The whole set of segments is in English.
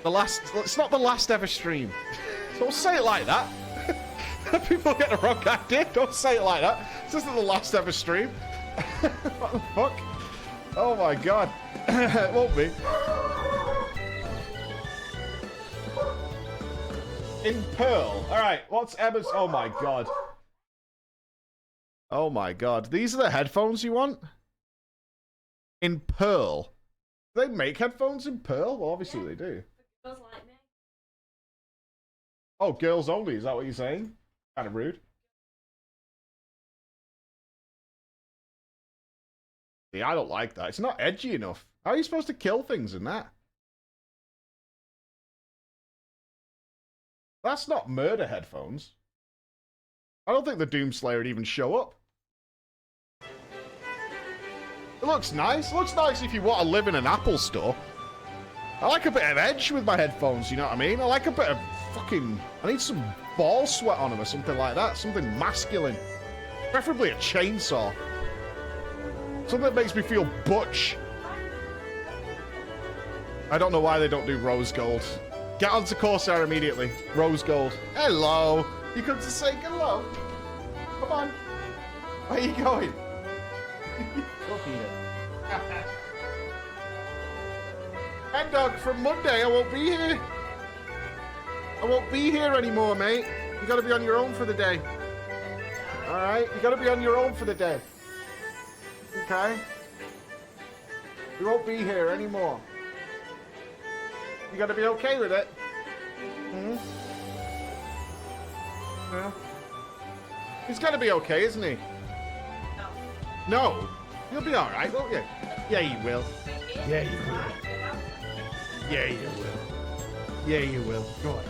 The last... It's not the last ever stream. Don't say it like that. People get the wrong idea. Don't say it like that. This isn't the last ever stream. What the fuck? Oh my god. It won't be. In Pearl. Alright, what's Emma's... Oh my god. Oh my god. These are the headphones you want? In Pearl. Do they make headphones in Pearl? Well, obviously they do. Girls like me. Oh, girls only. Is that what you're saying? Kind of rude. See, I don't like that. It's not edgy enough. How are you supposed to kill things in that? That's not murder headphones. I don't think the Doomslayer would even show up. It looks nice. It looks nice if you want to live in an Apple store. I like a bit of edge with my headphones, you know what I mean? I like a bit of fucking... I need some ball sweat on them or something like that. Something masculine. Preferably a chainsaw. Something that makes me feel butch. I don't know why they don't do rose gold. Get onto Corsair immediately. Rose gold. Hello. You come to say hello. Come on. Where are you going? Look here. Head dog, from Monday I won't be here. I won't be here anymore, mate. You gotta be on your own for the day. Alright? You gotta be on your own for the day. Okay? You won't be here anymore. You gotta be okay with it. Hmm? Yeah. He's gotta be okay, isn't he? No. You'll be alright, won't you? Yeah, you will. Yeah, you will. Yeah, you will. Yeah, you will. Go on.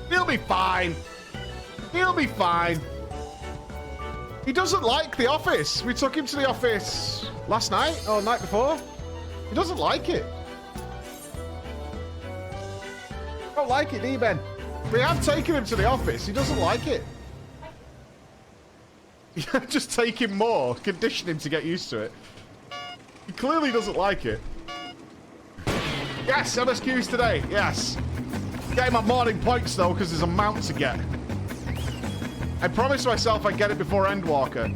He'll be fine. He'll be fine. He doesn't like the office. We took him to the office last night or the night before. He doesn't like it. Don't like it, do you, Ben? We have taken him to the office. He doesn't like it. Just take him more. Condition him to get used to it. He clearly doesn't like it. Yes, MSQs today. Yes. Getting my morning points, though, because there's a mount to get. I promised myself I'd get it before Endwalker.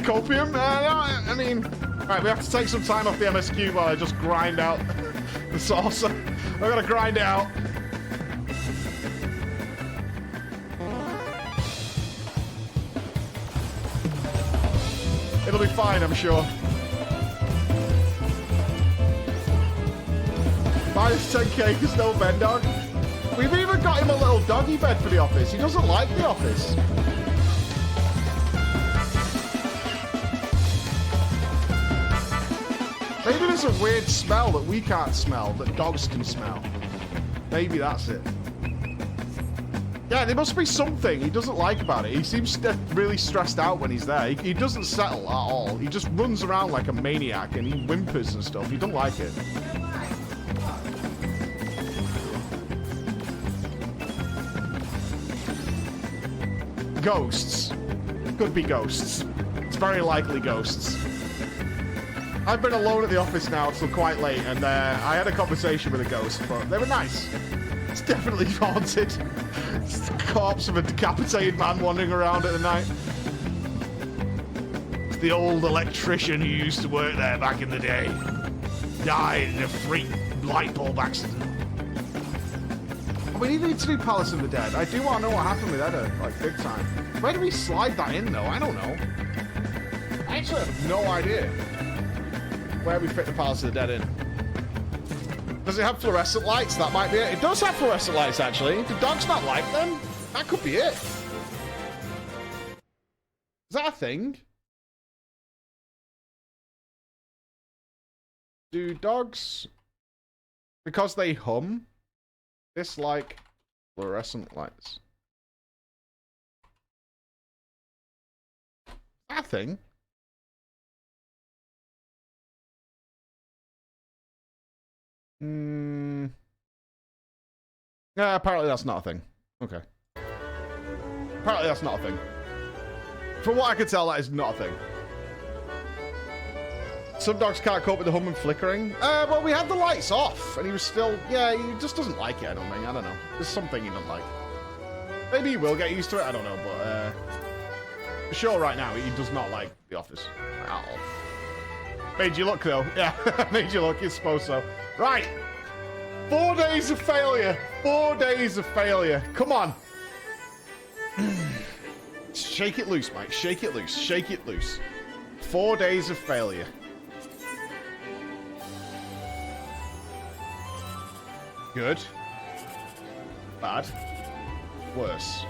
Copium? No, I mean... Alright, we have to take some time off the MSQ while I just grind out the sauce. I've got to grind it out. It'll be fine, I'm sure. Minus 10k because no bed dog. We've even got him a little doggy bed for the office. He doesn't like the office. Maybe there's a weird smell that we can't smell, that dogs can smell. Maybe that's it. Yeah, there must be something he doesn't like about it. He seems really stressed out when he's there. He doesn't settle at all. He just runs around like a maniac and he whimpers and stuff. He doesn't like it. Ghosts. Could be ghosts. It's very likely ghosts. I've been alone at the office now until quite late, and I had a conversation with a ghost, but they were nice. It's definitely haunted. It's the corpse of a decapitated man wandering around at the night. It's the old electrician who used to work there back in the day. Died in a freak light bulb accident. We need to do Palace of the Dead. I do want to know what happened with Edda, like, big time. Where do we slide that in, though? I don't know. I actually have no idea where we fit the Palace of the Dead in. Does it have fluorescent lights? That might be it. It does have fluorescent lights, actually. Do dogs not like them? That could be it. Is that a thing? Do dogs, because they hum, dislike fluorescent lights? Is that a thing? Yeah, apparently that's not a thing. Okay. Apparently that's not a thing. From what I can tell, that is not a thing. Some dogs can't cope with the hum and flickering. Well, we had the lights off, and he was still... Yeah, he just doesn't like it, I don't think. I don't know. There's something he doesn't like. Maybe he will get used to it, I don't know, but... for sure, right now, he does not like the office at all. Made you look, though. Yeah, made you look. You're supposed to. Right. 4 days of failure. 4 days of failure. Come on. Shake it loose, Mike. Shake it loose. Shake it loose. 4 days of failure. Good. Bad. Worse.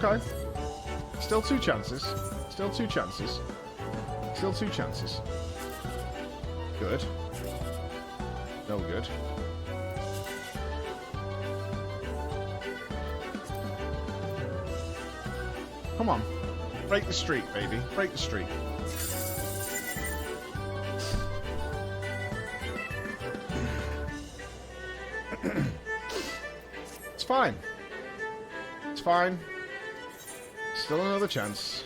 Okay. Still 2 chances. Still 2 chances. Still 2 chances. Good. No good. Come on. Break the streak, baby. Break the streak. It's fine. It's fine. Still another chance.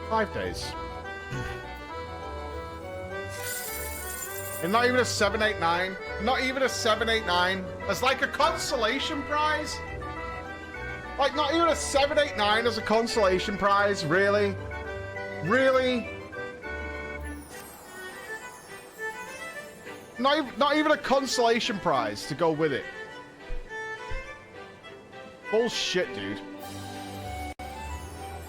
Five days. And not even a 789. Not even a 789. It's like a consolation prize. Like, not even a 789 as a consolation prize. Really? Really? Not even a consolation prize to go with it. Bullshit, dude.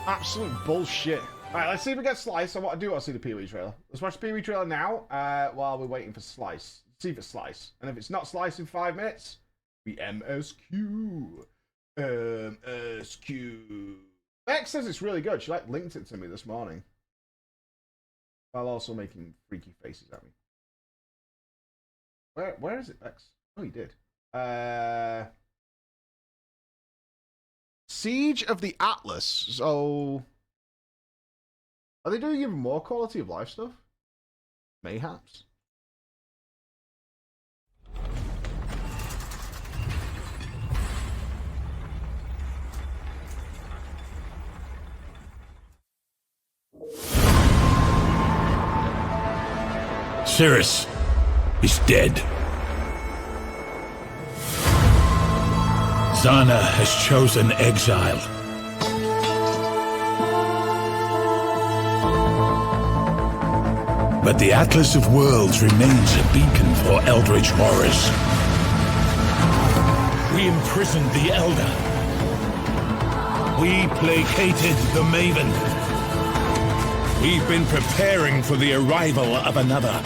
Absolute bullshit. Alright, let's see if we get Slice. I want to see the Pee-wee trailer. Let's watch the Pee-wee trailer now while we're waiting for Slice. See if it's Slice. And if it's not Slice in 5 minutes, we MSQ. MSQ. Mechs says it's really good. She linked it to me this morning. While also making freaky faces at me. Where is it, Mechs? Oh, he did. Siege of the Atlas. So... Are they doing even more quality of life stuff? Mayhaps. Cirrus is dead. Zana has chosen exile. But the Atlas of Worlds remains a beacon for eldritch horrors. We imprisoned the Elder. We placated the Maven. We've been preparing for the arrival of another.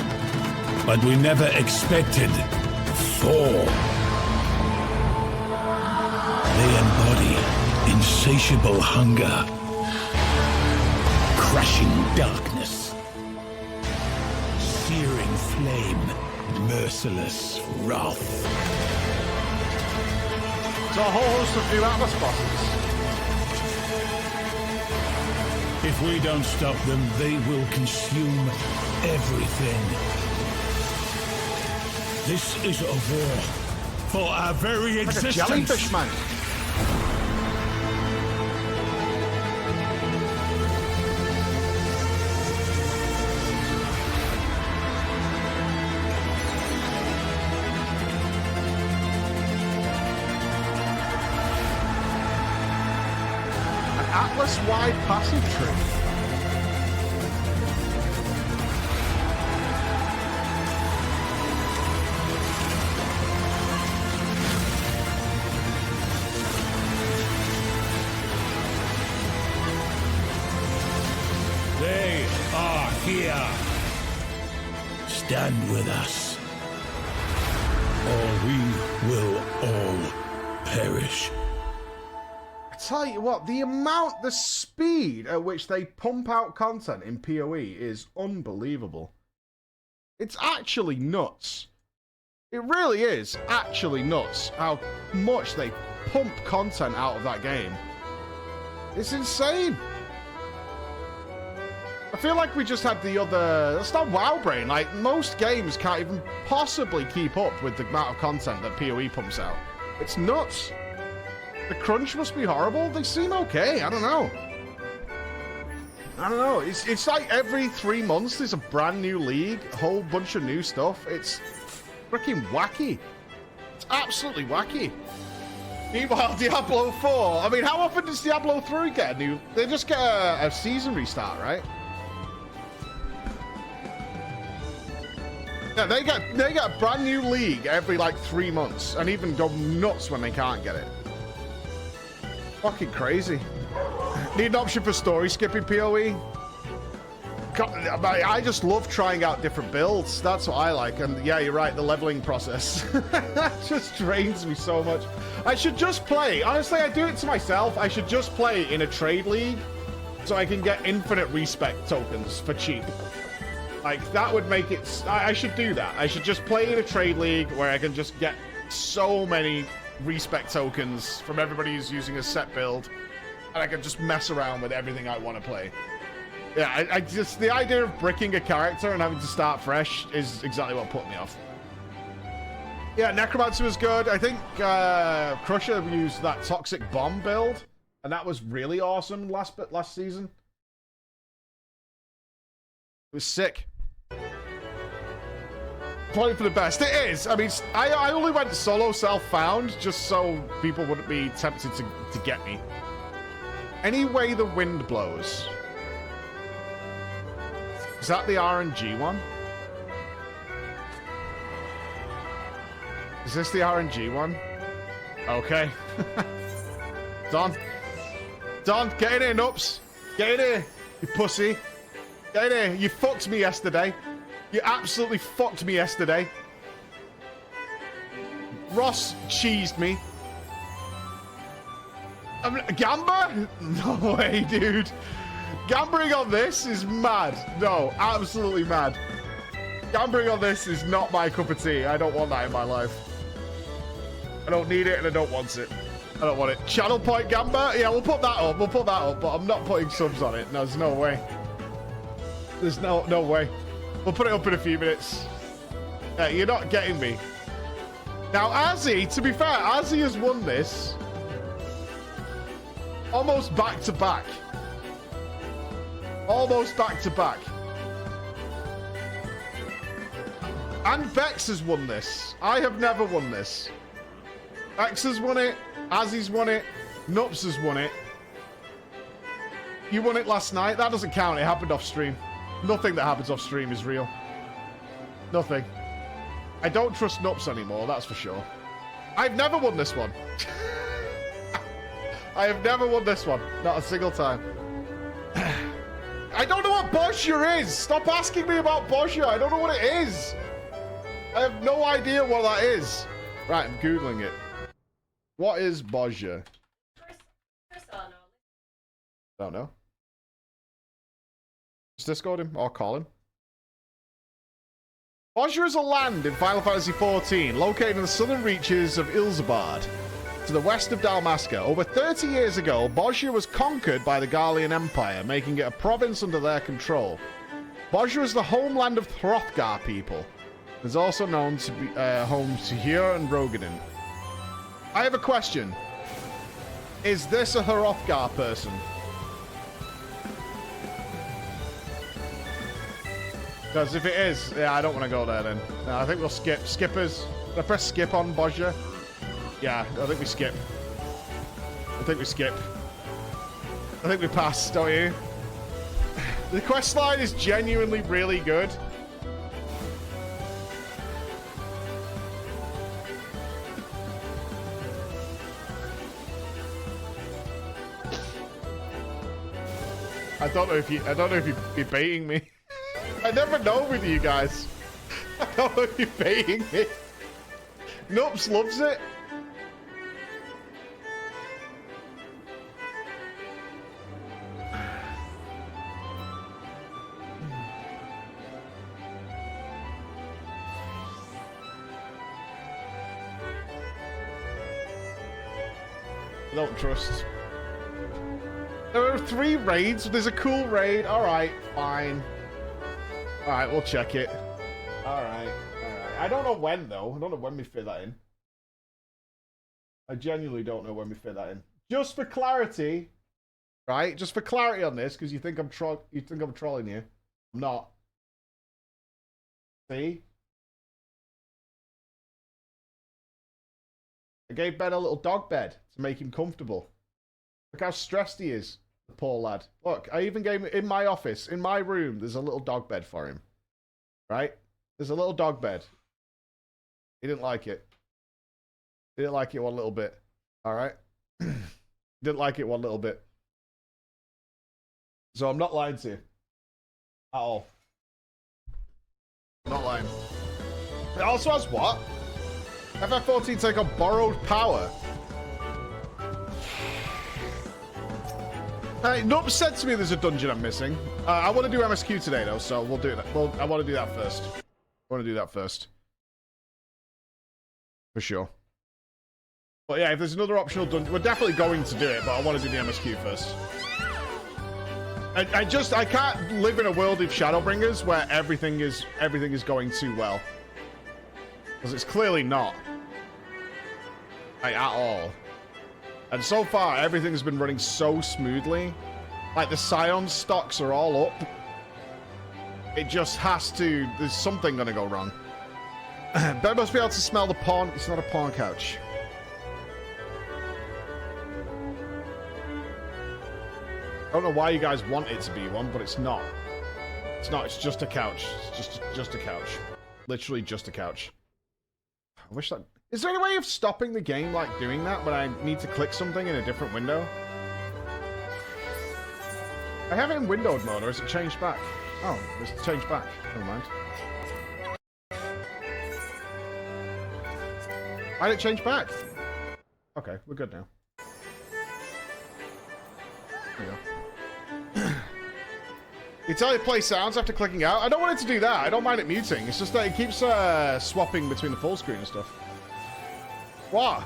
But we never expected Thor. They embody insatiable hunger, crushing darkness, searing flame, merciless wrath. So a whole host of new Atlas bosses. If we don't stop them, they will consume everything. This is a war for our very existence. Like a jellyfish, man. An Atlas-wide passive tree. stand with us, or we will all perish. I tell you what, the speed at which they pump out content in PoE is unbelievable. It's actually nuts. It really is actually nuts how much they pump content out of that game. It's insane. I feel like we just had the other... It's not WoW brain. Like, most games can't even possibly keep up with the amount of content that PoE pumps out. It's nuts. The crunch must be horrible. They seem okay. I don't know. It's like every 3 months there's a brand new league, a whole bunch of new stuff. It's freaking wacky. It's absolutely wacky. Meanwhile, Diablo 4. I mean, how often does Diablo 3 get a new... They just get a season restart, right? Yeah, they get a brand new league every like 3 months, and even go nuts when they can't get it. Fucking crazy. Need an option for story skipping PoE. I just love trying out different builds. That's what I like. And yeah, you're right. The leveling process just drains me so much. I should just play. Honestly, I do it to myself. I should just play in a trade league so I can get infinite respect tokens for cheap. Like, that would make it... I should do that. I should just play in a trade league where I can just get so many respect tokens from everybody who's using a set build, and I can just mess around with everything I want to play. Yeah, I just... The idea of bricking a character and having to start fresh is exactly what put me off. Yeah, Necromancer was good. I think Crusher used that Toxic Bomb build, and that was really awesome last season. It was sick. Probably for the best. It is. I mean, I only went solo self-found just so people wouldn't be tempted to get me. Any way the wind blows. Is that the RNG one? Is this the RNG one? Okay. Don, get in here, Nups. Get in here, you pussy. Get in here. You fucked me yesterday. You absolutely fucked me yesterday. Ross cheesed me. Gamba? No way, dude. Gambling on this is mad. No, absolutely mad. Gambling on this is not my cup of tea. I don't want that in my life. I don't need it and I don't want it. I don't want it. Channel point Gamba? Yeah, we'll put that up. We'll put that up, but I'm not putting subs on it. No, there's no way. There's no way. We'll put it up in a few minutes. Yeah, you're not getting me. Now, Azzy, to be fair, Azzy has won this almost back to back. Almost back to back. And Vex has won this. I have never won this. Vex has won it. Azzy's won it. Nups has won it. You won it last night. That doesn't count. It happened off stream. Nothing that happens off stream is real. Nothing. I don't trust Nups anymore, that's for sure. I've never won this one. I have never won this one. Not a single time. I don't know what Bosher is. Stop asking me about Bosher. I don't know what it is. I have no idea what that is. Right, I'm Googling it. What is Bosher? Don't know. Just Discord him or call him. Bosher is a land in Final Fantasy XIV, located in the southern reaches of Ilzabard, to the west of Dalmasca. Over 30 years ago, Bosher was conquered by the Garlean Empire, making it a province under their control. Bosher is the homeland of Hrothgar people. It is also known to be home to Hyur and Rogadin. I have a question. Is this a Hrothgar person? Because if it is, yeah, I don't want to go there then. No, I think we'll skip. Skippers. Did I press skip on Bosher? Yeah, I think we skip. I think we skip. I think we pass, don't you? The quest line is genuinely really good. I don't know if you'd be baiting me. I never know with you guys. I don't know if you're baiting me. Nups loves it. I don't trust. There are 3 raids. There's a cool raid. All right, fine. All right, we'll check it. All right. I don't know when, though. I don't know when we fit that in. I genuinely don't know when we fit that in. Just for clarity, right? Just for clarity on this, because you think I'm trolling you. I'm not. See? I gave Ben a little dog bed to make him comfortable. Look how stressed he is, the poor lad. Look, I even gave him, in my office, in my room, there's a little dog bed for him. Right? There's a little dog bed. He didn't like it. He didn't like it one little bit. Alright? Didn't like it one little bit. So I'm not lying to you. At all. I'm not lying. It also has what? FF14 take on borrowed power. Nup said to me there's a dungeon I'm missing. I want to do MSQ today though, so we'll do that. Well, I want to do that first. I want to do that first. For sure. But yeah, if there's another optional dungeon, we're definitely going to do it, but I want to do the MSQ first. I can't live in a world of Shadowbringers where everything is going too well. Because it's clearly not. Like, at all. And so far, everything's been running so smoothly. Like, the Scion stocks are all up. It just has to... There's something gonna go wrong. Ben must be able to smell the pawn... It's not a pawn couch. I don't know why you guys want it to be one, but it's not. It's not. It's just a couch. It's just a couch. Literally just a couch. I wish that... Is there any way of stopping the game, like, doing that when I need to click something in a different window? I have it in windowed mode, or is it changed back? Oh, it's changed back. Never mind. Why did it change back? Okay, we're good now. There we go. You tell it play sounds after clicking out? I don't want it to do that. I don't mind it muting. It's just that it keeps swapping between the full screen and stuff. What?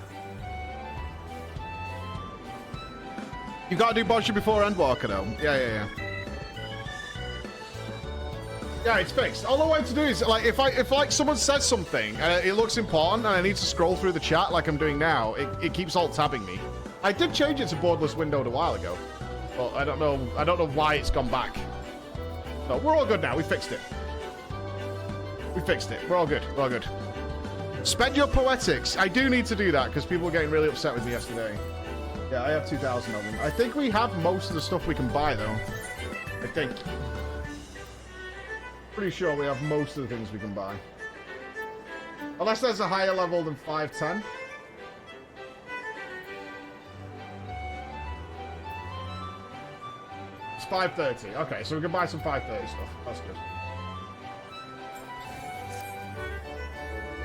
You gotta do Bonship before Endwalker though. Yeah. Yeah, it's fixed. All I want to do is, like, if like someone says something and it looks important and I need to scroll through the chat like I'm doing now, it keeps alt-tabbing me. I did change it to borderless windowed a while ago, but I don't know why it's gone back. So we're all good now. We fixed it. We fixed it. We're all good. We're all good. Spend your poetics. I do need to do that because people were getting really upset with me yesterday. Yeah, I have 2,000 of them. I think we have most of the stuff we can buy though. I think. Pretty sure we have most of the things we can buy. Unless there's a higher level than 510. It's 530. Okay, so we can buy some 530 stuff. That's good.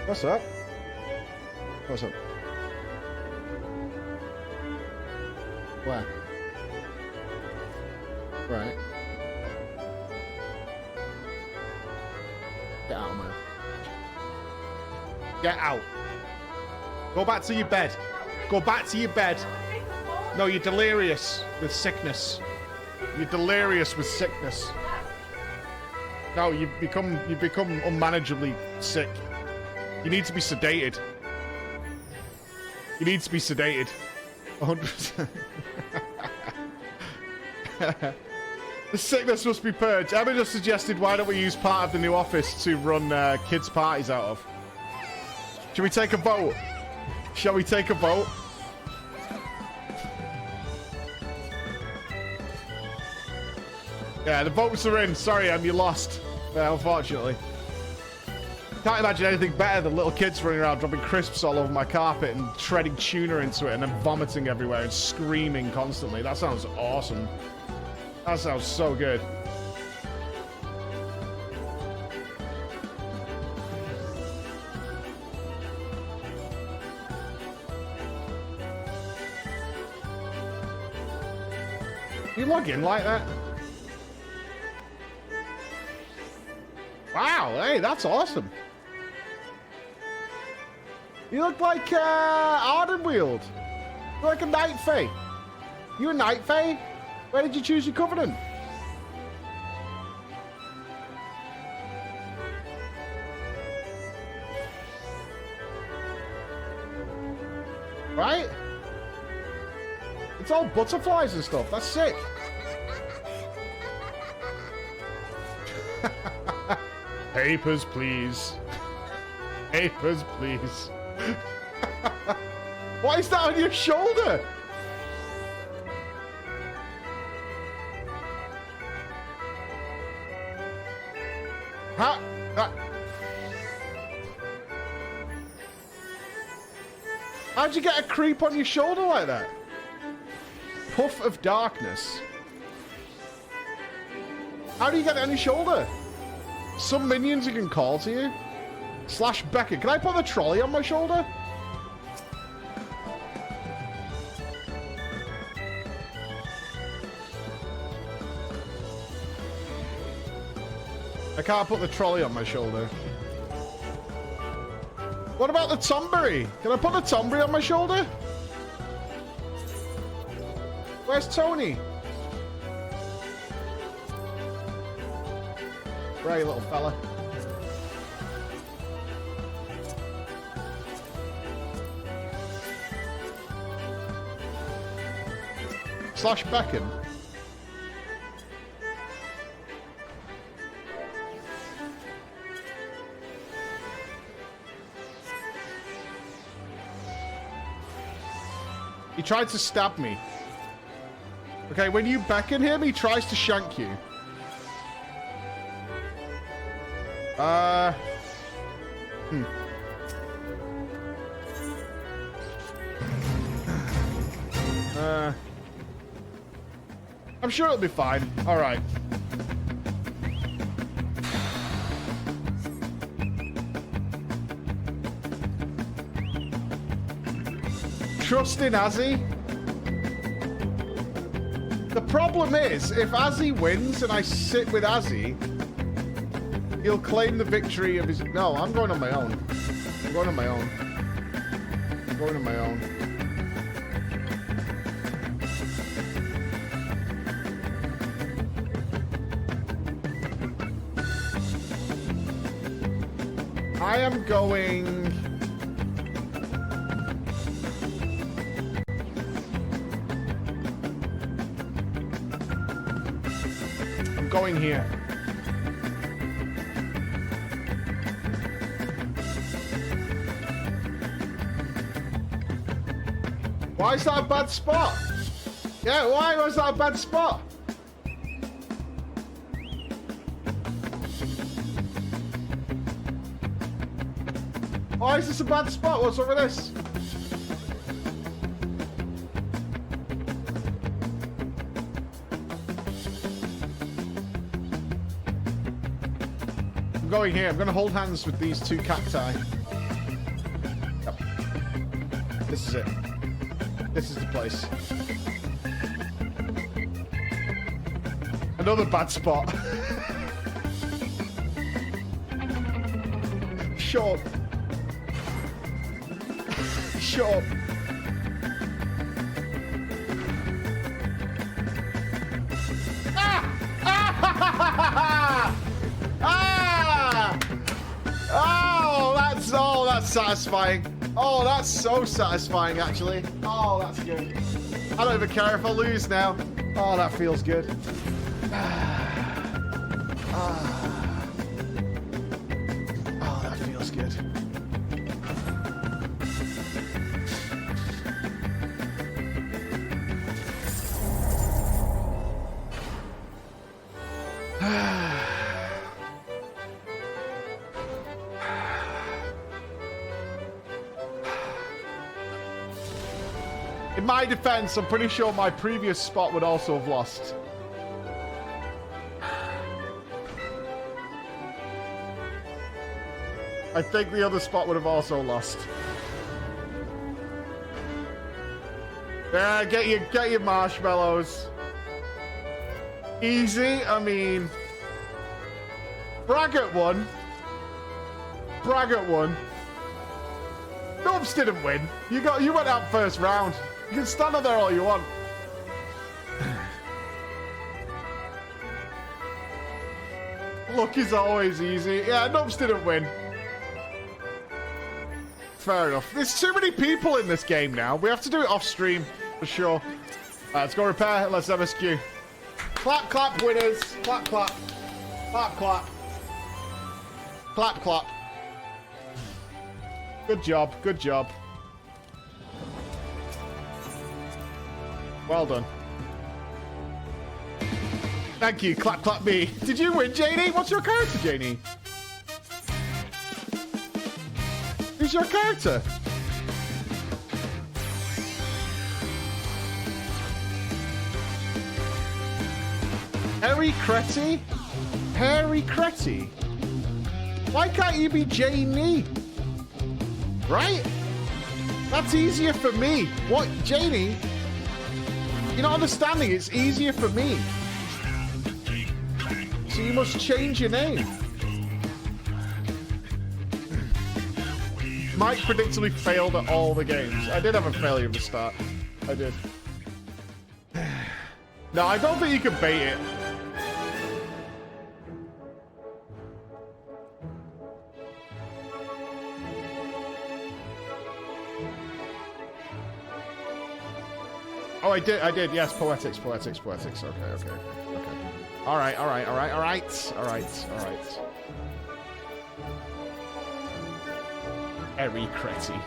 What's up? What's up? Where? Right. Get out, man. Get out. Go back to your bed. Go back to your bed. No, you're delirious with sickness. You're delirious with sickness. No, you've become unmanageably sick. You need to be sedated. You need to be sedated. 100%. The sickness must be purged. Emma just suggested, why don't we use part of the new office to run kids' parties out of? Should we take a vote? Shall we take a vote? Yeah, the votes are in. Sorry, Em, you lost. Unfortunately. Can't imagine anything better than little kids running around dropping crisps all over my carpet and shredding tuna into it and then vomiting everywhere and screaming constantly. That sounds awesome. That sounds so good. log in like that? Wow, hey, that's awesome. You look like Ardenweald. You're like a Night Fae. You a Night Fae? Where did you choose your covenant? Right? It's all butterflies and stuff. That's sick. Papers, please. Papers, please. Why is that on your shoulder? Huh? How'd you get a creep on your shoulder like that? Puff of darkness. How do you get it on your shoulder? Some minions you can call to you. Slash Beckett. Can I put the trolley on my shoulder? I can't put the trolley on my shoulder. What about the Tombury? Can I put the Tombury on my shoulder? Where's Tony? Right, little fella. Slash Beckham. He tried to stab me. Okay, when you beckon him, he tries to shank you. I'm sure it'll be fine. All right. Trust in Azzy. The problem is, if Azzy wins and I sit with Azzy, he'll claim the victory of his... No, I'm going on my own. I'm going on my own. I'm going on my own. I am going... I'm going here. Why is that a bad spot? Yeah, why was that a bad spot? Why is this a bad spot? What's up with this? I'm going here. I'm going to hold hands with these two cacti. Yep. This is it. This is the place. Another bad spot. Shut up. Shut up. Ah! Ah! Ah! Oh, that's satisfying. Oh, that's so satisfying, actually. Oh, that's good. I don't even care if I lose now. Oh, that feels good. Oh, that feels good. In my defense, I'm pretty sure my previous spot would also have lost. I think the other spot would have also lost. Yeah, get your marshmallows. Easy, I mean... Braggart won. Braggart won. Nubs didn't win. You went out first round. You can stand up there all you want. Luck is always easy. Yeah, Nubs didn't win. Fair enough. There's too many people in this game now. We have to do it off stream, for sure. Let's go repair. Let's MSQ. Clap, clap, winners. Clap, clap. Clap, clap. Clap, clap. Good job. Good job. Well done. Thank you. Clap, clap me. Did you win, Janie? What's your character, Janie? Who's your character? Harry Cretty? Harry Cretty? Why can't you be Janie? Right? That's easier for me. What, Janie? You're not understanding. It's easier for me. So you must change your name. Mike predictably failed at all the games. I did have a failure at the start. I did. No, I don't think you can bait it. Oh, I did. Yes, poetics. Okay. All right. Harry Cretty.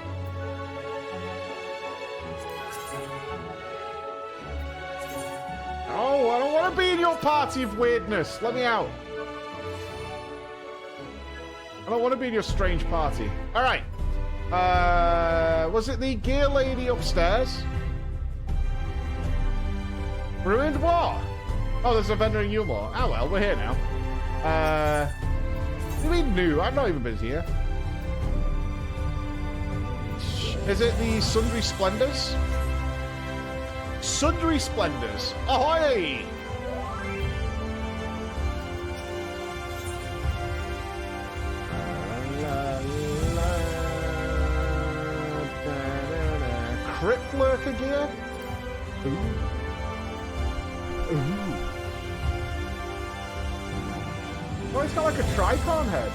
Oh, I don't want to be in your party of weirdness. Let me out. I don't want to be in your strange party. All right. Was it the gear lady upstairs? Ruined War. Oh, there's a vendor in Yulmore. Oh well, we're here now. What do you mean new? I've not even been here. Is it the Sundry Splendors? Sundry Splendors. Ahoy! Crypt Lurker gear? Ooh. Oh, he's got like a tricon head.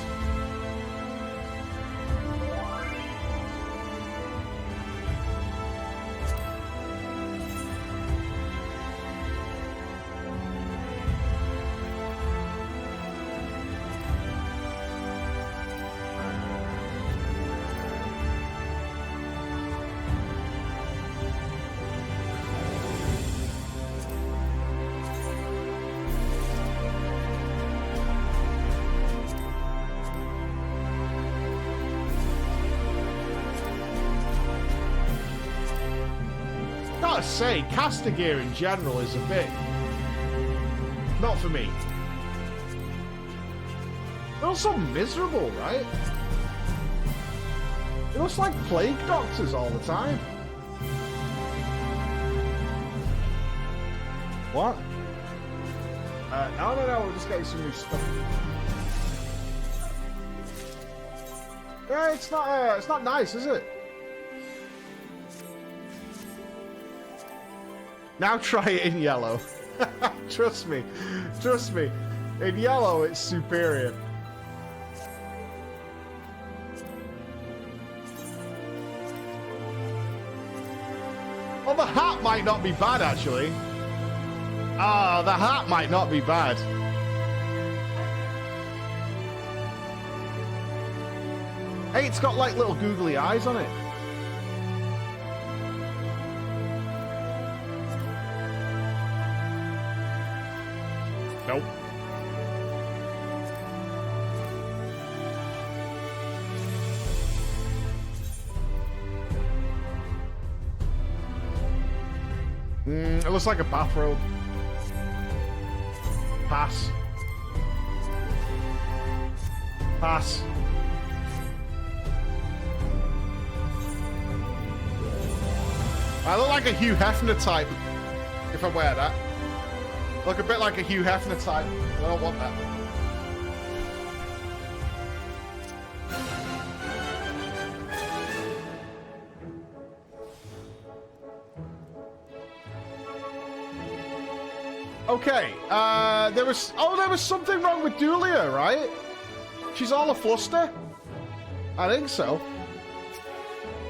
Say caster gear in general is a bit not for me. They're all so miserable, right? It looks like plague doctors all the time. What? No, we're just getting some new stuff. Yeah, it's not nice, is it? Now try it in yellow. Trust me. In yellow, it's superior. Well, the hat might not be bad, actually. The hat might not be bad. Hey, it's got like little googly eyes on it. Nope. It looks like a bathrobe. Pass. Pass. I look like a Hugh Hefner type if I wear that. Look a bit like a Hugh Hefner type. I don't want that. Okay, there was something wrong with Dulia, right? She's all a fluster? I think so.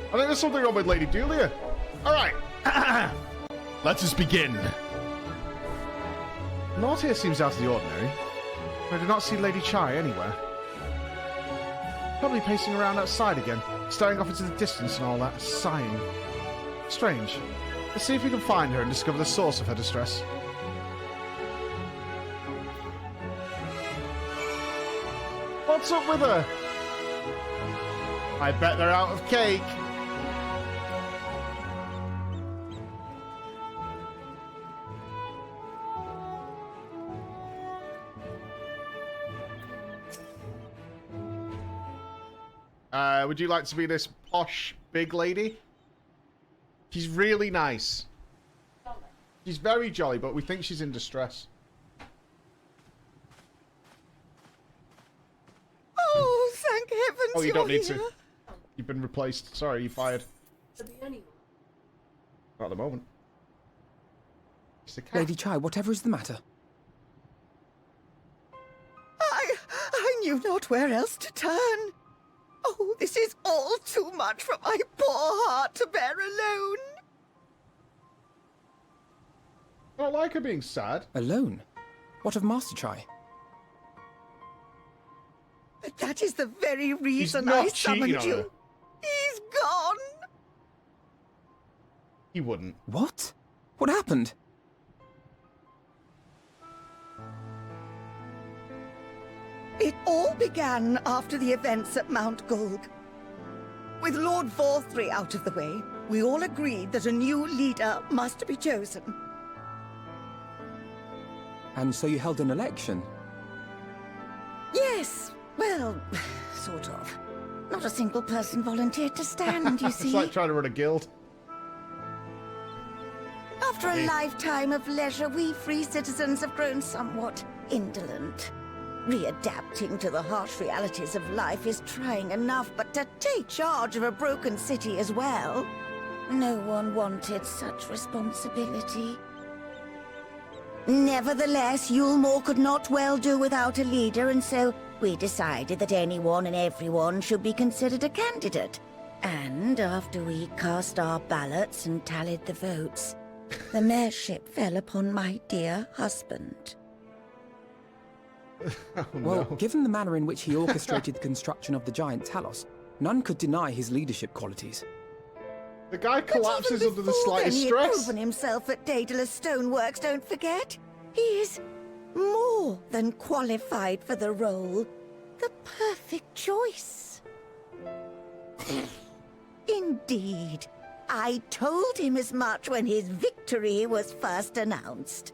I think there's something wrong with Lady Dulia. Alright. Let us begin. Naught here seems out of the ordinary. I do not see Lady Chai anywhere. Probably pacing around outside again, staring off into the distance and all that, sighing. Strange. Let's see if we can find her and discover the source of her distress. What's up with her? I bet they're out of cake. Would you like to be this posh big lady? She's really nice. She's very jolly, but we think she's in distress. Oh, thank heavens! Oh, you don't need here. to. You've been replaced. Sorry, you fired. Not at the moment. It's the cat. Lady Chai, whatever is the matter? I knew not where else to turn. Oh, this is all too much for my poor heart to bear alone. I don't like her being sad. Alone? What of Master Chai? But that is the very reason not I cheating summoned on her. you. He's gone. He wouldn't. What? What happened? It all began after the events at Mount Gulg. With Lord Vorthry out of the way, we all agreed that a new leader must be chosen. And so you held an election? Yes, well, sort of. Not a single person volunteered to stand, you see. It's like trying to run a guild. After a lifetime of leisure, we free citizens have grown somewhat indolent. Readapting to the harsh realities of life is trying enough, but to take charge of a broken city as well, no one wanted such responsibility. Nevertheless, Yulmore could not well do without a leader, and so we decided that anyone and everyone should be considered a candidate. And after we cast our ballots and tallied the votes, the mayorship fell upon my dear husband. Oh, Well, no. given the manner in which he orchestrated the construction of the giant Talos, none could deny his leadership qualities. The guy But even collapses under the before slightest then, he had stress. proven himself at Daedalus Stoneworks, don't forget. He is more than qualified for the role. The perfect choice. Indeed. I told him as much when his victory was first announced.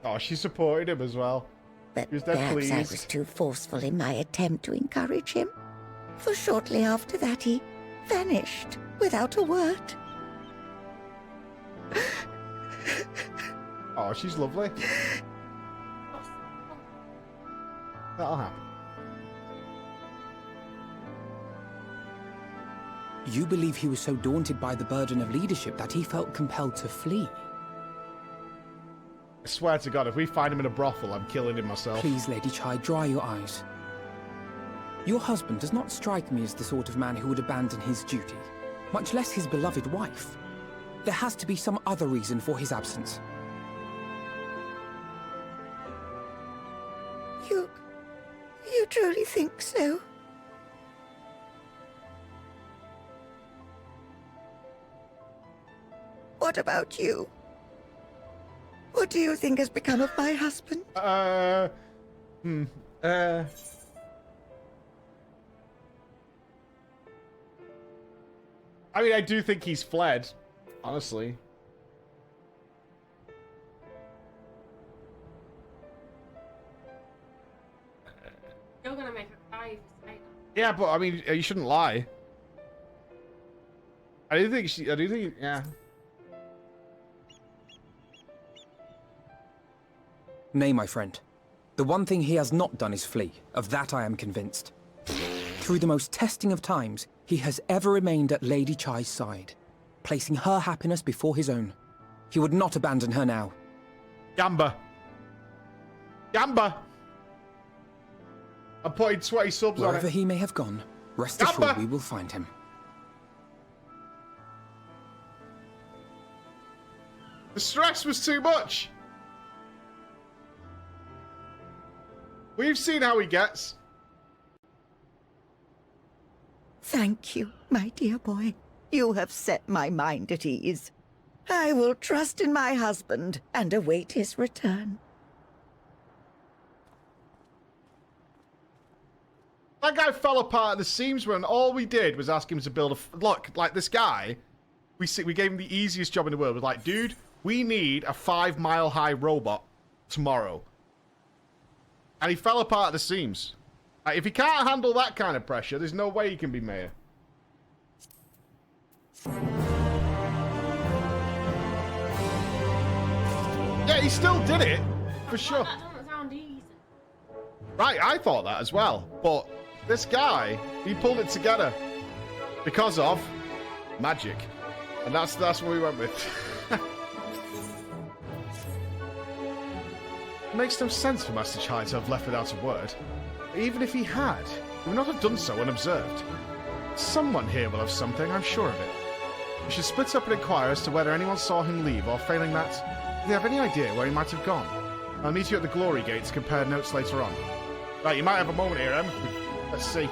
Oh, she supported him as well. But He was dead perhaps I pleased. was too forceful in my attempt to encourage him. For shortly after that, he vanished without a word. Oh, she's lovely. That'll happen. You believe he was so daunted by the burden of leadership that he felt compelled to flee? I swear to God, if we find him in a brothel, I'm killing him myself. Please, Lady Chai, dry your eyes. Your husband does not strike me as the sort of man who would abandon his duty, much less his beloved wife. There has to be some other reason for his absence. You truly think so? What about you? What do you think has become of my husband? I mean, I do think he's fled, honestly. You're gonna make her cry if you say that. Yeah, but I mean, you shouldn't lie. I do think, yeah. Nay, my friend. The one thing he has not done is flee. Of that I am convinced. Through the most testing of times, he has ever remained at Lady Chai's side, placing her happiness before his own. He would not abandon her now. Gamba. Gamba! I'm putting 20 subs on Wherever it. he may have gone, rest Gamba! assured we will find him. The stress was too much. We've seen how he gets. Thank you, my dear boy. You have set my mind at ease. I will trust in my husband and await his return. That guy fell apart at the seams when all we did was ask him to build a... Look, like this guy, we gave him the easiest job in the world. We're like, dude, we need a 5-mile-high robot tomorrow. And he fell apart at the seams. Like, if he can't handle that kind of pressure, there's no way he can be mayor. Yeah, he still did it, for sure. That doesn't sound easy. Right, I thought that as well. But this guy, he pulled it together because of magic. And that's what we went with. It makes no sense for Master Chai to have left without a word. Even if he had, he would not have done so unobserved. Someone here will have something, I'm sure of it. We should split up and inquire as to whether anyone saw him leave, or failing that, do they have any idea where he might have gone? I'll meet you at the Glory Gate to compare notes later on. Right, you might have a moment here, Em. Let's see.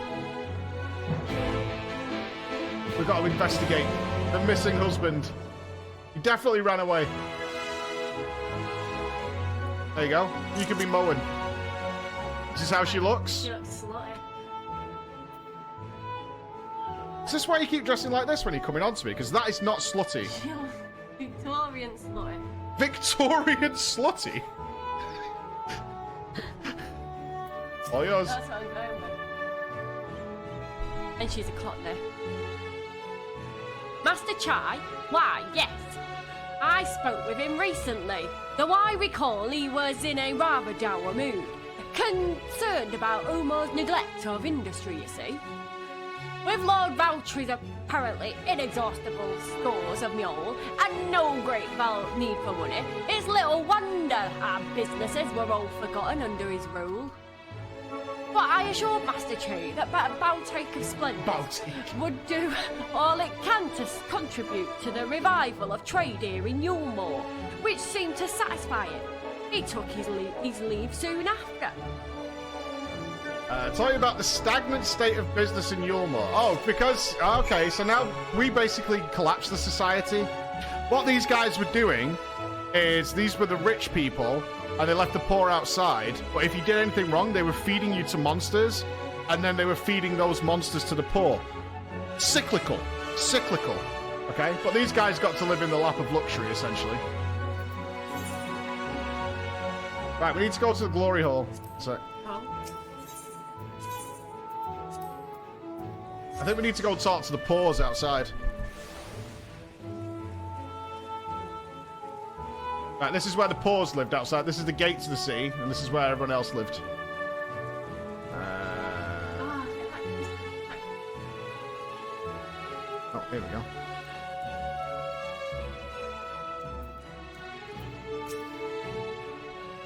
We've got to investigate the missing husband. He definitely ran away. There you go. You can be mowing. This is how she looks. She looks slutty. Is this why you keep dressing like this when you're coming on to me? Because that is not slutty. She looks Victorian slutty. Victorian slutty? All yours. That's what I'm going with. And she's a clockner. Master Chai? Why, yes. I spoke with him recently, though I recall he was in a rather dour mood. Concerned about Umo's neglect of industry, you see. With Lord Valtry's apparently inexhaustible stores of mule and no great need for money, it's little wonder our businesses were all forgotten under his rule. But I assured Master Chai that Baltic of Splendor would do all it can to contribute to the revival of trade here in Yulmore, which seemed to satisfy him. He took his leave soon after. Tell you about the stagnant state of business in Yulmore. Oh, because... Okay, so now we basically collapsed the society. What these guys were doing is these were the rich people, and they left the poor outside. But if you did anything wrong, they were feeding you to monsters, and then they were feeding those monsters to the poor. Cyclical. Cyclical. Okay? But these guys got to live in the lap of luxury, essentially. Right, we need to go to the glory hall. So, I think we need to go talk to the poors outside. Right, this is where the poors lived outside. This is the gate to the city, and this is where everyone else lived. Oh, here we go.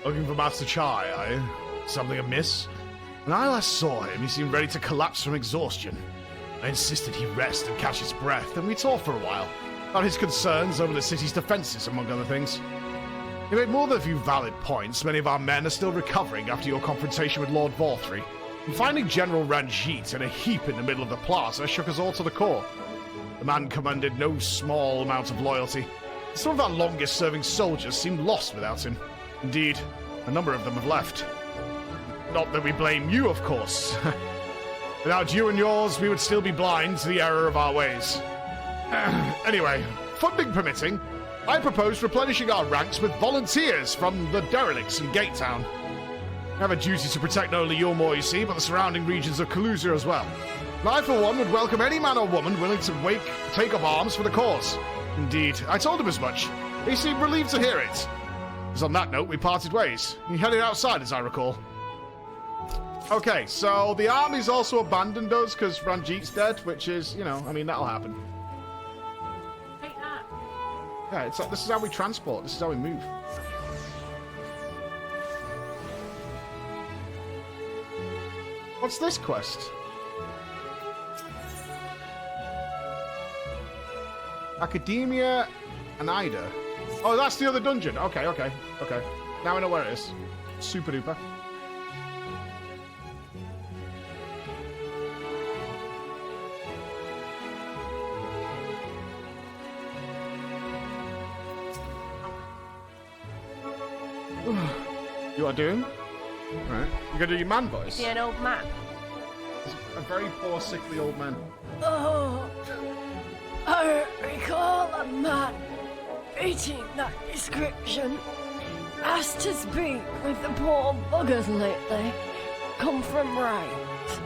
Looking for Master Chai, are you? Something amiss? When I last saw him, he seemed ready to collapse from exhaustion. I insisted he rest and catch his breath, and we talked for a while about his concerns over the city's defenses, among other things. He made more than a few valid points. Many of our men are still recovering after your confrontation with Lord Vorthry. And finding General Ranjit in a heap in the middle of the plaza shook us all to the core. The man commanded no small amount of loyalty. Some of our longest-serving soldiers seemed lost without him. Indeed, a number of them have left. Not that we blame you, of course. Without you and yours, we would still be blind to the error of our ways. Anyway, funding permitting, I propose replenishing our ranks with volunteers from the derelicts in Gate Town. We have a duty to protect not only Yulmore, you see, but the surrounding regions of Kalusia as well. And I, for one, would welcome any man or woman willing to take up arms for the cause. Indeed, I told him as much. He seemed relieved to hear it. Because on that note, we parted ways. He headed outside, as I recall. Okay, so the army's also abandoned us because Ranjit's dead, which is, you know, I mean, that'll happen. Take that. Yeah, it's like, this is how we transport. This is how we move. What's this quest? Academia and Ida. Oh, that's the other dungeon. Okay. Now I know where it is. Super duper. You are doing? Right. You gonna do your man voice? Is he an old man? A very poor, sickly old man. Oh, I recall a man fitting that description. Asked to speak with the poor buggers lately. Come from right.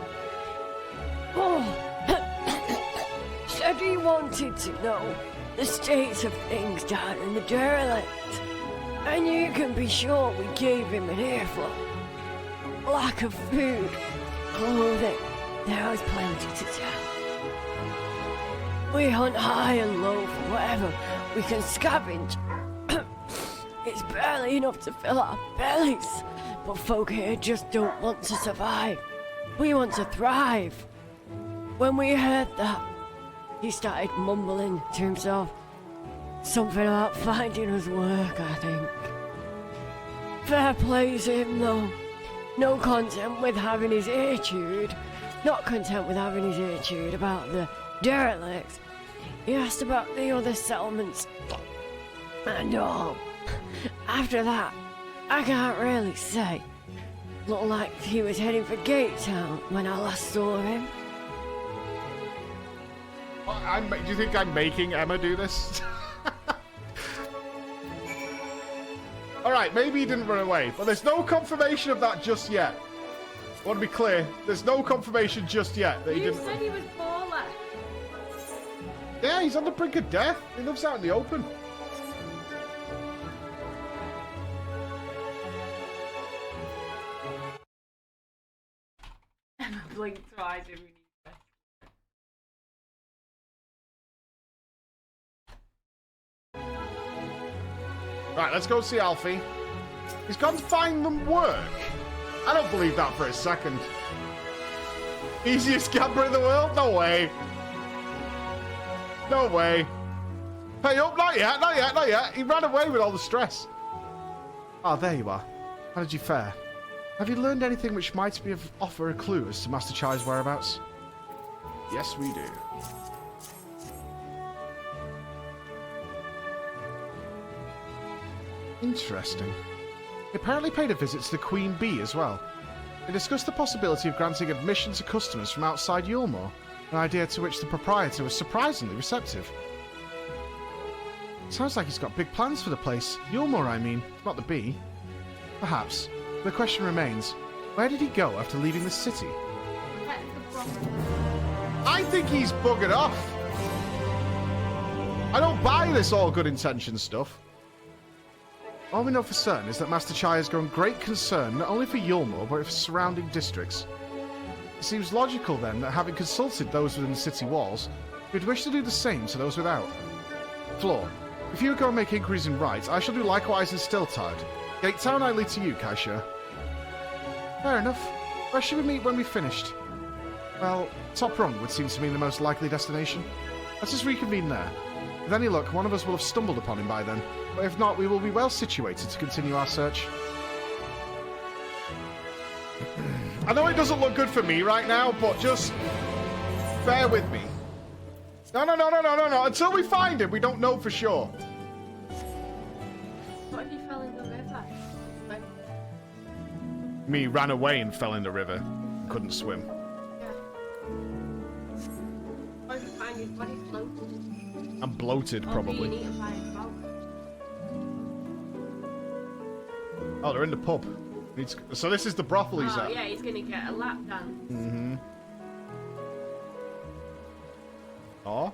Oh, said he wanted to know the state of things down in the derelict. And you can be sure we gave him an earful. Lack of food, clothing, there was plenty to tell. We hunt high and low for whatever we can scavenge. It's barely enough to fill our bellies, but folk here just don't want to survive. We want to thrive. When we heard that, he started mumbling to himself. Something about finding us work, I think. Fair play to him, though. No content with having his ear chewed. Not content with having his ear chewed about the derelicts. He asked about the other settlements and all. After that, I can't really say. Looked like he was heading for Gate Town when I last saw him. Do you think I'm making Emma do this? Alright, maybe he didn't run away, but there's no confirmation of that just yet. I want to be clear, there's no confirmation just yet that he didn't... You said he was poorly. Yeah, he's on the brink of death. He lives out in the open. Emma blinked twice every need. Right, let's go see Alfie. He's gone to find them work. I don't believe that for a second. Easiest gambler in the world? No way. No way. Hey up, not yet, not yet, not yet. He ran away with all the stress. Ah, there you are. How did you fare? Have you learned anything which might be of offer a clue as to Master Chai's whereabouts? Yes, we do. Interesting. He apparently paid a visit to the Queen Bee as well. They discussed the possibility of granting admission to customers from outside Yulmore, an idea to which the proprietor was surprisingly receptive. Sounds like he's got big plans for the place. Yulmore, I mean, not the Bee. Perhaps. The question remains, where did he go after leaving the city? I think he's buggered off. I don't buy this all good intentions stuff. All we know for certain is that Master Chai has grown great concern not only for Yulmore, but for surrounding districts. It seems logical then that having consulted those within the city walls, we'd wish to do the same to those without. Floor, if you would go and make inquiries in Wright, I shall do likewise in Stilltide. Gate Town I lead to you, Kaisha. Fair enough. Where should we meet when we've finished? Well, top rung would seem to me the most likely destination. Let's just reconvene there. With any luck, one of us will have stumbled upon him by then. But if not, we will be well situated to continue our search. I know it doesn't look good for me right now, but just bear with me. No. Until we find him, we don't know for sure. What if he fell in the river? Me ran away and fell in the river. Couldn't swim. Yeah. What if you find his body floating? I'm bloated, probably. Do you need to find his boat? Oh, they're in the pub. So this is the brothel he's at. Yeah, he's gonna get a lap dance. Mm-hmm. Oh?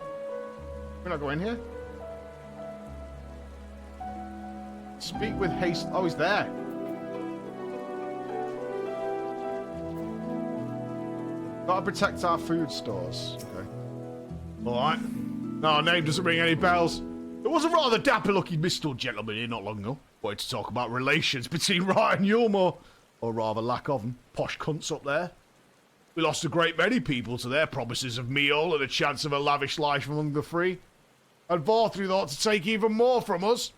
We're not going here? Speak with haste. Oh, he's there. Gotta protect our food stores. Okay. Alright. No, name doesn't ring any bells. There was a rather dapper-looking Mistral gentleman here not long ago. Wanted to talk about relations between Wright and Yulmore. Or rather, lack of them. Posh cunts up there. We lost a great many people to their promises of meal and a chance of a lavish life among the free. And Vorthry thought to take even more from us.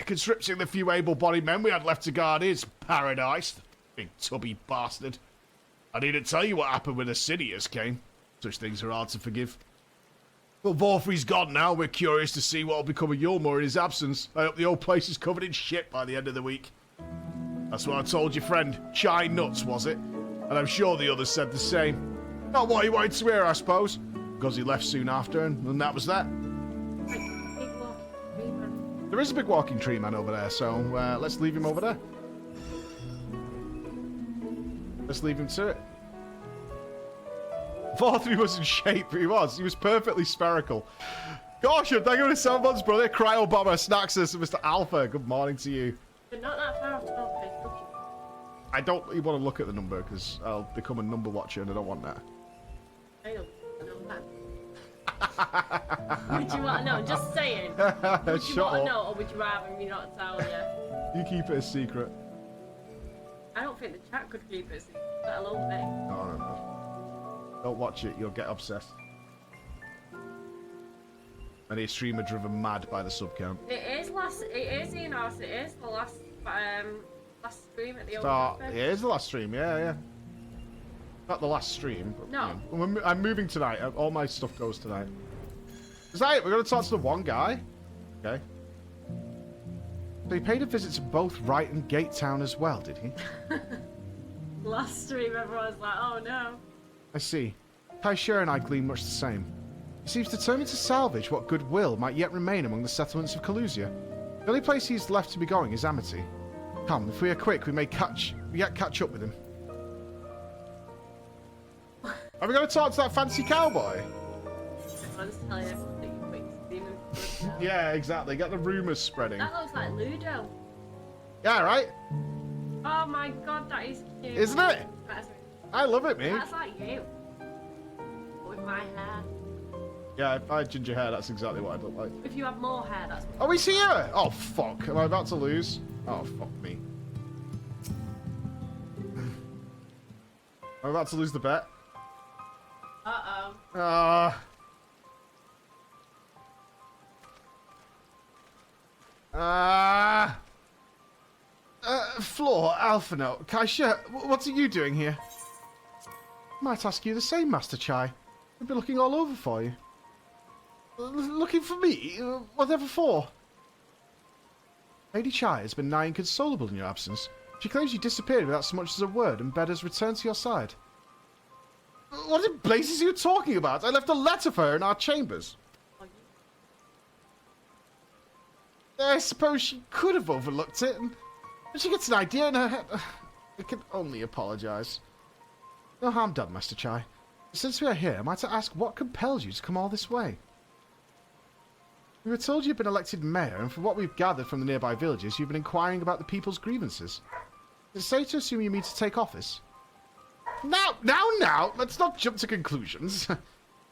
Conscripting the few able-bodied men we had left to guard his paradise. Big tubby bastard. I needn't tell you what happened when the Sidious came. Such things are hard to forgive. But Vorthry's gone now. We're curious to see what will become of Yulmore in his absence. I hope the old place is covered in shit by the end of the week. That's what I told your friend. Chai Nuts, was it? And I'm sure the others said the same. Not what he wanted to hear, I suppose. Because he left soon after, and that was that. There is a big walking tree man over there, so let's leave him over there. Let's leave him to it. Vorthry was in shape, he was. He was perfectly spherical. Gosh, thank you for the 7 months, brother. Cryo Bomber, Snaxus, and Mr. Alpha. Good morning to you. But not that far off the top. I don't really want to look at the number because I'll become a number watcher and I don't want that. I don't know that. Would you want to know? Just saying. Would you want to know, or would you rather me not tell you? You keep it a secret. I don't think the chat could keep it a secret, let alone me. No. Don't watch it, you'll get obsessed. Any streamer driven mad by the sub count. It is the last stream at the old Start. cafe. Yeah, it is the last stream, yeah. Not the last stream, but No. you know. I'm moving tonight. All my stuff goes tonight. Is that it? We're going to talk to the one guy? Okay. So he paid a visit to both Wright and Gate Town as well, did he? Last stream, everyone's like, oh no. I see. Kaishir and I glean much the same. He seems determined to salvage what goodwill might yet remain among the settlements of Calusia. The only place he's left to be going is Amity. Come, if we are quick, we may catch up with him. Are we going to talk to that fancy cowboy? I'll just tell you that you quick streaming. Yeah, exactly. Get the rumours spreading. That looks like Ludo. Yeah, right? Oh my god, that is cute. Isn't it? I love it, mate. That's like you. With my hair. Yeah, if I had ginger hair, that's exactly what I'd look like. If you have more hair, that's what. Oh, he's here! Oh, fuck. Am I about to lose? Oh, fuck me. I'm about to lose the bet. Uh-oh. Floor, Alpha Note, Kaisha, what are you doing here? Might ask you the same, Master Chai. I've been looking all over for you. Looking for me? Whatever for? Lady Chai has been nigh inconsolable in your absence. She claims you disappeared without so much as a word and bed has returned to your side. What in blazes are you talking about? I left a letter for her in our chambers. I suppose she could have overlooked it, and when she gets an idea in her head, I can only apologise. No harm done, Master Chai. Since we are here, am I to ask what compels you to come all this way? We were told you've been elected mayor, and from what we've gathered from the nearby villages, you've been inquiring about the people's grievances. Is it safe to assume you mean to take office? Now, let's not jump to conclusions.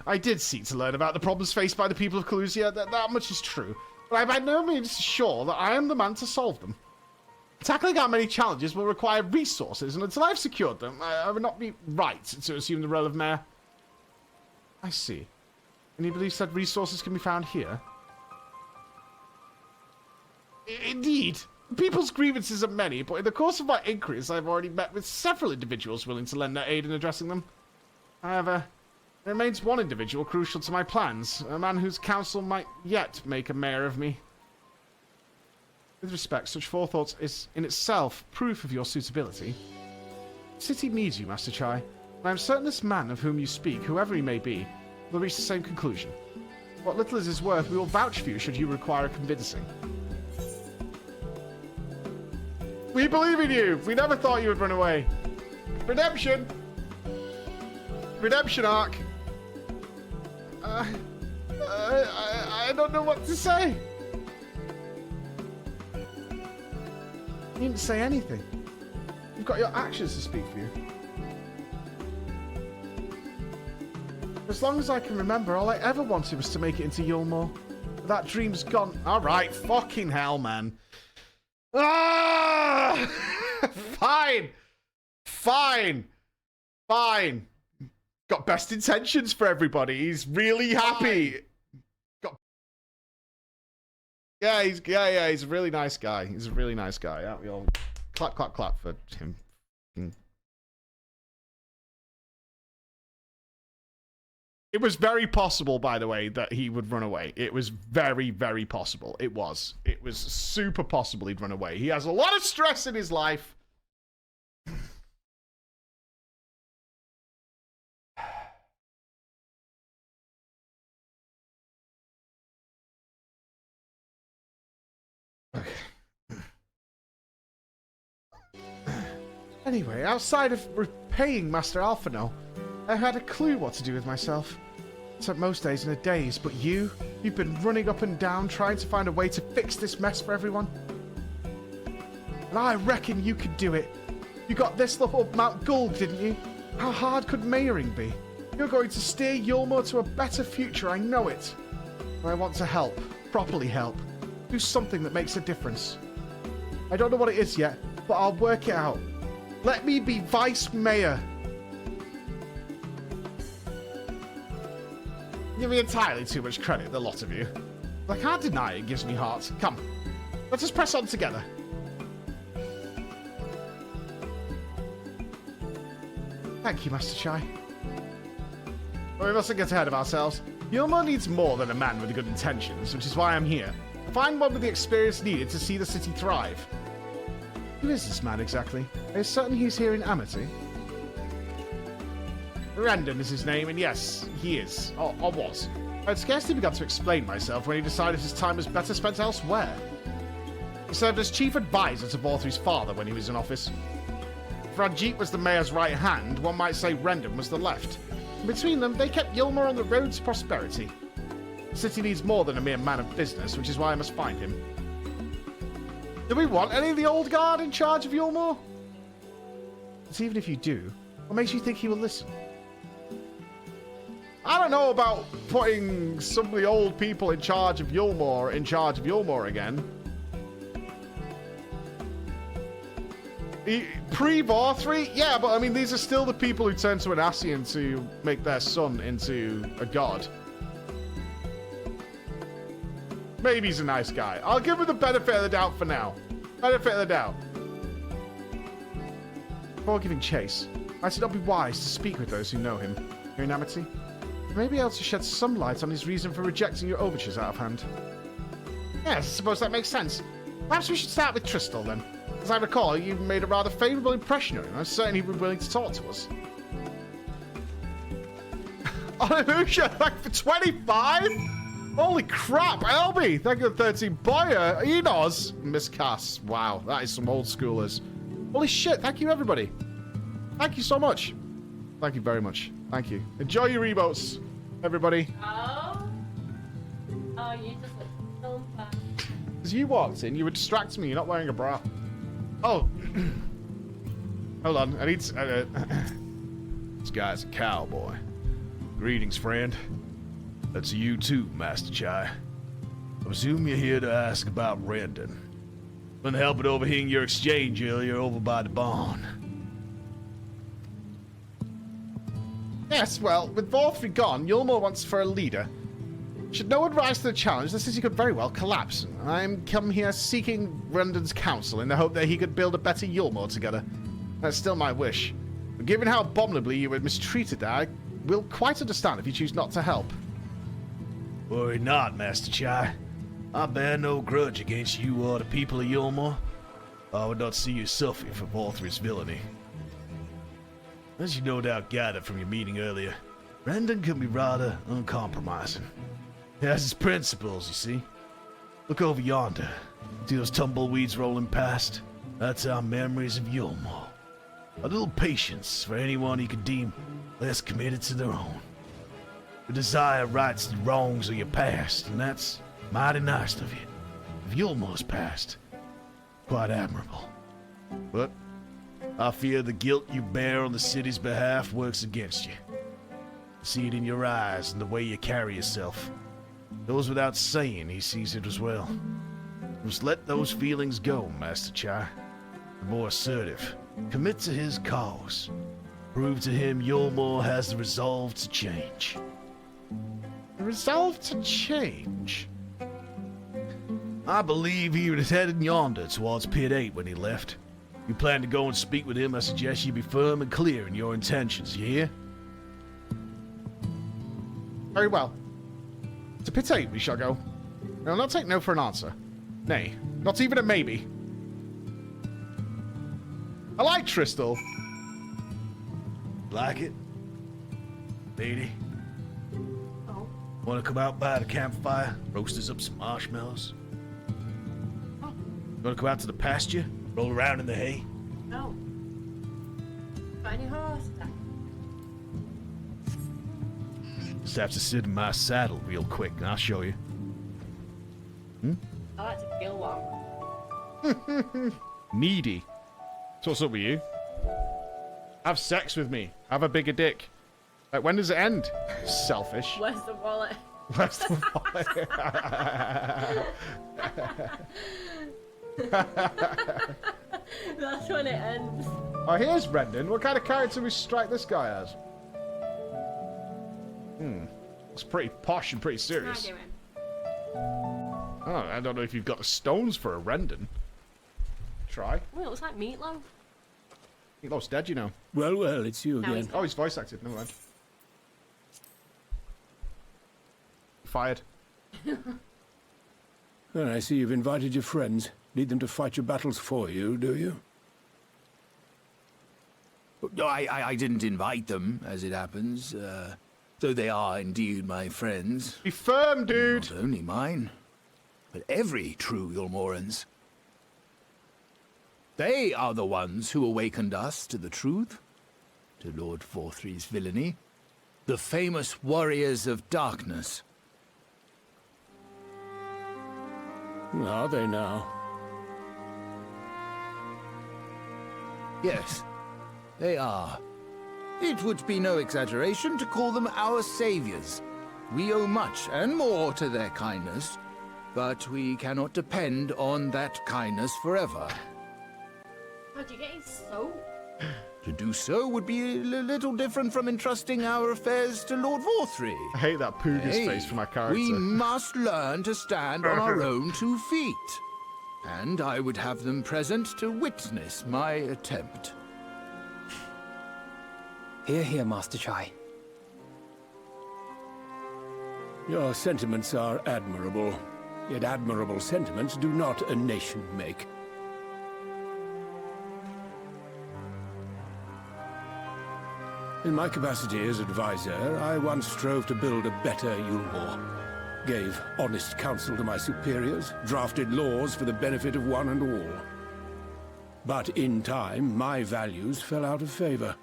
I did seek to learn about the problems faced by the people of Calusia, that much is true, but I'm by no means sure that I am the man to solve them. Tackling our many challenges will require resources, and until I've secured them, I would not be right to assume the role of mayor. I see. And you believe said resources can be found here? Indeed. People's grievances are many, but in the course of my inquiries, I've already met with several individuals willing to lend their aid in addressing them. However, there remains one individual crucial to my plans, a man whose counsel might yet make a mayor of me. With respect, such forethought is in itself proof of your suitability. The city needs you, Master Chai, and I am certain this man of whom you speak, whoever he may be, will reach the same conclusion. What little is his worth, we will vouch for you should you require convincing. We believe in you! We never thought you would run away. Redemption! Redemption arc! I don't know what to say. You didn't say anything. You've got your actions to speak for you. As long as I can remember, all I ever wanted was to make it into Yulmore. But that dream's gone. Alright, fucking hell, man. Ah! Fine. Fine. Fine. Got best intentions for everybody. He's really happy. Yeah, he's a really nice guy. He's a really nice guy. Yeah, we all clap, clap, clap for him. It was very possible, by the way, that he would run away. It was very, very possible. It was. It was super possible he'd run away. He has a lot of stress in his life. Okay. Anyway, outside of repaying Master Alphino, I had a clue what to do with myself. Spent most days in a daze, but you've been running up and down trying to find a way to fix this mess for everyone. And I reckon you could do it. You got this up Mount Gulg, didn't you? How hard could mayoring be? You're going to steer Yulmore to a better future, I know it. And I want to help, properly help. Do something that makes a difference. I don't know what it is yet, but I'll work it out. Let me be vice mayor. You give me entirely too much credit, the lot of you. I can't deny it gives me heart. Come, let us press on together. Thank you, Master Chai. But we mustn't get ahead of ourselves. Yulmore needs more than a man with good intentions, which is why I'm here. Find one with the experience needed to see the city thrive. Who is this man exactly? Are you certain he's here in Amity? Rendon is his name, and yes, he is. Or was. I had scarcely begun to explain myself when he decided his time was better spent elsewhere. He served as chief advisor to Vorthri's father when he was in office. If Ranjit was the mayor's right hand, one might say Rendon was the left. And between them, they kept Yulmore on the road to prosperity. The city needs more than a mere man of business, which is why I must find him. Do we want any of the old guard in charge of Yulmore? But even if you do, what makes you think he will listen? I don't know about putting some of the old people in charge of Yulmore again. Pre-Vorthri? Yeah, but I mean, these are still the people who turned to an Ascian to make their son into a god. Maybe he's a nice guy. I'll give him the benefit of the doubt for now. Benefit of the doubt. Before giving chase, might it not be wise to speak with those who know him here in Amity? You may be able to shed some light on his reason for rejecting your overtures out of hand. Yes, I suppose that makes sense. Perhaps we should start with Tristal then. As I recall, you made a rather favourable impression on him. I'm certain he'd be willing to talk to us. Hallelujah! Like for 25? Holy crap, Elby! Thank you for 13. Boyer, Enos, Miss Cass. Wow, that is some old schoolers. Holy shit, thank you everybody. Thank you so much. Thank you very much. Thank you. Enjoy your emotes, everybody. Oh, you just look so fun. As you walked in, you were distracting me. You're not wearing a bra. Oh. Hold on, I need to... This guy's a cowboy. Greetings, friend. That's you too, Master Chai. I presume you're here to ask about Rendon. Couldn't help but overhearing your exchange earlier over by the barn. Yes, well, with Vorthri gone, Yulmore wants for a leader. Should no one rise to the challenge, the city could very well collapse. I'm come here seeking Rendon's counsel in the hope that he could build a better Yulmore together. That's still my wish. But given how abominably you were mistreated there, I will quite understand if you choose not to help. Worry not, Master Chai. I bear no grudge against you or the people of Yulmore. I would not see you suffer for Vorthri's villainy. As you no doubt gathered from your meeting earlier, Rendon can be rather uncompromising. He has his principles, you see. Look over yonder. See those tumbleweeds rolling past? That's our memories of Yulmore. A little patience for anyone he could deem less committed to their own. The desire rights the wrongs of your past, and that's mighty nice of you. Of Yulmore's past, quite admirable. But I fear the guilt you bear on the city's behalf works against you. See it in your eyes and the way you carry yourself. Goes without saying he sees it as well. Just let those feelings go, Master Chai. Be more assertive. Commit to his cause. Prove to him Yulmore has the resolve to change. The resolve to change? I believe he was heading yonder towards Pit 8 when he left. You plan to go and speak with him, I suggest you be firm and clear in your intentions, you hear? Very well. To Pit 8 we shall go. I will not take no for an answer. Nay, not even a maybe. I like Tristal. Like it? Lady? Oh. Want to come out by the campfire? Roast us up some marshmallows? Oh. Want to come out to the pasture? Roll around in the hay? No. Got any horse? Just have to sit in my saddle real quick and I'll show you. I like to kill one. Needy. So what's up with you? Have sex with me. Have a bigger dick. Like, when does it end? Selfish. Where's the wallet? Where's the wallet? That's when it ends. Oh, here's Brendan. What kind of character we strike this guy as? It's pretty posh and pretty serious. How you doing? Oh, I don't know if you've got the stones for a Rendon. Try. Oh, it looks like meatloaf. Meatloaf's dead, you know. Well, well, it's you No, again. he's Oh, he's voice acted. Never mind. Fired. Well, I see you've invited your friends. Need them to fight your battles for you, do you? No, I didn't invite them, as it happens. Though they are indeed my friends. Be firm, dude. Not only mine, but every true Yulmoran's. They are the ones who awakened us to the truth, to Lord Forthry's villainy, the famous warriors of darkness. Are they now? Yes, they are. It would be no exaggeration to call them our saviors. We owe much and more to their kindness, but we cannot depend on that kindness forever. How'd you get his soap? To do so would be a little different from entrusting our affairs to Lord Forthry. I hate that Pooga's face for my character. We must learn to stand on our own 2 feet. And I would have them present to witness my attempt. Hear, hear, Master Chai. Your sentiments are admirable. Yet admirable sentiments do not a nation make. In my capacity as advisor, I once strove to build a better Yulmore. Gave honest counsel to my superiors, drafted laws for the benefit of one and all. But in time, my values fell out of favor.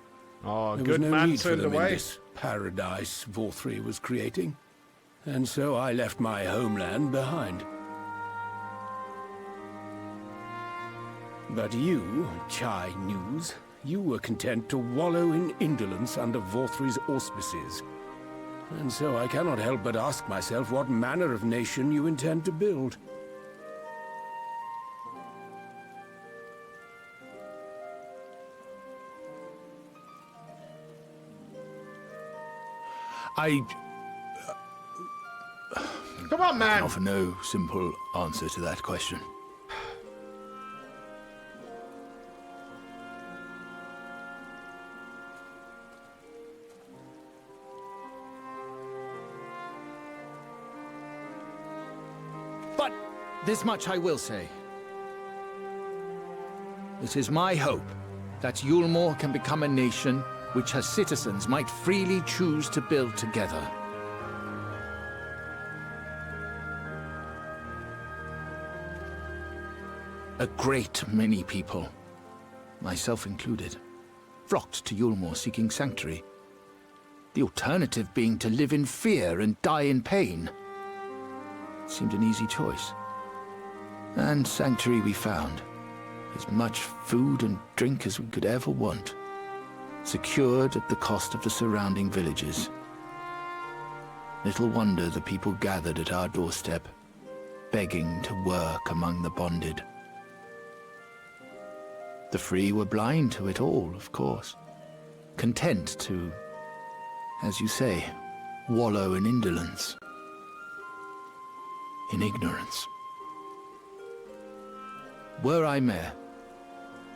Oh, There good was no man need for turned them in away. this paradise Forthry was creating. And so I left my homeland behind. But you, Chai News, you were content to wallow in indolence under Forthry's auspices. And so I cannot help but ask myself what manner of nation you intend to build. I Come on, man. offer no simple answer to that question. But this much I will say. It is my hope that Yulmore can become a nation which her citizens might freely choose to build together. A great many people, myself included, flocked to Yulmore seeking sanctuary. The alternative being to live in fear and die in pain. It seemed an easy choice. And sanctuary we found, as much food and drink as we could ever want, secured at the cost of the surrounding villages. Little wonder the people gathered at our doorstep, begging to work among the bonded. The free were blind to it all, of course, content to, as you say, wallow in indolence, in ignorance. Were I mayor,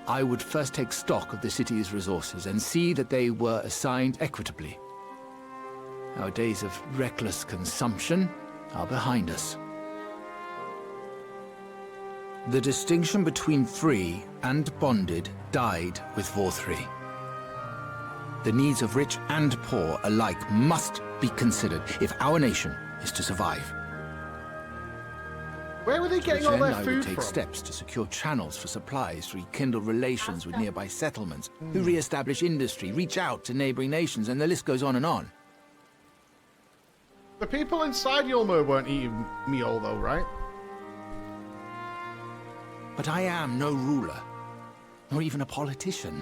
I would first take stock of the city's resources and see that they were assigned equitably. Our days of reckless consumption are behind us. The distinction between free and bonded died with Vor3. The needs of rich and poor alike must be considered if our nation is to survive. Where were they getting all their I would food take from? steps to secure channels for supplies, rekindle relations with nearby settlements, who re-establish industry, reach out to neighboring nations, and the list goes on and on. The people inside Yulmur weren't eating meal though, right? But I am no ruler, nor even a politician.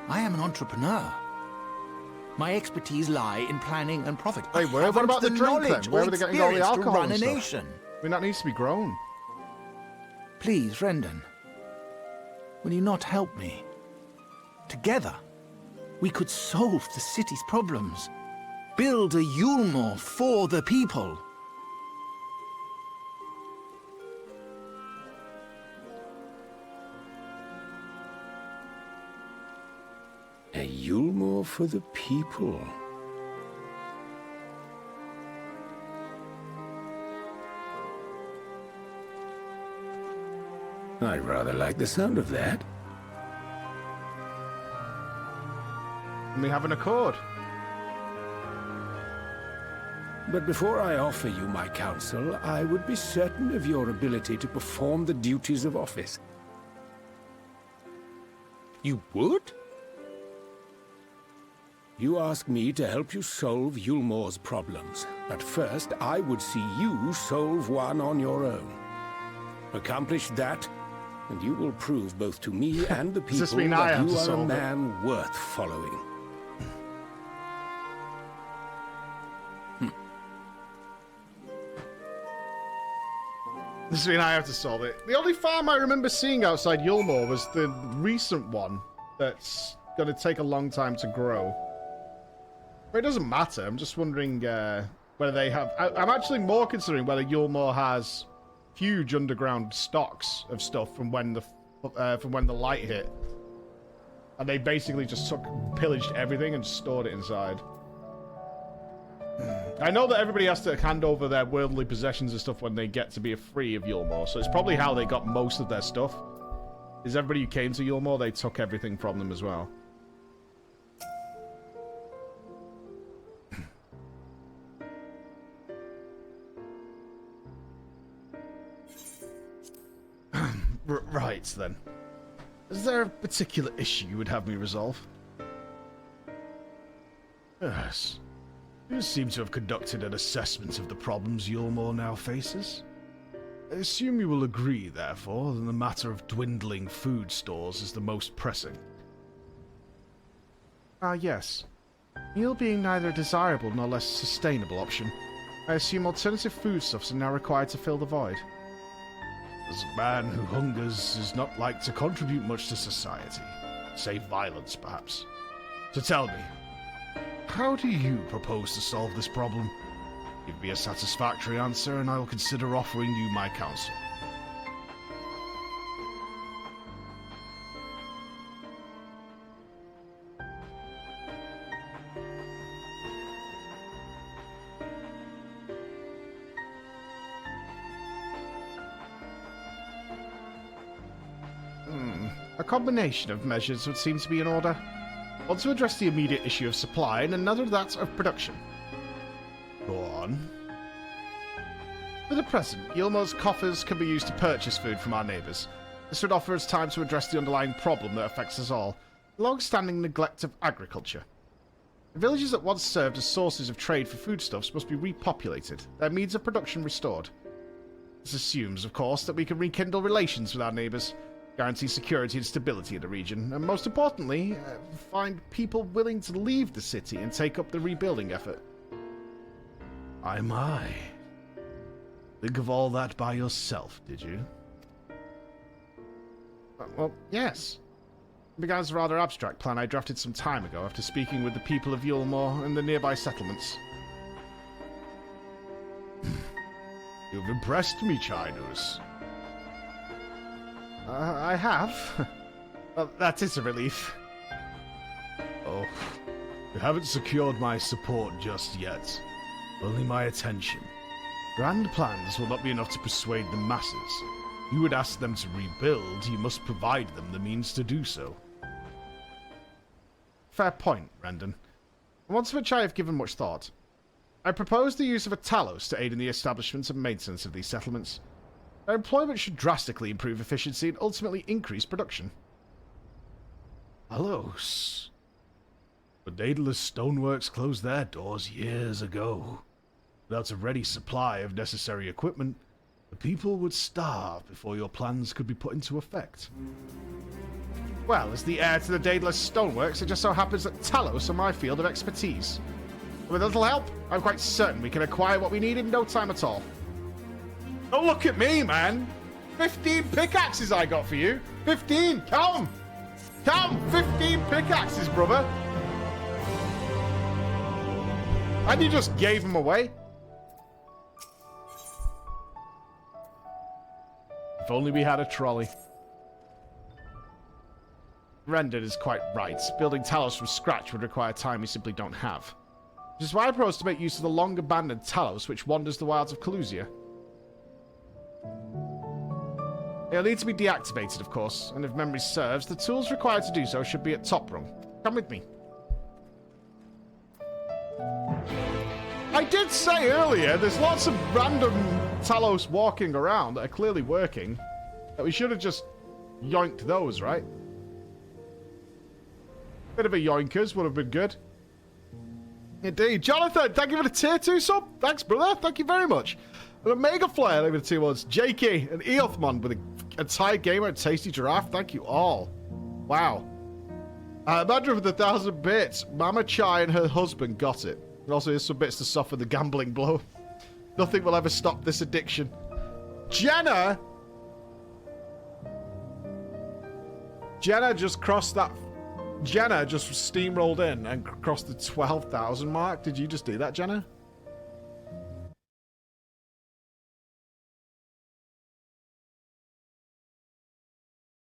I am an entrepreneur. My expertise lie in planning and profit. Hey, what about the drink then? Where were they getting all the alcohol to run and a stuff? nation? I mean, that needs to be grown. Please, Rendon, will you not help me? Together, we could solve the city's problems. Build a Yulmur for the people. A Yulmur for the people. I rather like the sound of that. And we have an accord. But before I offer you my counsel, I would be certain of your ability to perform the duties of office. You would? You ask me to help you solve Yulmur's problems, but first I would see you solve one on your own. Accomplish that, and you will prove both to me and the Does people this mean I that have you to are a solve it? man worth following. This means I have to solve it. The only farm I remember seeing outside Yulmur was the recent one that's going to take a long time to grow. But it doesn't matter. I'm just wondering whether they have... I'm actually more considering whether Yulmur has huge underground stocks of stuff from when the light hit. And they basically just pillaged everything and stored it inside. I know that everybody has to hand over their worldly possessions and stuff when they get to be free of Yulmur, so it's probably how they got most of their stuff. Is everybody who came to Yulmur, they took everything from them as well. Right, then. Is there a particular issue you would have me resolve? Yes. You seem to have conducted an assessment of the problems Yulmur now faces. I assume you will agree, therefore, that the matter of dwindling food stores is the most pressing. Yes. Meal being neither a desirable nor less sustainable option, I assume alternative foodstuffs are now required to fill the void. As a man who hungers is not like to contribute much to society, save violence, perhaps. So tell me, how do you propose to solve this problem? Give me a satisfactory answer and I will consider offering you my counsel. A combination of measures would seem to be in order. One to address the immediate issue of supply, and another that of production. Go on. For the present, Yulmur's coffers can be used to purchase food from our neighbours. This would offer us time to address the underlying problem that affects us all, the long-standing neglect of agriculture. The villages that once served as sources of trade for foodstuffs must be repopulated, their means of production restored. This assumes, of course, that we can rekindle relations with our neighbours, guarantee security and stability in the region, and most importantly, find people willing to leave the city and take up the rebuilding effort. My. Think of all that by yourself, did you? Well, yes. It began as a rather abstract plan I drafted some time ago after speaking with the people of Yulmore and the nearby settlements. You've impressed me, Chinus. I have. Well, that is a relief. Oh, you haven't secured my support just yet. Only my attention. Grand plans will not be enough to persuade the masses. You would ask them to rebuild, you must provide them the means to do so. Fair point, Rendon. One to which I have given much thought. I propose the use of a Talos to aid in the establishment and maintenance of these settlements. Their employment should drastically improve efficiency and ultimately increase production. Talos? But Daedalus Stoneworks closed their doors years ago. Without a ready supply of necessary equipment, the people would starve before your plans could be put into effect. Well, as the heir to the Daedalus Stoneworks, it just so happens that Talos are my field of expertise. With a little help, I'm quite certain we can acquire what we need in no time at all. Oh, look at me, man! 15 pickaxes I got for you! 15! Come! Come! 15 pickaxes, brother! And you just gave them away? If only we had a trolley. Rendon is quite right. Building Talos from scratch would require time we simply don't have. Which is why I propose to make use of the long-abandoned Talos which wanders the wilds of Calusia. It'll need to be deactivated, of course, and if memory serves, the tools required to do so should be at top rung. Come with me. I did say earlier, there's lots of random Talos walking around that are clearly working. That we should have just yoinked those, right? Bit of a yoinkers would have been good. Indeed. Jonathan, thank you for the tier 2 sub. Thanks, brother. Thank you very much. And a Mega Flare over the 2 ones. JK and Eothmon with a Tired Gamer and Tasty Giraffe. Thank you all. Wow. Madra with 1,000 bits. Mama Chai and her husband got it. And also here's some bits to soften the gambling blow. Nothing will ever stop this addiction. Jenna just crossed that... Jenna just steamrolled in and crossed the 12,000 mark. Did you just do that, Jenna?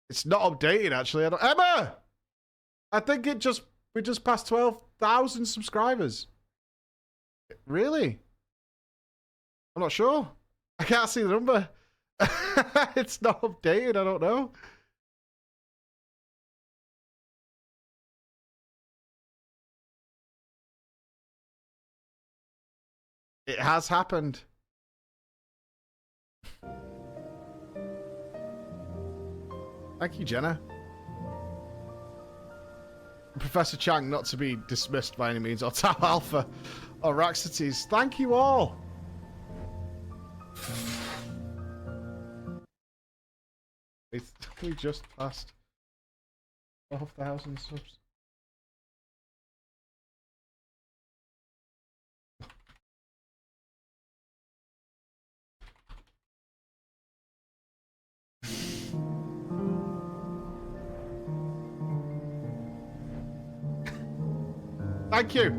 It's not updated, actually. Emma! I think we just passed 12,000 subscribers. Really? I'm not sure. I can't see the number. It's not updated. I don't know. It has happened. Thank you, Jenna. Professor Chang, not to be dismissed by any means, or Tau Alpha, or Raxates. Thank you all. We just passed 12,000 subs. Thank you.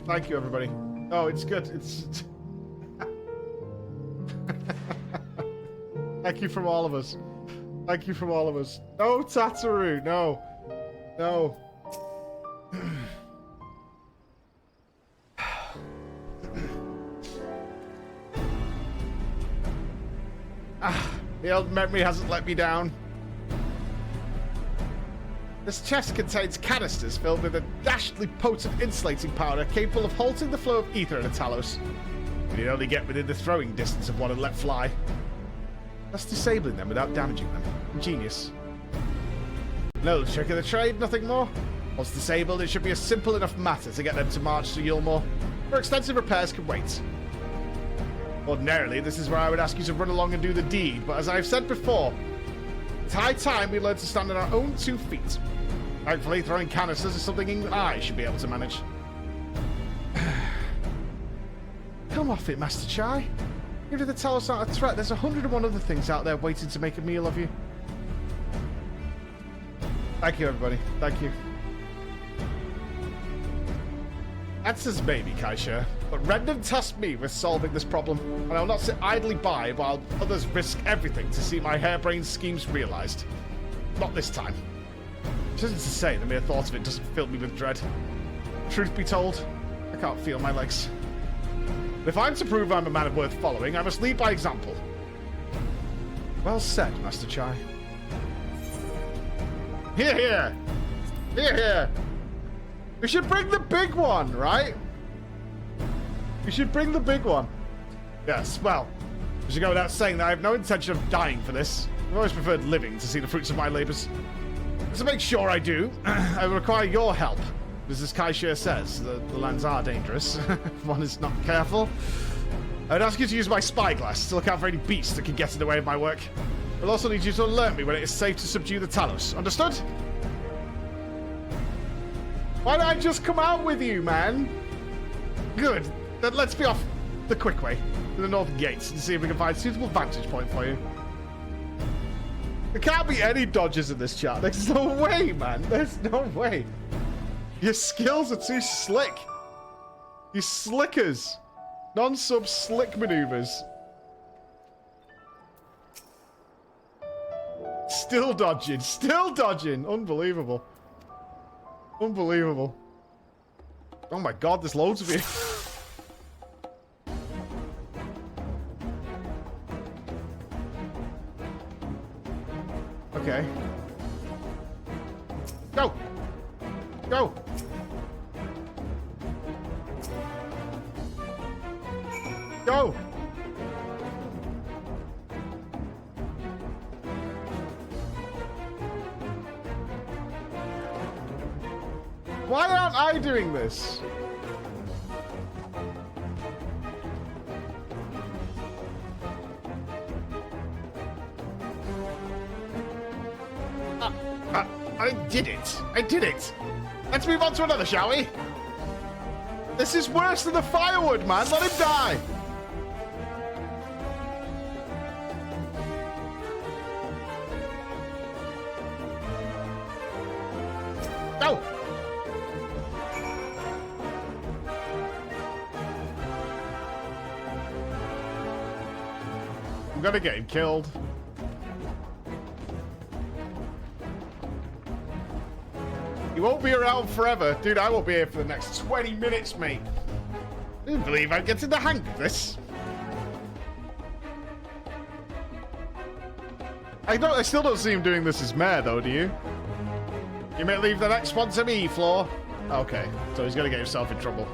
Thank you, everybody. Oh, it's good. It's... Thank you from all of us. Thank you from all of us. No, Tataru. No. No. The old memory hasn't let me down. This chest contains canisters filled with a dashingly potent insulating powder capable of halting the flow of ether in a Talos. You need only get within the throwing distance of one and let fly. Thus disabling them without damaging them. Ingenious. No trick of the trade, nothing more. Once disabled, it should be a simple enough matter to get them to march to Yulmore, where extensive repairs can wait. Ordinarily, this is where I would ask you to run along and do the deed, but as I've said before, It's high time we learn to stand on our own 2 feet. Thankfully, throwing canisters is something even I should be able to manage. Come off it, Master Chai. Even if the tower's not a threat, there's 101 other things out there waiting to make a meal of you. Thank you, everybody. Thank you. Answers maybe, Kaisha, but Rendon tasked me with solving this problem, and I'll not sit idly by while others risk everything to see my harebrained schemes realized. Not this time. Which isn't to say the mere thought of it doesn't fill me with dread. Truth be told, I can't feel my legs. If I'm to prove I'm a man worth following, I must lead by example. Well said, Master Chai. Here, here! Here, here! We should bring the big one, right? We should bring the big one. Yes, well, I should go without saying that I have no intention of dying for this. I've always preferred living to see the fruits of my labors. To make sure I do, I will require your help. As Kaisha says, the lands are dangerous if one is not careful. I would ask you to use my spyglass to look out for any beasts that can get in the way of my work. I'll also need you to alert me when it is safe to subdue the Talos. Understood? Why don't I just come out with you, man? Good. Then let's be off the quick way to the north gates and see if we can find a suitable vantage point for you. There can't be any dodges in this chat. There's no way, man. There's no way. Your skills are too slick. You slickers. Non-sub slick maneuvers. Still dodging. Still dodging. Unbelievable. Unbelievable. Oh my god, there's loads of you. Okay. Go! Go! Go! Why aren't I doing this? I did it. I did it. Let's move on to another, shall we? This is worse than the firewood, man. Let him die. Go. I'm gonna get him killed. He won't be around forever. Dude, I won't be here for the next 20 minutes, mate. I didn't believe I'd get to the hang of this. I still don't see him doing this as mayor, though, do you? You may leave the next one to me, Floor. Okay, so he's gonna get himself in trouble.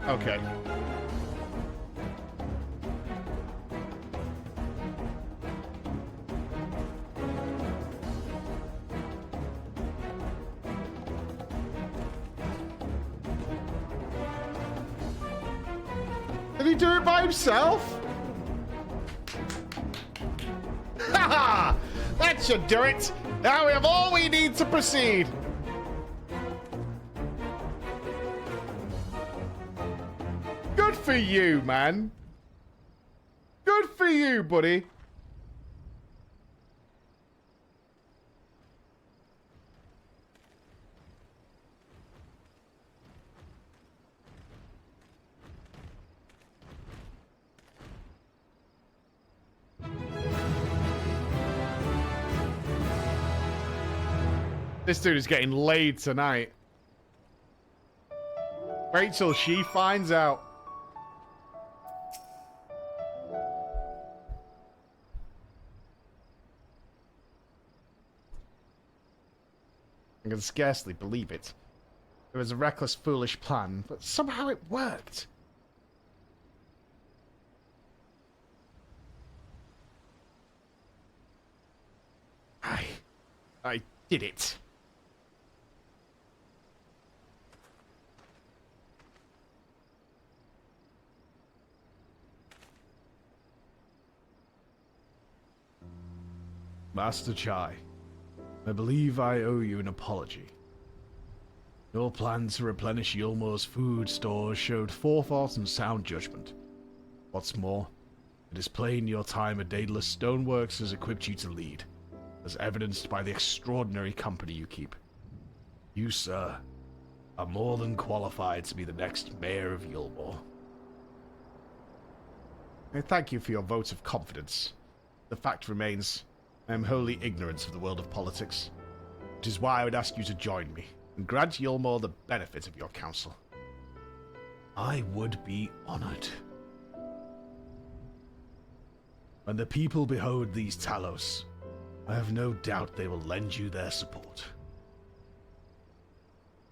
Okay. Did he do it by himself? Haha! That should do it! Now we have all we need to proceed! Good for you, man! Good for you, buddy! This dude is getting laid tonight. Wait till she finds out. I can scarcely believe it. It was a reckless, foolish plan, but somehow it worked. I did it. Master Chai, I believe I owe you an apology. Your plan to replenish Yulmore's food stores showed forethought and sound judgment. What's more, it is plain your time at Daedalus Stoneworks has equipped you to lead, as evidenced by the extraordinary company you keep. You, sir, are more than qualified to be the next mayor of Yulmore. Thank you for your vote of confidence. The fact remains, I am wholly ignorant of the world of politics, which is why I would ask you to join me and grant Yulmore the benefit of your counsel. I would be honored. When the people behold these Talos, I have no doubt they will lend you their support.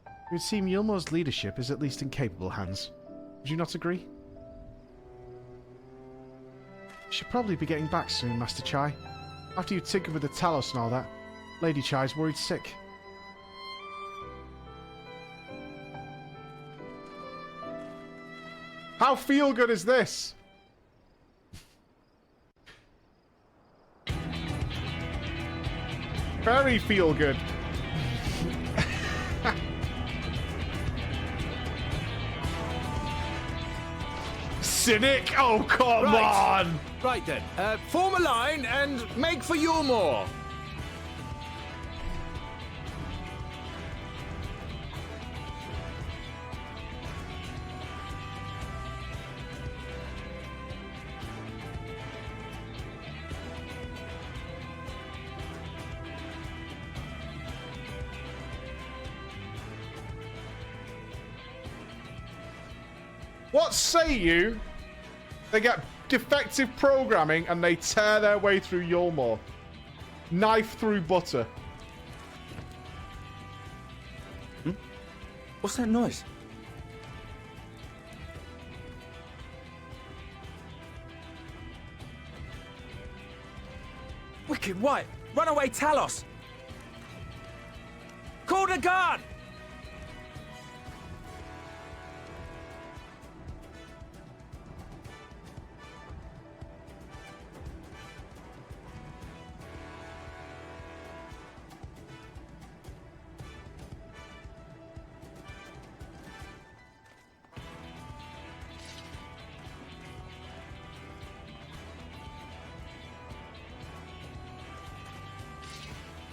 It would seem Yulmore's leadership is at least in capable hands. Would you not agree? You should probably be getting back soon, Master Chai. After you tinkered with the Talos and all that, Lady Chai's worried sick. How feel good is this? Very feel good. Cynic? Oh, come on! Right then, form a line and make for Yulmore. What say you? They get defective programming and they tear their way through Yulmore. Knife through butter. What's that noise? Wicked White! Runaway Talos! Call the guard!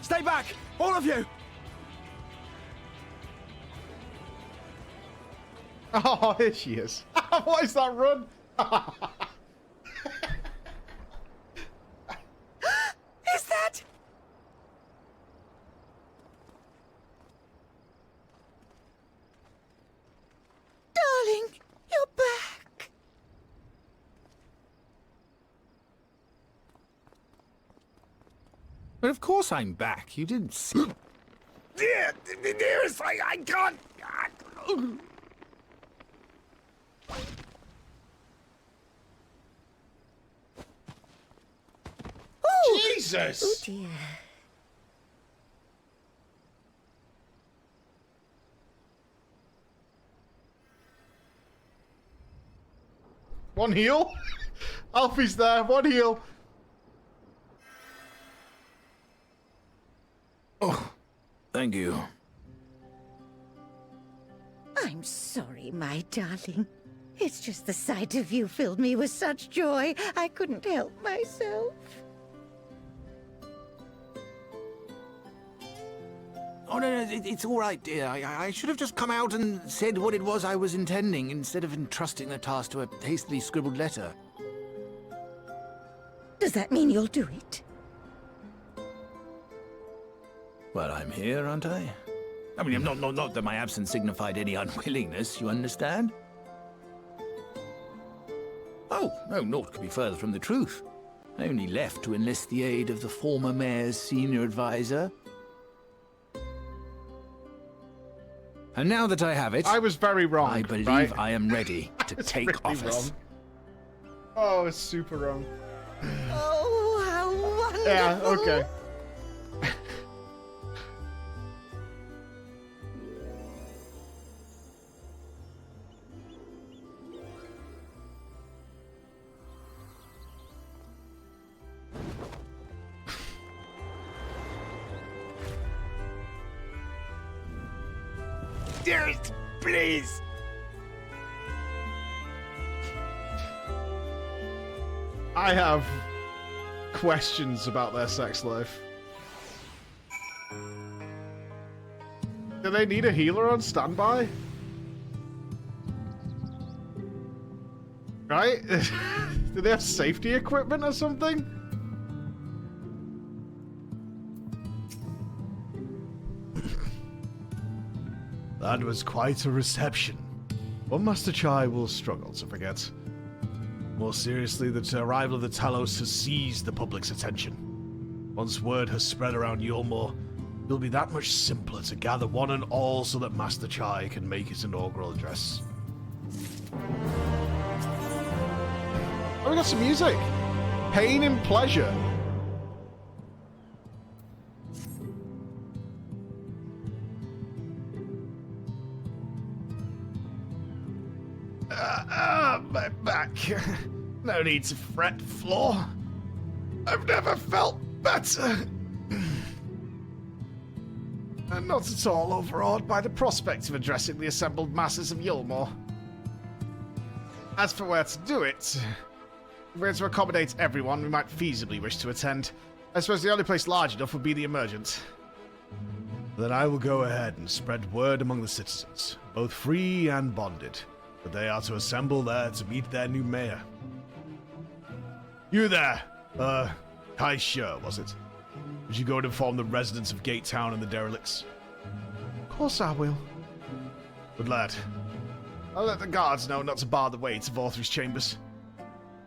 Stay back! All of you! Oh, here she is. What is that run? Is that... Darling, you're back. But of course I'm back. You didn't see... Dearest, I can't... Jesus! Oh dear. One heal? Alfie's there, one heal. Oh, thank you. I'm sorry, my darling. It's just the sight of you filled me with such joy, I couldn't help myself. Oh, no, it's all right, dear. I should have just come out and said what it was I was intending, instead of entrusting the task to a hastily scribbled letter. Does that mean you'll do it? Well, I'm here, aren't I? I mean, not that my absence signified any unwillingness, you understand? Oh, no, naught could be further from the truth. I only left to enlist the aid of the former mayor's senior advisor. And now that I have it... I was very wrong, I believe right? I am ready to take really office. Wrong. Oh, it's super wrong. Oh, how wonderful! Yeah, okay. dearest, please. I have questions about their sex life. Do they need a healer on standby? Right? Do they have safety equipment or something? That was quite a reception. One Master Chai will struggle to forget. More seriously, the arrival of the Talos has seized the public's attention. Once word has spread around Yulmore, it'll be that much simpler to gather one and all so that Master Chai can make his inaugural address. Oh, we got some music. Pain and pleasure. My back. No need to fret, Floor. I've never felt better. And not at all overawed by the prospect of addressing the assembled masses of Yulmore. As for where to do it, if we're to accommodate everyone who might feasibly wish to attend, I suppose the only place large enough would be the Emergent. Then I will go ahead and spread word among the citizens, both free and bonded, that they are to assemble there to meet their new mayor. You there, Kai Sher, was it? Would you go and inform the residents of Gate Town and the derelicts? Of course I will. Good lad. I'll let the guards know not to bar the way to Vorthry's chambers.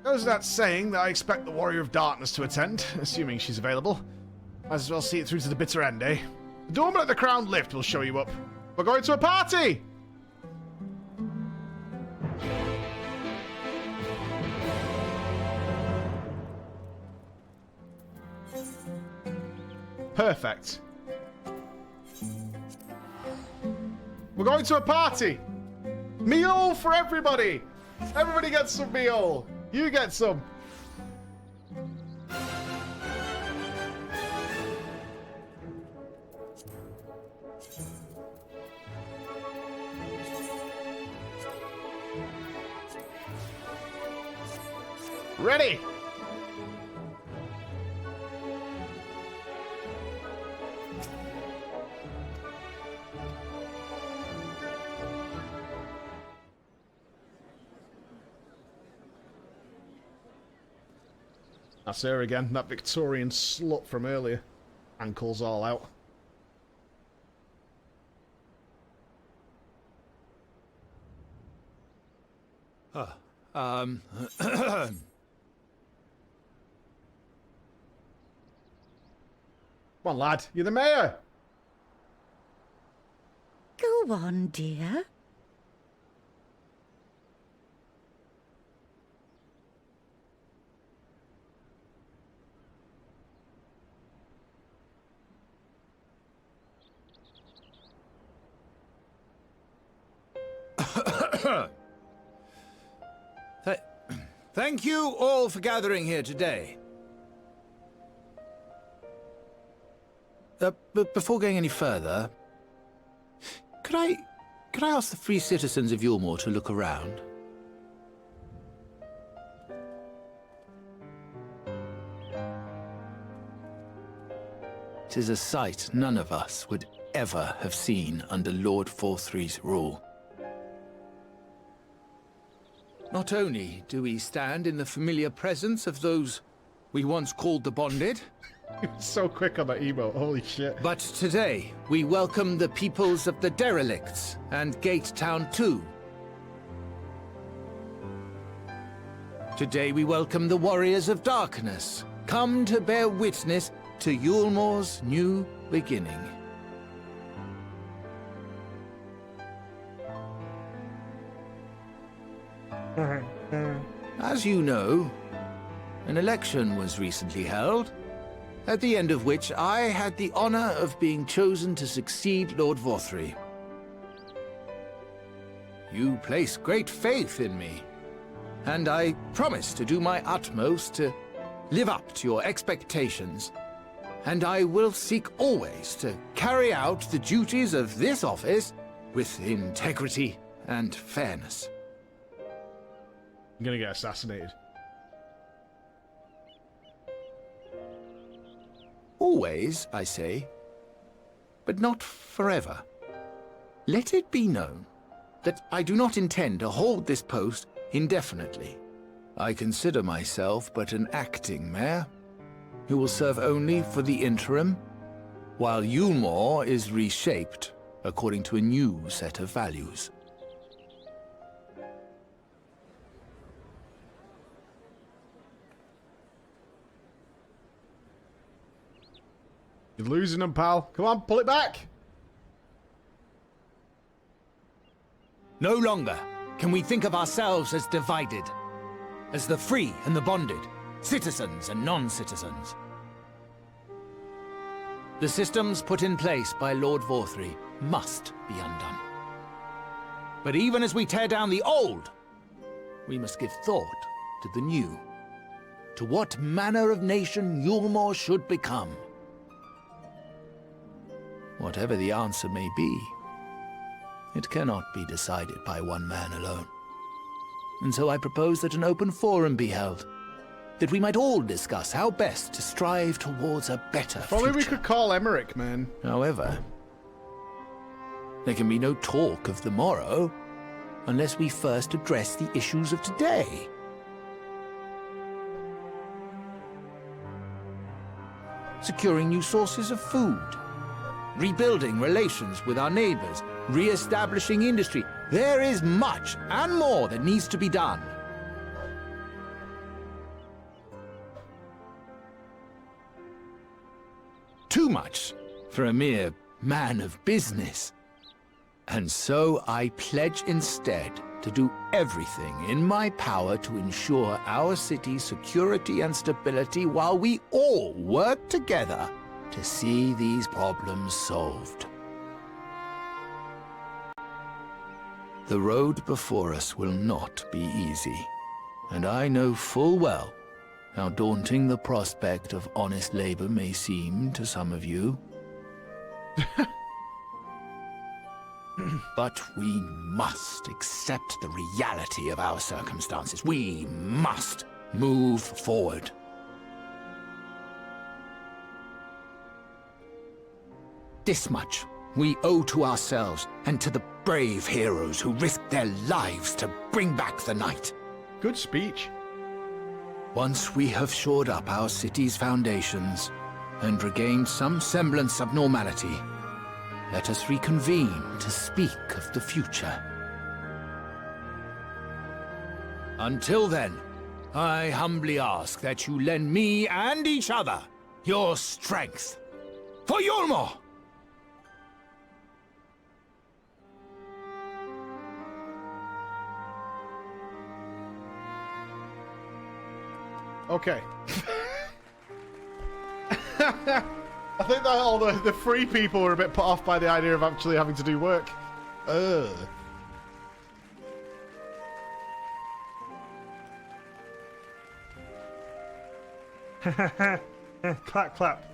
Goes without saying that I expect the Warrior of Darkness to attend, assuming she's available. Might as well see it through to the bitter end, eh? The doorman at the Crown Lift will show you up. We're going to a party! Perfect. We're going to a party! Meal for everybody! Everybody gets some meal! You get some! Ready! That's her again, that Victorian slut from earlier. Ankles all out. Um, Come on, lad, you're the mayor! Go on, dear. Thank you all for gathering here today. But before going any further, could I ask the free citizens of Yulmore to look around? It is a sight none of us would ever have seen under Lord Vorthry's rule. Not only do we stand in the familiar presence of those we once called the Bonded, He was so quick on that emote, holy shit. but today we welcome the peoples of the Derelicts and Gate Town too. Today we welcome the Warriors of Darkness, come to bear witness to Yulmore's new beginning. As you know, an election was recently held, at the end of which I had the honor of being chosen to succeed Lord Vorthry. You place great faith in me, and I promise to do my utmost to live up to your expectations, and I will seek always to carry out the duties of this office with integrity and fairness. I'm gonna get assassinated. Always, I say, but not forever. Let it be known that I do not intend to hold this post indefinitely. I consider myself but an acting mayor, who will serve only for the interim, while Yulmore is reshaped according to a new set of values. You're losing them, pal. Come on, pull it back. No longer can we think of ourselves as divided, as the free and the bonded, citizens and non-citizens. The systems put in place by Lord Vorthry must be undone. But even as we tear down the old, we must give thought to the new, to what manner of nation Yulmore should become. Whatever the answer may be, it cannot be decided by one man alone. And so I propose that an open forum be held, that we might all discuss how best to strive towards a better If only we future. could call Emmerich, man. However, there can be no talk of the morrow unless we first address the issues of today. Securing new sources of food, rebuilding relations with our neighbors, re-establishing industry. There is much and more that needs to be done. Too much for a mere man of business. And so I pledge instead to do everything in my power to ensure our city's security and stability while we all work together to see these problems solved. The road before us will not be easy, and I know full well how daunting the prospect of honest labor may seem to some of you. But we must accept the reality of our circumstances. We must move forward. This much we owe to ourselves and to the brave heroes who risked their lives to bring back the night. Good speech. Once we have shored up our city's foundations and regained some semblance of normality, let us reconvene to speak of the future. Until then, I humbly ask that you lend me and each other your strength. For Yulmore! Okay. I think that all the free people were a bit put off by the idea of actually having to do work. Ugh. Clap, clap.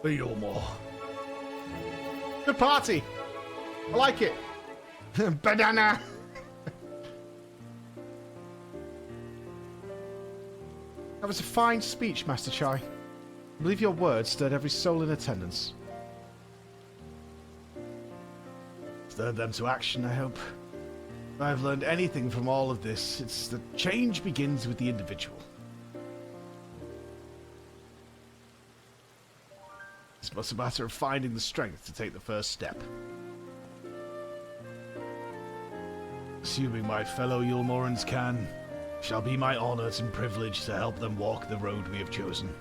Yulmore. Good party. I like it. Banana. That was a fine speech, Master Chai. I believe your words stirred every soul in attendance. Stirred them to action, I hope. If I've learned anything from all of this, it's that change begins with the individual. It's but a matter of finding the strength to take the first step. Assuming my fellow Yulmorans can, it shall be my honor and privilege to help them walk the road we have chosen.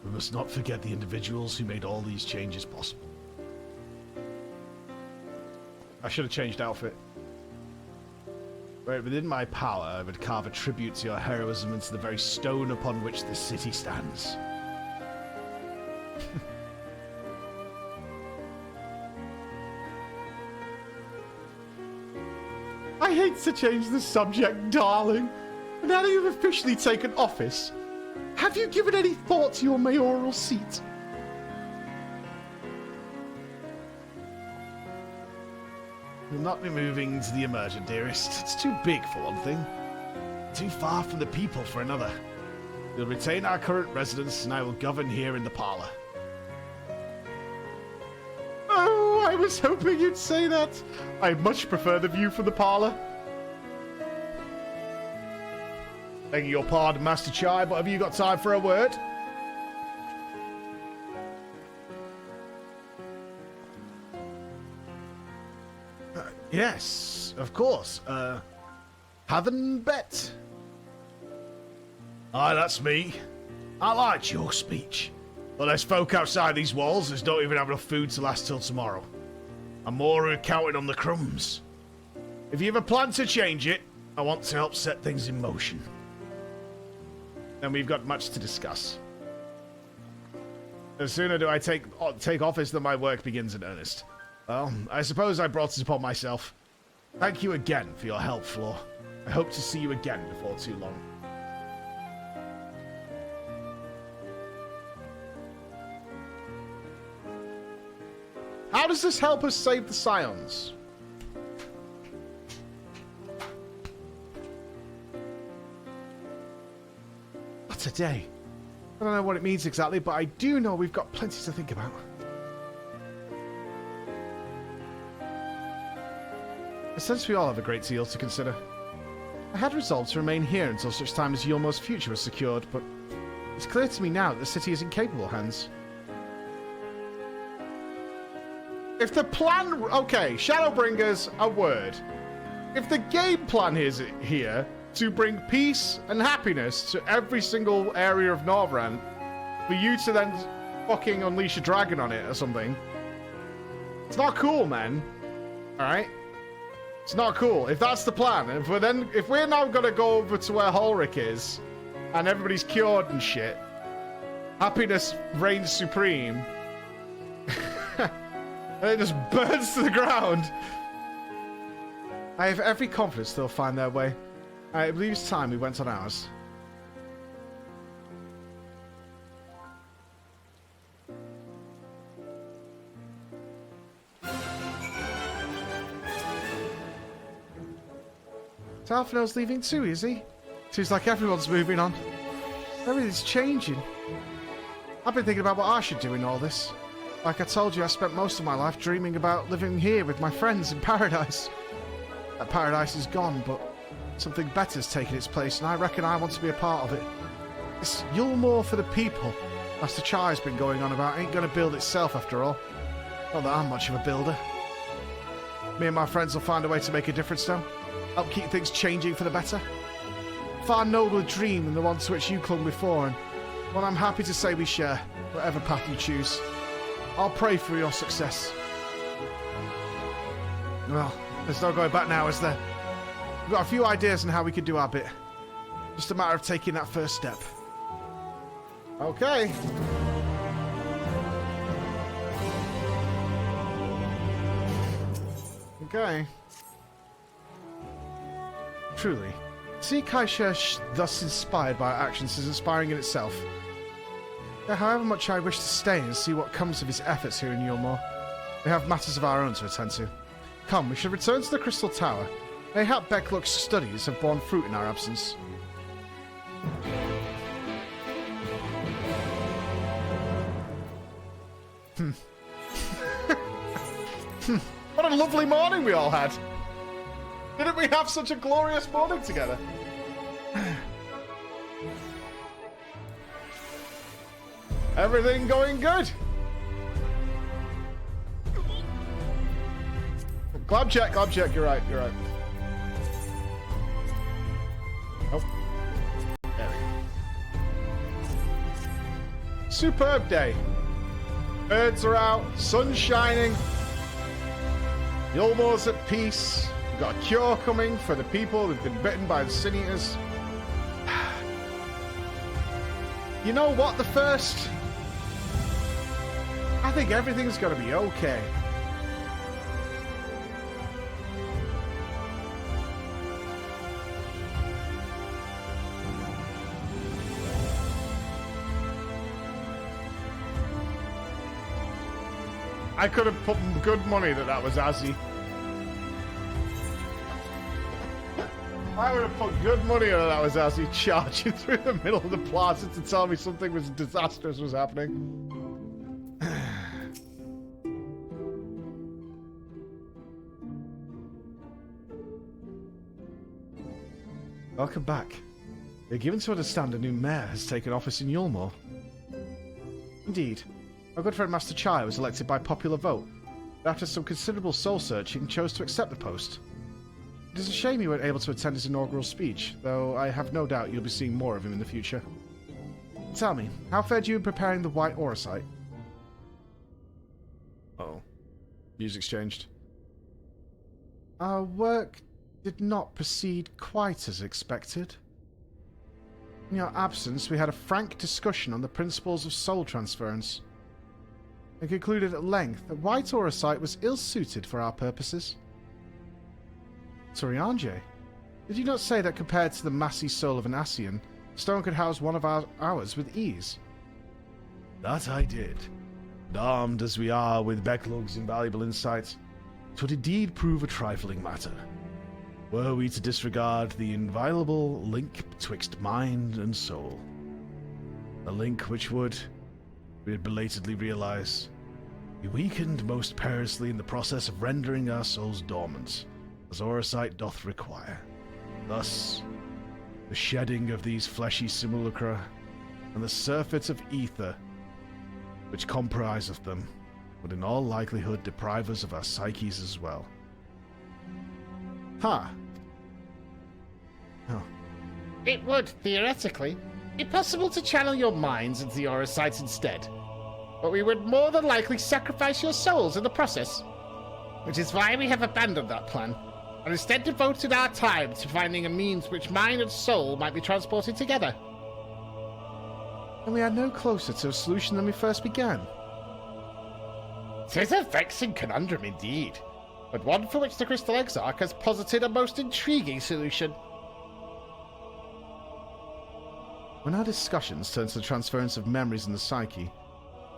We must not forget the individuals who made all these changes possible. I should have changed outfit. Were it within my power, I would carve a tribute to your heroism into the very stone upon which this city stands. hate to change the subject, darling, but now that you've officially taken office, have you given any thought to your mayoral seat? We'll not be moving to the emergent, dearest. It's too big for one thing. Too far from the people for another. We'll retain our current residence, and I will govern here in the parlor. Oh, I was hoping you'd say that. I much prefer the view from the parlor. Begging your pardon, Master Chai, but have you got time for a word? Yes, of course. Haven Bet? Aye, that's me. I liked your speech. But there's folk outside these walls that don't even have enough food to last till tomorrow. And more are counting on the crumbs. If you have a plan to change it, I want to help set things in motion. Then we've got much to discuss. The sooner do I take office than my work begins in earnest. Well, I suppose I brought it upon myself. Thank you again for your help, Floor. I hope to see you again before too long. How does this help us save the Scions? What a day. I don't know what it means exactly, but I do know we've got plenty to think about. I sense we all have a great deal to consider. I had resolved to remain here until such time as Yulmo's future was secured, but it's clear to me now that the city is in capable hands. If the plan... Okay, Shadowbringers, a word. If the game plan is here to bring peace and happiness to every single area of Northrend, for you to then fucking unleash a dragon on it or something, it's not cool, man. Alright? It's not cool. If that's the plan, if we're now gonna go over to where Ulrich is, and everybody's cured and shit, happiness reigns supreme, and it just burns to the ground. I have every confidence they'll find their way. I believe it's time we went on ours. Talfino's leaving too, is he? Seems like everyone's moving on. Everything's changing. I've been thinking about what I should do in all this. Like I told you, I spent most of my life dreaming about living here with my friends in paradise. That paradise is gone, but something better's taken its place, and I reckon I want to be a part of it. This Yulmore for the people Master Chai's been going on about ain't gonna build itself after all. Not that I'm much of a builder. Me and my friends will find a way to make a difference though. Help keep things changing for the better. Far nobler dream than the one to which you clung before, and one I'm happy to say we share, whatever path you choose. I'll pray for your success. Well, there's no going back now, is there? We've got a few ideas on how we could do our bit. Just a matter of taking that first step. Okay. Okay. Truly, see Kaisha thus inspired by our actions is inspiring in itself. Yet, however much I wish to stay and see what comes of his efforts here in Yulmore, we have matters of our own to attend to. Come, we should return to the Crystal Tower. Mayhap Becklock's studies have borne fruit in our absence. What a lovely morning we all had! Didn't we have such a glorious morning together? Everything going good? Glab check, you're right, you're right. Oh. There we go. Superb day. Birds are out, sun's shining. Yulmore's at peace. We've got a cure coming for the people who've been bitten by the Sin Eaters. You know what, the first? I think everything's gonna be okay. I could have put good money that was Azzy. I would have put good money that was Azzy charging through the middle of the plaza to tell me something was disastrous was happening. Welcome back. You're given to understand a new mayor has taken office in Yulmore. Indeed. Our good friend Master Chai was elected by popular vote, but after some considerable soul-searching, chose to accept the post. It is a shame you weren't able to attend his inaugural speech, though I have no doubt you'll be seeing more of him in the future. Tell me, how fared you in preparing the White Aurosite? Oh. Views exchanged. Our work did not proceed quite as expected. In your absence, we had a frank discussion on the principles of soul transference, and concluded at length that White Aurosite was ill-suited for our purposes. Torianje, did you not say that compared to the massy soul of an Asian, stone could house one of ours with ease? That I did. And armed as we are with Becklug's invaluable insights, it would indeed prove a trifling matter, were we to disregard the inviolable link betwixt mind and soul. A link which would, we had belatedly realize, be weakened most perilously in the process of rendering our souls dormant, as Aurosite doth require. Thus, the shedding of these fleshy simulacra, and the surfeit of ether which compriseth them, would in all likelihood deprive us of our psyches as well. Huh. Oh. It would, theoretically, be possible to channel your minds into the Aurosite instead, but we would more than likely sacrifice your souls in the process, which is why we have abandoned that plan, and instead devoted our time to finding a means which mind and soul might be transported together. And we are no closer to a solution than we first began. 'Tis a vexing conundrum indeed, but one for which the Crystal Exarch has posited a most intriguing solution. When our discussions turned to the transference of memories in the psyche,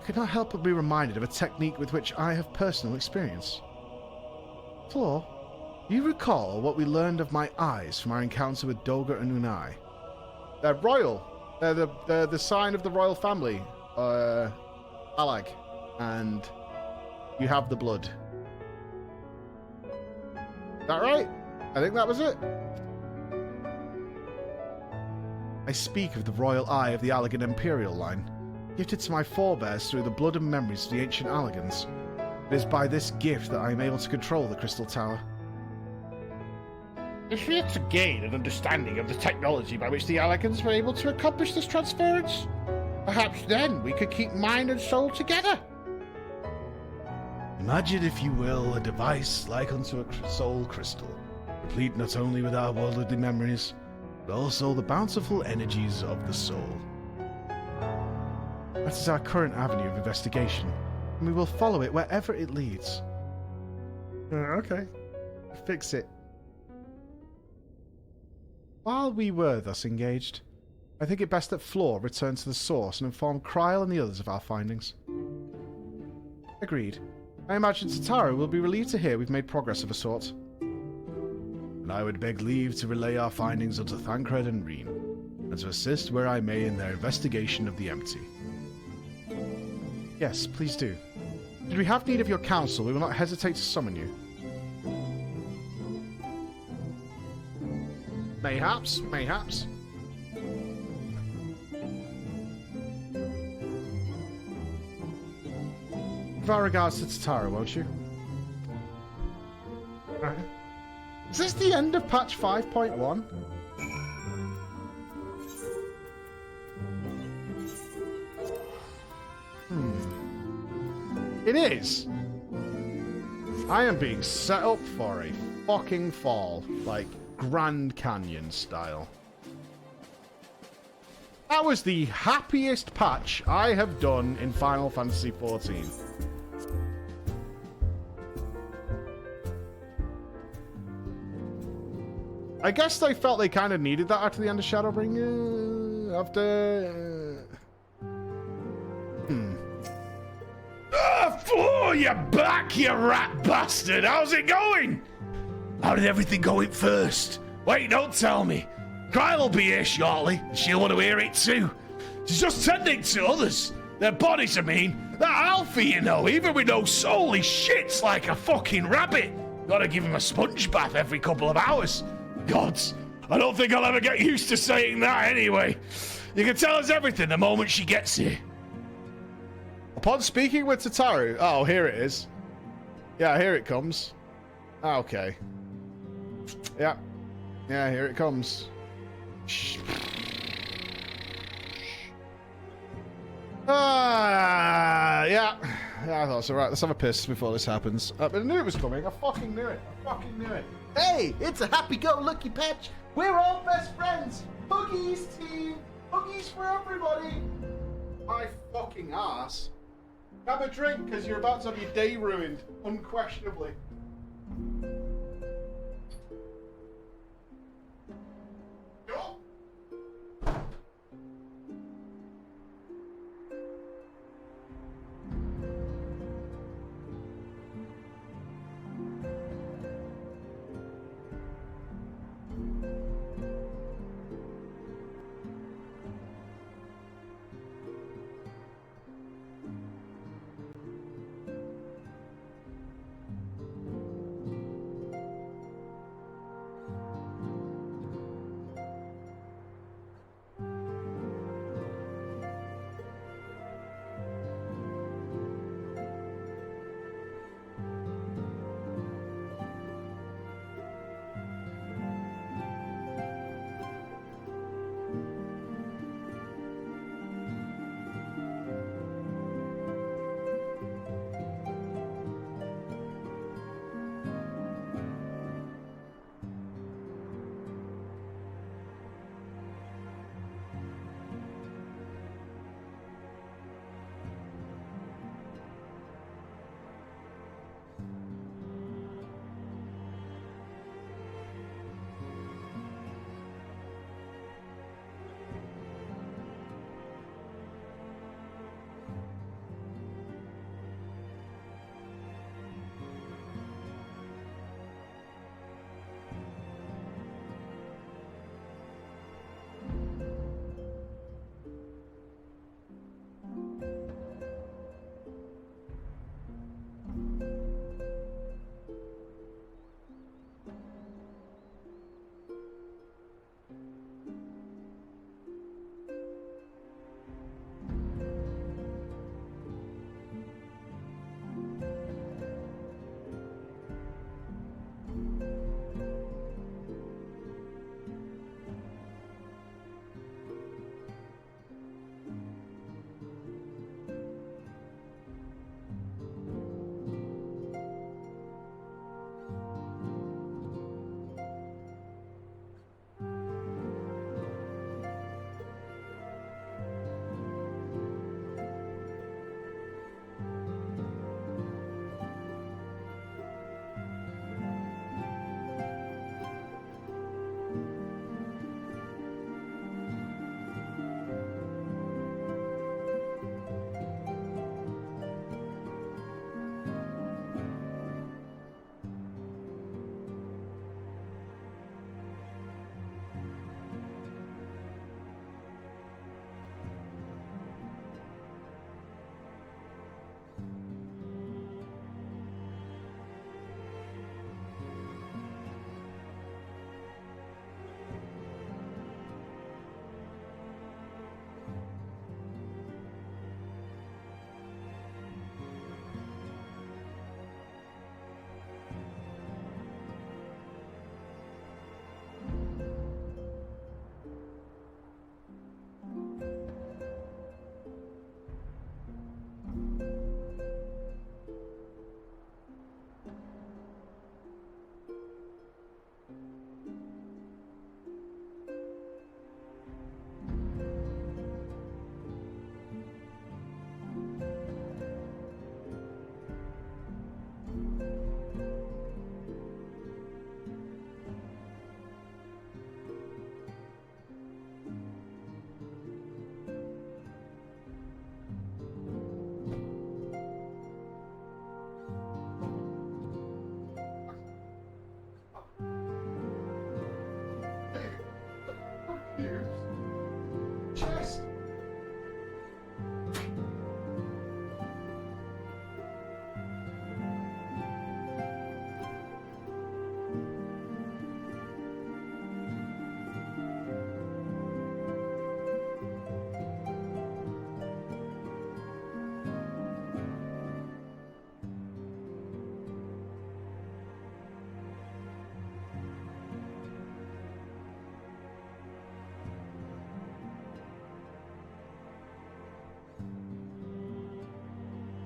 I could not help but be reminded of a technique with which I have personal experience. Flor, do you recall what we learned of my eyes from our encounter with Doga and Unai? They're royal. They're the sign of the royal family. Alag. And you have the blood. Is that right? I think that was it. I speak of the royal eye of the Allegan Imperial line, gifted to my forebears through the blood and memories of the ancient Allegans. It is by this gift that I am able to control the Crystal Tower. If we are to gain an understanding of the technology by which the Allegans were able to accomplish this transference, perhaps then we could keep mind and soul together. Imagine, if you will, a device like unto a soul crystal, replete not only with our worldly memories, but also the bountiful energies of the soul. That is our current avenue of investigation, and we will follow it wherever it leads. Okay. Fix it. While we were thus engaged, I think it best that Flor return to the source and inform Kryl and the others of our findings. Agreed. I imagine Tataru will be relieved to hear we've made progress of a sort. And I would beg leave to relay our findings unto Thancred and Reen, and to assist where I may in their investigation of the empty. Yes, please do. Should we have need of your counsel, we will not hesitate to summon you. Mayhaps, mayhaps. With our regards to Tataru, won't you? Is this the end of patch 5.1? It is! I am being set up for a fucking fall, like Grand Canyon style. That was the happiest patch I have done in Final Fantasy XIV. I guess they felt they kind of needed that after the end of Shadowbringers. Floor, you're back, you rat bastard! How's it going? How did everything go at first? Wait, don't tell me. Kryl will be here shortly, and she'll want to hear it too. She's just tending to others. Their bodies, I mean. That Alfie, you know, even with no soul, he shits like a fucking rabbit. Gotta give him a sponge bath every couple of hours. Gods, I don't think I'll ever get used to saying that anyway. You can tell us everything the moment she gets here. Upon speaking with Tataru... Oh, here it is. Yeah, here it comes. Okay. Yeah. Yeah, here it comes. Yeah. Yeah, I thought so. Right, let's have a piss before this happens. But I knew it was coming. I fucking knew it. I fucking knew it. Hey, it's a happy-go-lucky patch. We're all best friends. Huggies, team. Huggies for everybody. My fucking ass. Have a drink, because you're about to have your day ruined. Unquestionably. Go.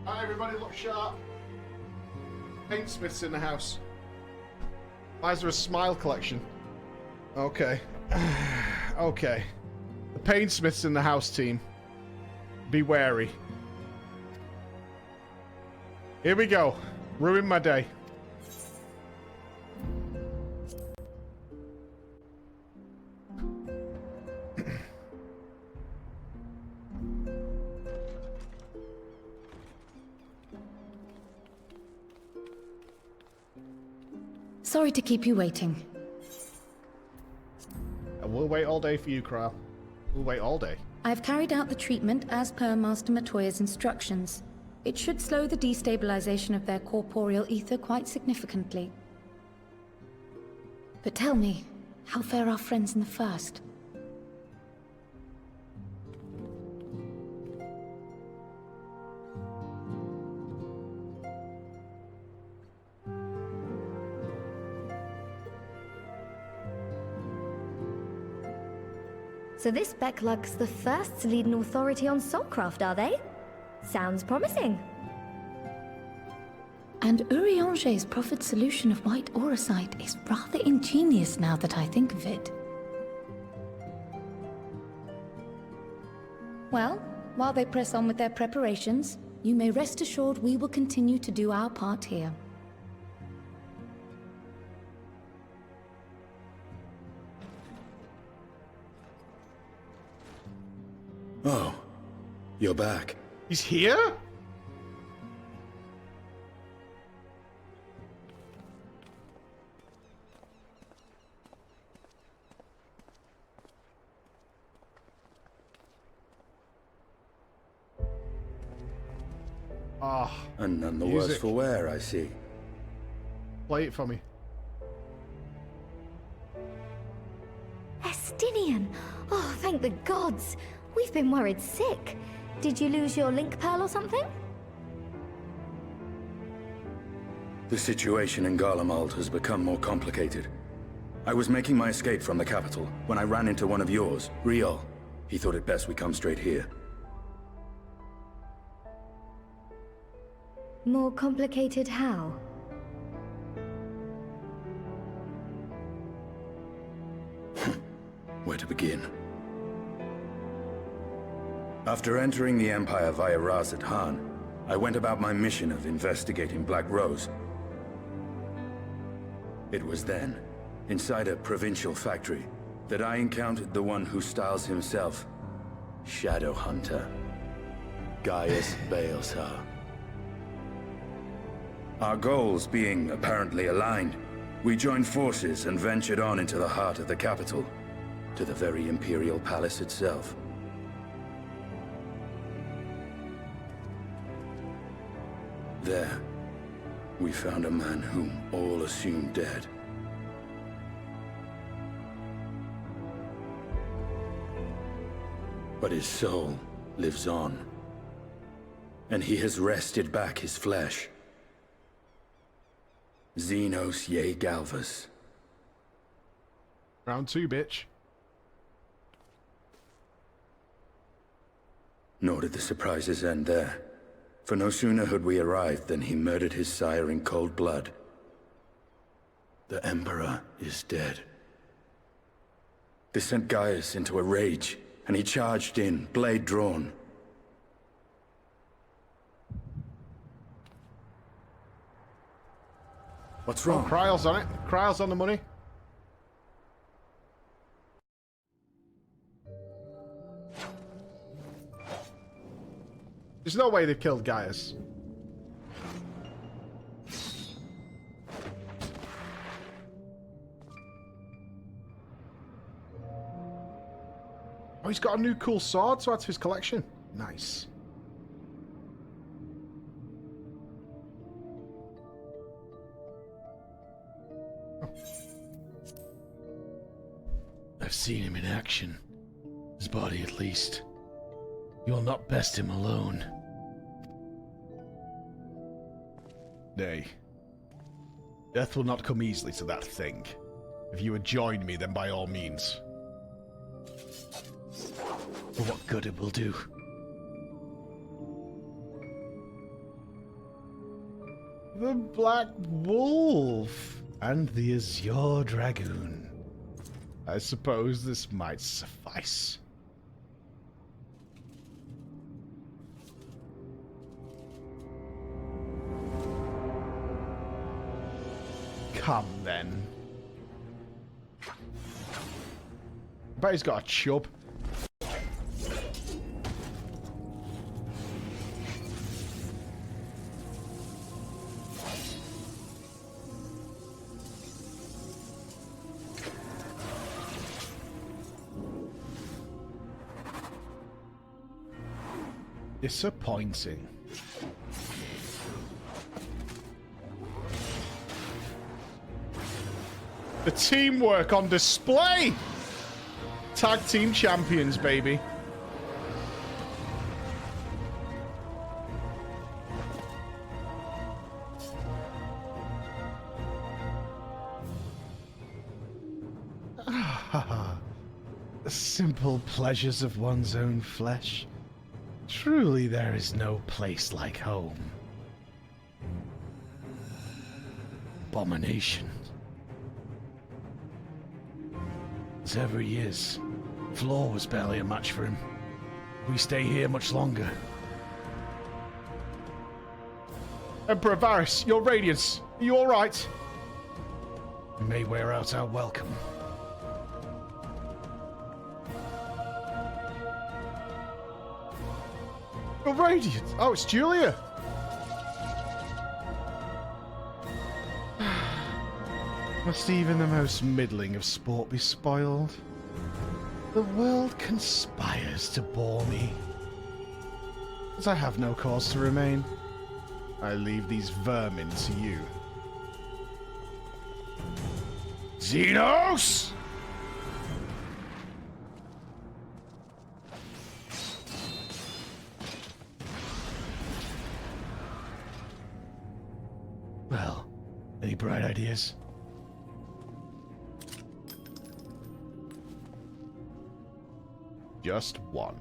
Hi, everybody, look sharp. Paintsmith's in the house. Why is there a smile collection? Okay. Okay. The Paintsmith's in the house, team. Be wary. Here we go. Ruin my day. Sorry to keep you waiting. We'll wait all day for you, Kral. We'll wait all day. I've carried out the treatment as per Master Matoya's instructions. It should slow the destabilization of their corporeal ether quite significantly. But tell me, how fare our friends in the First? So this Becklug's the first to lead an authority on soulcraft, are they? Sounds promising. And Urianger's proffered solution of white auracite is rather ingenious now that I think of it. Well, while they press on with their preparations, you may rest assured we will continue to do our part here. Oh, you're back. He's here? Ah. And none the Music. worse for wear, I see. Play it for me. Estinian! Oh, thank the gods! We've been worried sick. Did you lose your link pearl or something? The situation in Garlemald has become more complicated. I was making my escape from the capital when I ran into one of yours, Riol. He thought it best we come straight here. More complicated how? Where to begin? After entering the Empire via Razat Han, I went about my mission of investigating Black Rose. It was then, inside a provincial factory, that I encountered the one who styles himself Shadow Hunter, Gaius Baelsar. Our goals being apparently aligned, we joined forces and ventured on into the heart of the capital, to the very Imperial Palace itself. There, we found a man whom all assumed dead. But his soul lives on, and he has wrested back his flesh. Xenos Ye Galvas. Round two, bitch. Nor did the surprises end there. For no sooner had we arrived than he murdered his sire in cold blood. The Emperor is dead. This sent Gaius into a rage, and he charged in, blade drawn. What's wrong? Kryle's on it. Kryle's on the money. There's no way they've killed Gaius. Oh, he's got a new cool sword to add to his collection. Nice. I've seen him in action. His body, at least. You will not best him alone. Nay. Death will not come easily to that thing. If you would join me, then by all means. For what good it will do. The Black Wolf and the Azure Dragoon. I suppose this might suffice. Come then. I bet he's got a chub. Disappointing. The teamwork on display! Tag team champions, baby. The simple pleasures of one's own flesh. Truly there is no place like home. Abomination. As ever he is. Floor was barely a match for him. We stay here much longer. Emperor Varys, your radiance. Are you alright? We may wear out our welcome. Your radiance. Oh, it's Julia. Must even the most middling of sport be spoiled? The world conspires to bore me. As I have no cause to remain, I leave these vermin to you. Xenos! Well, any bright ideas? Just one.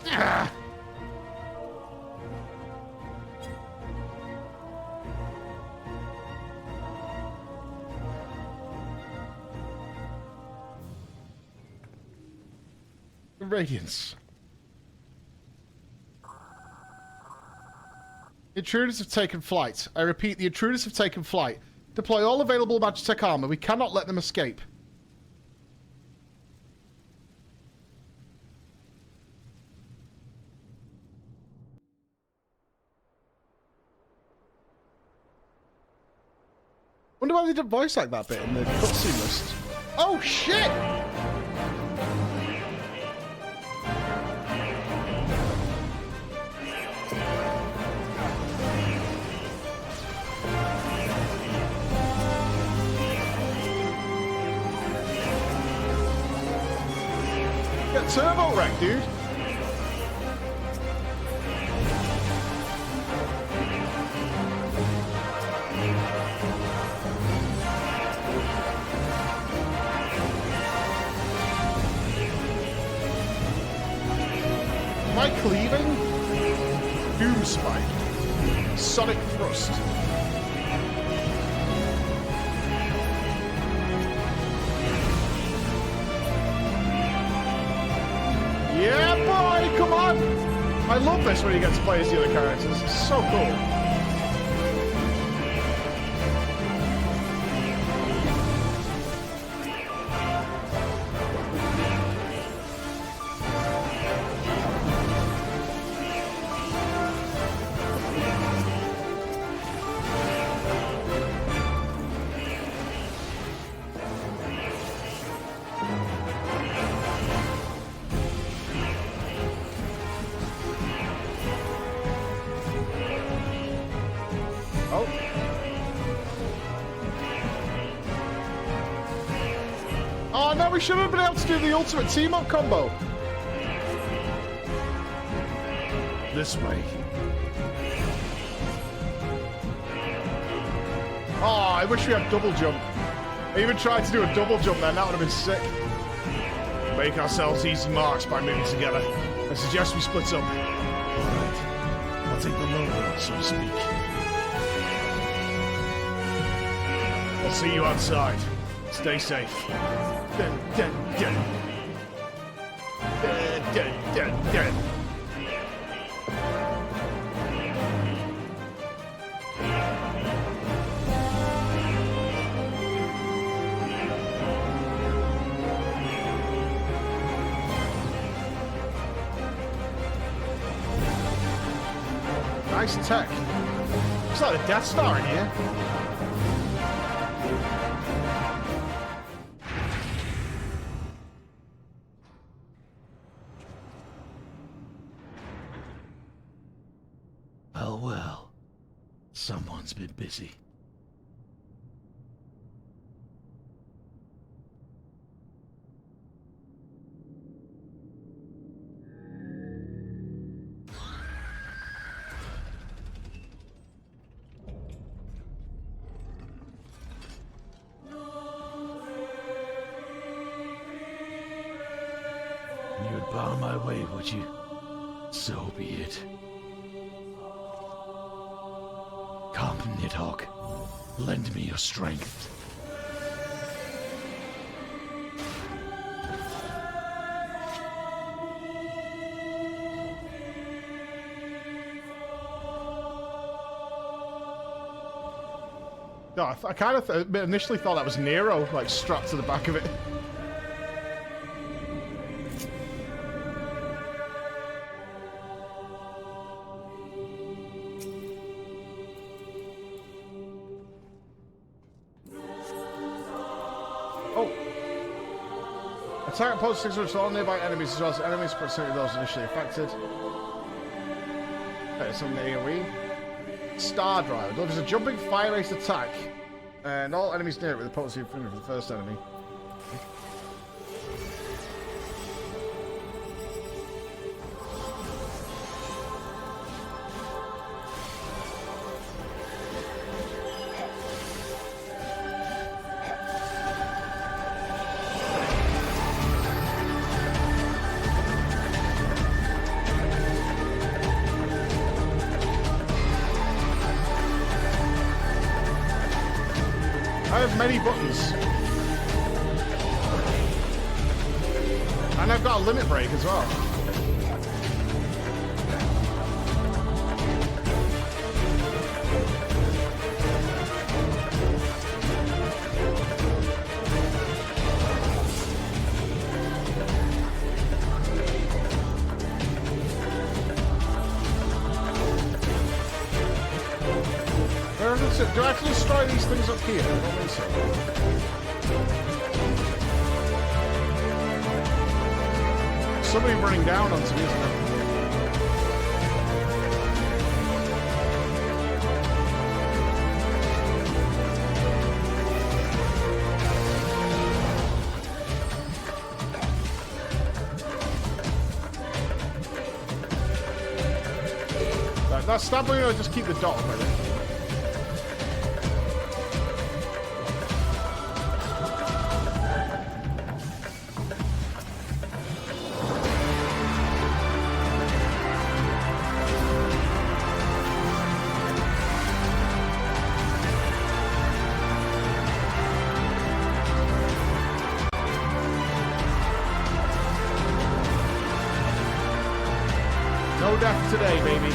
Ah! Radiance. Intruders have taken flight. I repeat, the intruders have taken flight. Deploy all available Magitech armor. We cannot let them escape. Wonder why they didn't voice like that bit in the cutscene list. Oh shit! Get turbo wreck, dude. Am I cleaving? Doom spike. Sonic thrust. Yeah, boy, come on! I love this when you get to play as the other characters. It's so cool. Oh no, we should have been able to do the ultimate team-up combo. This way. Oh, I wish we had double jump. I even tried to do a double jump then. That would have been sick. Make ourselves easy marks by moving together. I suggest we split up. Alright. I'll take the low road, so to speak. I'll see you outside. Stay safe. Dun, dun, dun. Dun, dun, dun, dun. Nice tech. Looks like a Death Star in here. Well. Someone's been busy. You would bar my way, would you? So be it. Come, Nidhogg. Lend me your strength. No, I kind of initially thought that was Nero, like strapped to the back of it. Oh. Attack post 600 to all nearby enemies as well as enemies proximity those initially affected. Okay, some AoE. Star Drive delivers a jumping fire-based attack, and all enemies near it with a potency of 300 for the first enemy. I have many buttons. And I've got a limit break as well. Do I actually destroy these things up here? I don't think so. Somebody running down onto me, isn't it? That's stabbing, or just keep the dot up, I think. No death today, baby.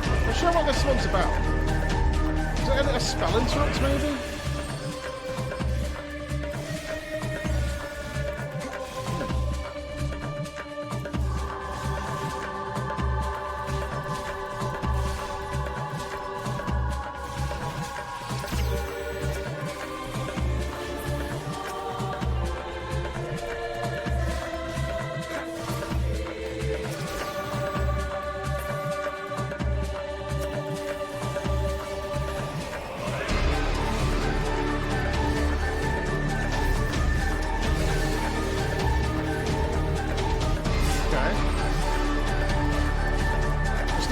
I'm not sure what this one's about. Is it a spell interrupt, maybe?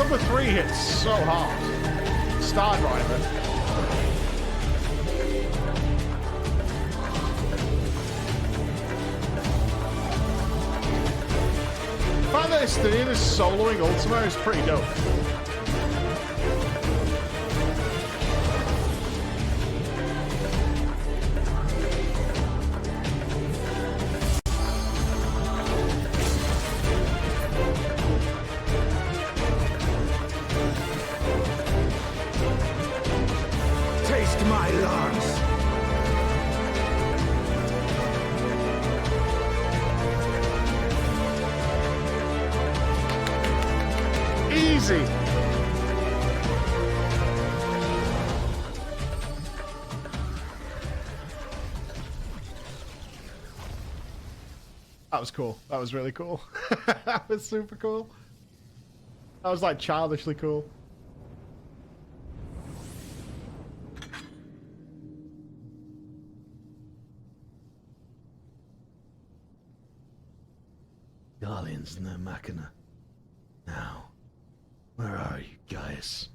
Number 3 hits so hard. Star Driver. The fact that Estinian is soloing Ultima is pretty dope. Taste my lance. Easy. That was cool. That was really cool. That was super cool. That was like childishly cool. Guardians and their machina. Now, where are you, Gaius?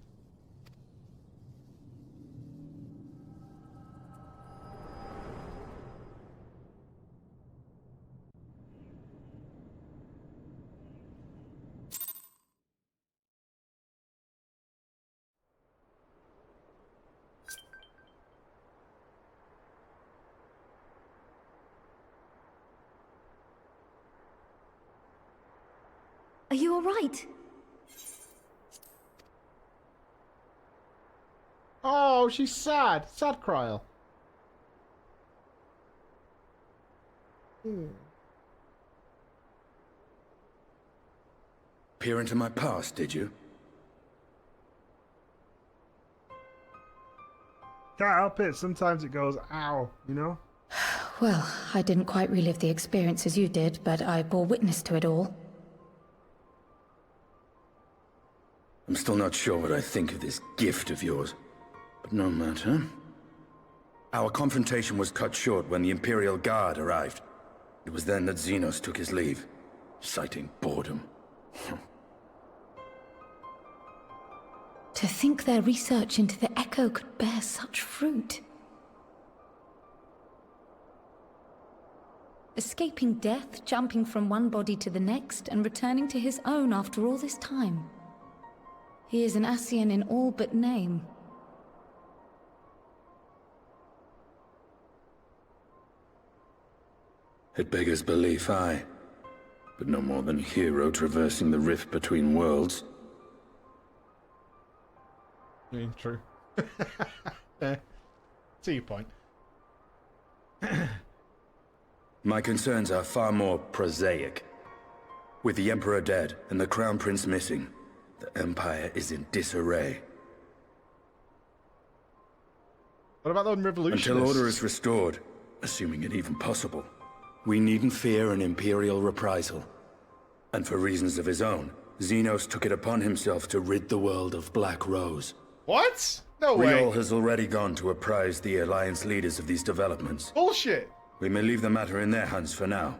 Are you all right? Oh, she's sad. Sad Kryl. Peer into my past, did you? Can't help it. Sometimes it goes, ow, you know? Well, I didn't quite relive the experience as you did, but I bore witness to it all. I'm still not sure what I think of this gift of yours, but no matter. Our confrontation was cut short when the Imperial Guard arrived. It was then that Xenos took his leave, citing boredom. To think their research into the Echo could bear such fruit. Escaping death, jumping from one body to the next, and returning to his own after all this time. He is an Ascian in all but name. It beggars belief, aye. But no more than a hero traversing the rift between worlds. True. See your point. My concerns are far more prosaic. With the Emperor dead and the Crown Prince missing, the Empire is in disarray. What about those revolutionists? Until order is restored, assuming it even possible, we needn't fear an Imperial reprisal. And for reasons of his own, Xenos took it upon himself to rid the world of Black Rose. What? No way. Riol has already gone to apprise the Alliance leaders of these developments. Bullshit. We may leave the matter in their hands for now.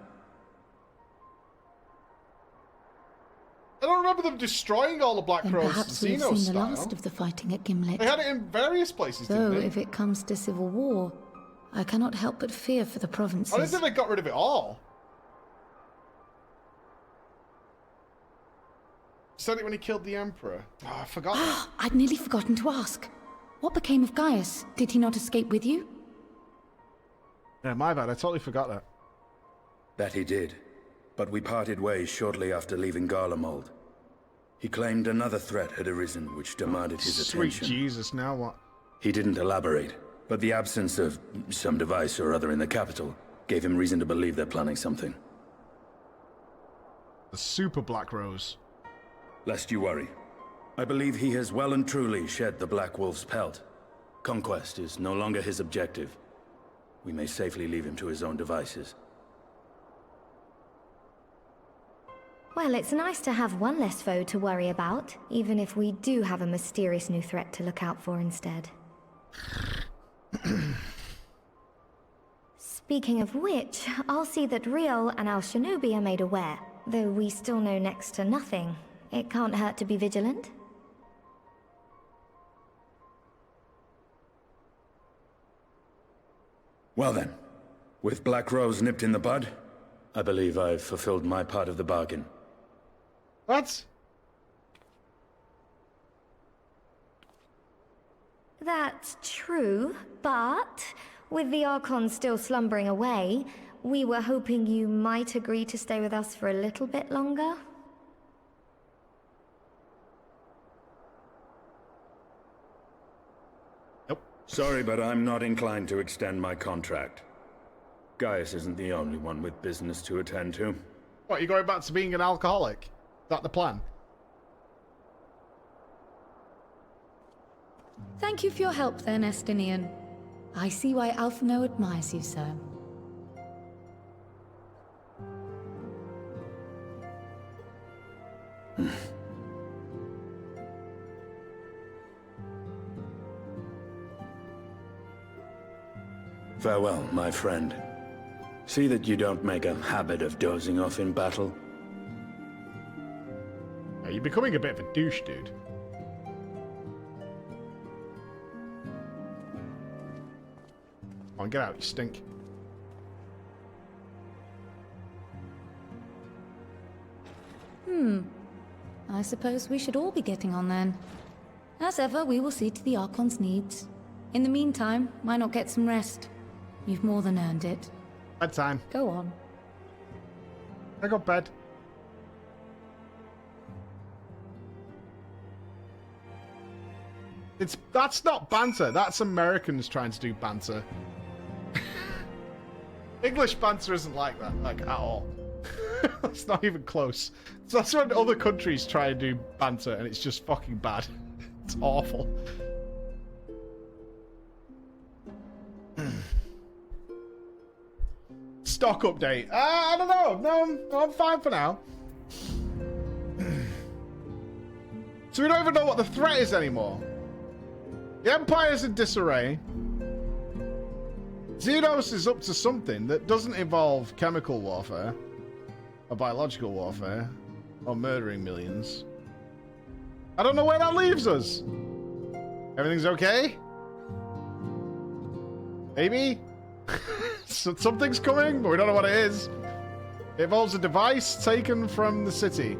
I don't remember them destroying all the Black Then Rose perhaps we have Xenos seen the style. last of the fighting at Gimlet. They had it in various places, Though, didn't they? if it comes to civil war, I cannot help but fear for the provinces. I don't think they got rid of it all. Said it when he killed the Emperor. Oh, I forgot that. I'd nearly forgotten to ask. What became of Gaius? Did he not escape with you? Yeah, my bad. I totally forgot that. That he did, but we parted ways shortly after leaving Garlemald. He claimed another threat had arisen which demanded his Sweet attention. Jesus, now what? He didn't elaborate, but the absence of some device or other in the capital gave him reason to believe they're planning something. The Super Black Rose. Lest you worry. I believe he has well and truly shed the Black Wolf's pelt. Conquest is no longer his objective. We may safely leave him to his own devices. Well, it's nice to have one less foe to worry about, even if we do have a mysterious new threat to look out for instead. Speaking of which, I'll see that Riol and our Shinobi are made aware. Though we still know next to nothing, it can't hurt to be vigilant. Well then, with Black Rose nipped in the bud, I believe I've fulfilled my part of the bargain. What? That's true, but with the Archon still slumbering away, we were hoping you might agree to stay with us for a little bit longer. Nope. Sorry, but I'm not inclined to extend my contract. Gaius isn't the only one with business to attend to. What, you going back to being an alcoholic? Is that the plan? Thank you for your help then, Estinian. I see why Alphino admires you, sir. Farewell, my friend. See that you don't make a habit of dozing off in battle. Yeah, you're becoming a bit of a douche, dude. Come on, get out, you stink. I suppose we should all be getting on then. As ever, we will see to the Archon's needs. In the meantime, why not get some rest? You've more than earned it. Bedtime. Go on. I got bed. That's not banter. That's Americans trying to do banter. English banter isn't like that, like, at all. That's not even close. So that's when other countries try and do banter, and it's just fucking bad. It's awful. Stock update. I don't know. No, I'm fine for now. So we don't even know what the threat is anymore. The Empire's in disarray. Xenos is up to something that doesn't involve chemical warfare, or biological warfare, or murdering millions. I don't know where that leaves us. Everything's okay? Maybe? So something's coming, but we don't know what it is. It involves a device taken from the city.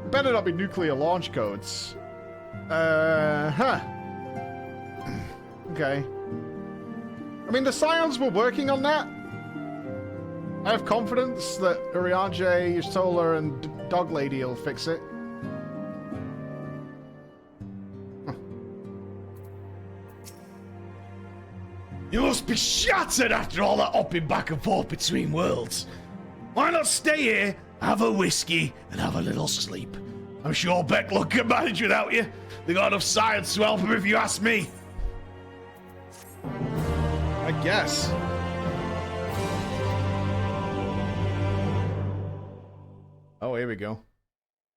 It better not be nuclear launch codes. Okay. I mean, the Scions were working on that. I have confidence that Urianger, Yustola, and Dog Lady will fix it. You must be shattered after all that hopping back and forth between worlds. Why not stay here, have a whiskey, and have a little sleep? I'm sure Becklock can manage without you. They got enough science to help him if you ask me. I guess. Oh, here we go.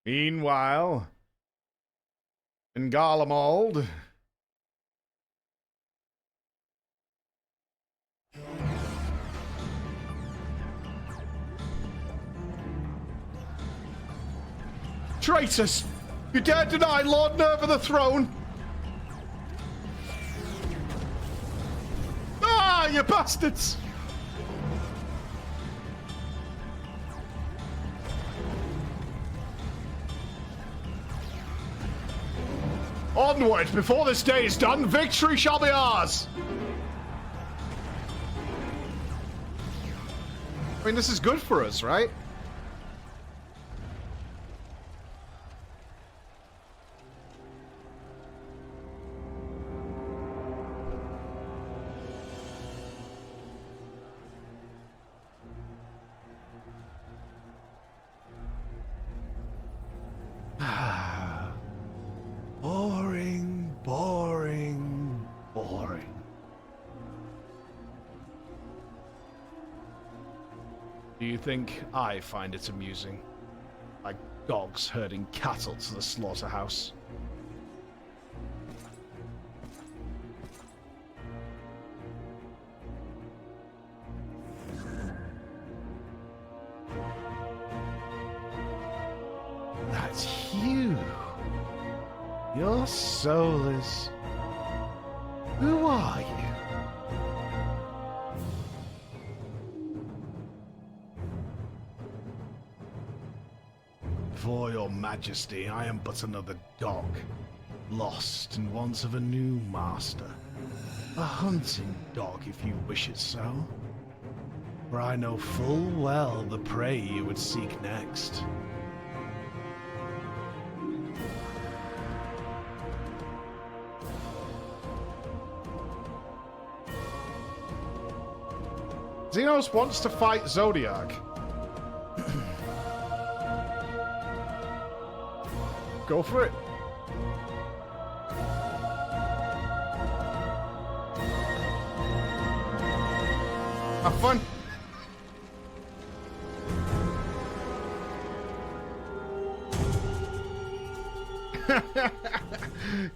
Meanwhile, in Garlemald. Traitors! You dare deny Lord Nerva the throne? Ah, you bastards! Onward! Before this day is done, victory shall be ours! I mean, this is good for us, right? Boring, boring, boring. Do you think I find it amusing? Like dogs herding cattle to the slaughterhouse? That's you. Your soul is... Who are are you? For your majesty, I am but another dog, lost in want of a new master. A hunting dog, if you wish it so. For I know full well the prey you would seek next. Xenos wants to fight Zodiac. Go for it. Have fun.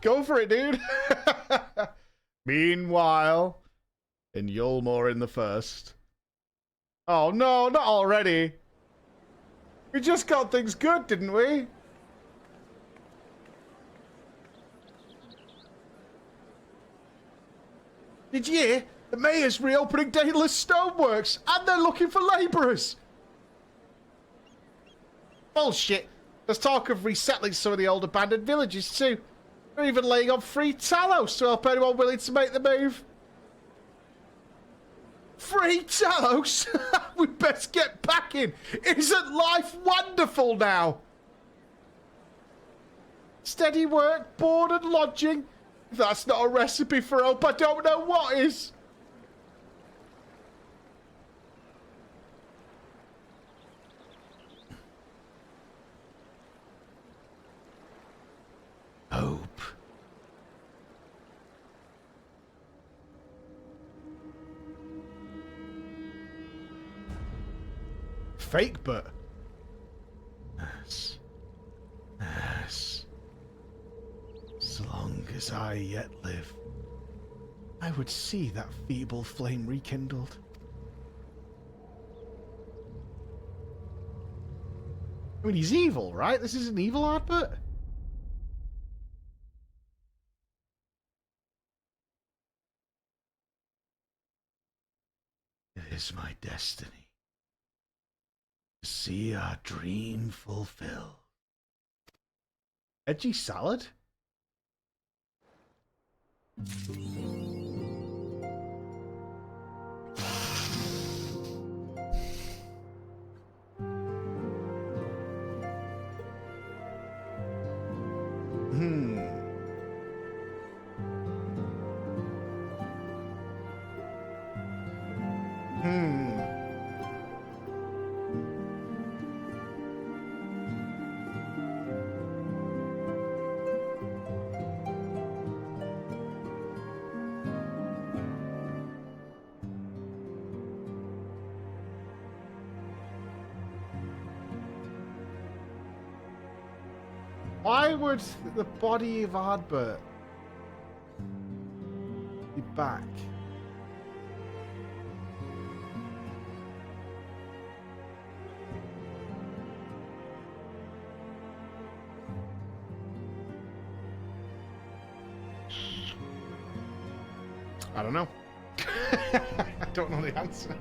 Go for it, dude. Meanwhile, in Yulmore in the first. Oh no, not already. We just got things good, didn't we? Did you hear? The mayor's reopening Daedalus Stoneworks, and they're looking for labourers. Bullshit. There's talk of resettling some of the old abandoned villages too. They're even laying on free Talos to help anyone willing to make the move. Free Talos? We best get packing. Isn't life wonderful now? Steady work, board and lodging. If that's not a recipe for hope, I don't know what is. Hope. Fake but. Yes. Yes. As long as I yet live, I would see that feeble flame rekindled. I mean, he's evil, right? This is an evil advert. It is my destiny to see our dream fulfilled. Edgy salad? Why would the body of Ardbert be back? I don't know. I don't know the answer.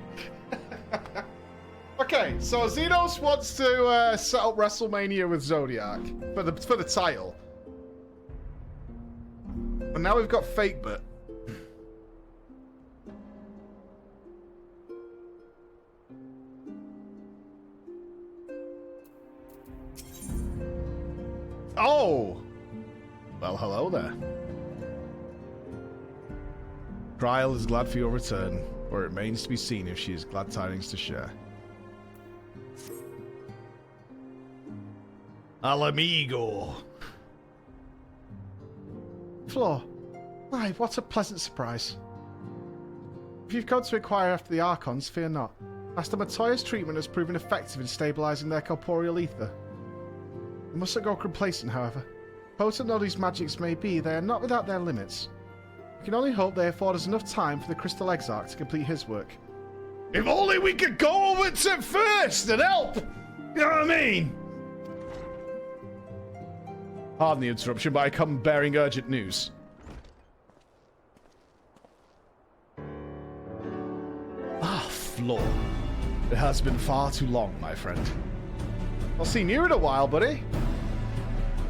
Okay, so Xenos wants to set up WrestleMania with Zodiac for the title. And now we've got Fakebit. Oh! Well, hello there. Trial is glad for your return, or it remains to be seen if she has glad tidings to share. Al amigo. Floor. Why, what a pleasant surprise. If you've come to inquire after the Archons, fear not. Master Matoya's treatment has proven effective in stabilizing their corporeal ether. You mustn't grow complacent, however. Potent though these magics may be, they are not without their limits. We can only hope they afford us enough time for the Crystal Exarch to complete his work. If only we could go over to first and help! You know what I mean? Pardon the interruption, but I come bearing urgent news. floor. It has been far too long, my friend. I've seen you in a while, buddy.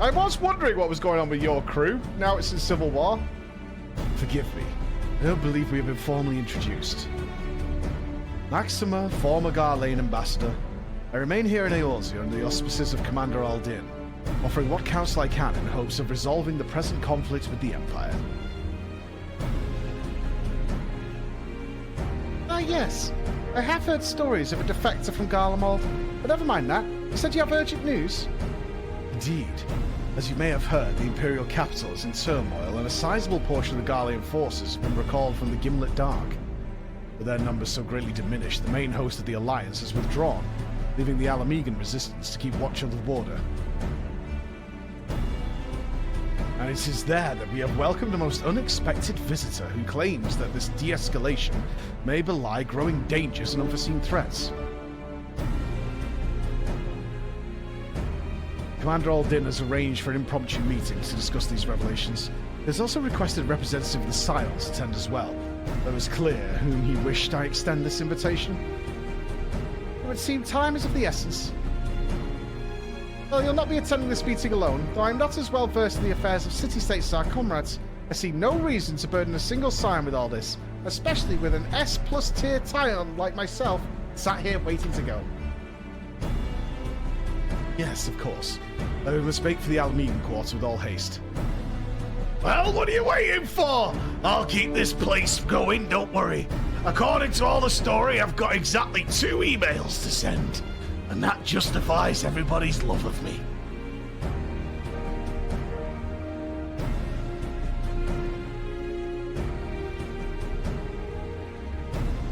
I was wondering what was going on with your crew. Now it's in civil war. Forgive me. I don't believe we have been formally introduced. Maxima, former Garlane ambassador. I remain here in Eorzea under the auspices of Commander Aldin, offering what counsel I can in hopes of resolving the present conflict with the Empire. Ah, yes. I have heard stories of a defector from Garlemald, but never mind that. You said you have urgent news? Indeed. As you may have heard, the Imperial capital is in turmoil, and a sizable portion of the Garlean forces have been recalled from the Gimlet Dark. With their numbers so greatly diminished, the main host of the Alliance has withdrawn, leaving the Alamegan resistance to keep watch on the border. And it is there that we have welcomed a most unexpected visitor who claims that this de-escalation may belie growing dangers and unforeseen threats. Commander Aldin has arranged for an impromptu meeting to discuss these revelations. He has also requested a representative of the Scions attend as well, though it was clear whom he wished I extend this invitation. It would seem time is of the essence. Well, you'll not be attending this meeting alone, though I'm not as well versed in the affairs of city-states as our comrades. I see no reason to burden a single Scion with all this, especially with an S+ tier Scion like myself sat here waiting to go. Yes, of course. We must make for the Alamegan quarter with all haste. Well, what are you waiting for? I'll keep this place going, don't worry. According to all the story, I've got exactly 2 emails to send. And that justifies everybody's love of me.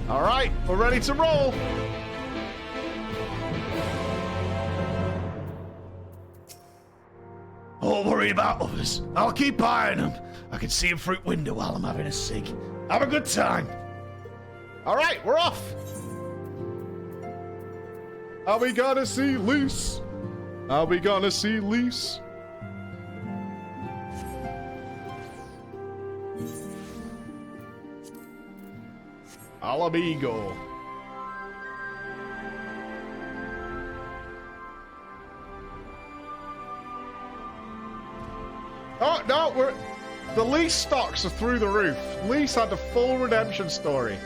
Alright, we're ready to roll! Don't worry about others. I'll keep eyeing them. I can see them through the window while I'm having a cig. Have a good time. Alright, we're off! Are we gonna see Lys? Are we gonna see Lys? Alamigo. Oh, no, the Lys stocks are through the roof. Lys had a full redemption story.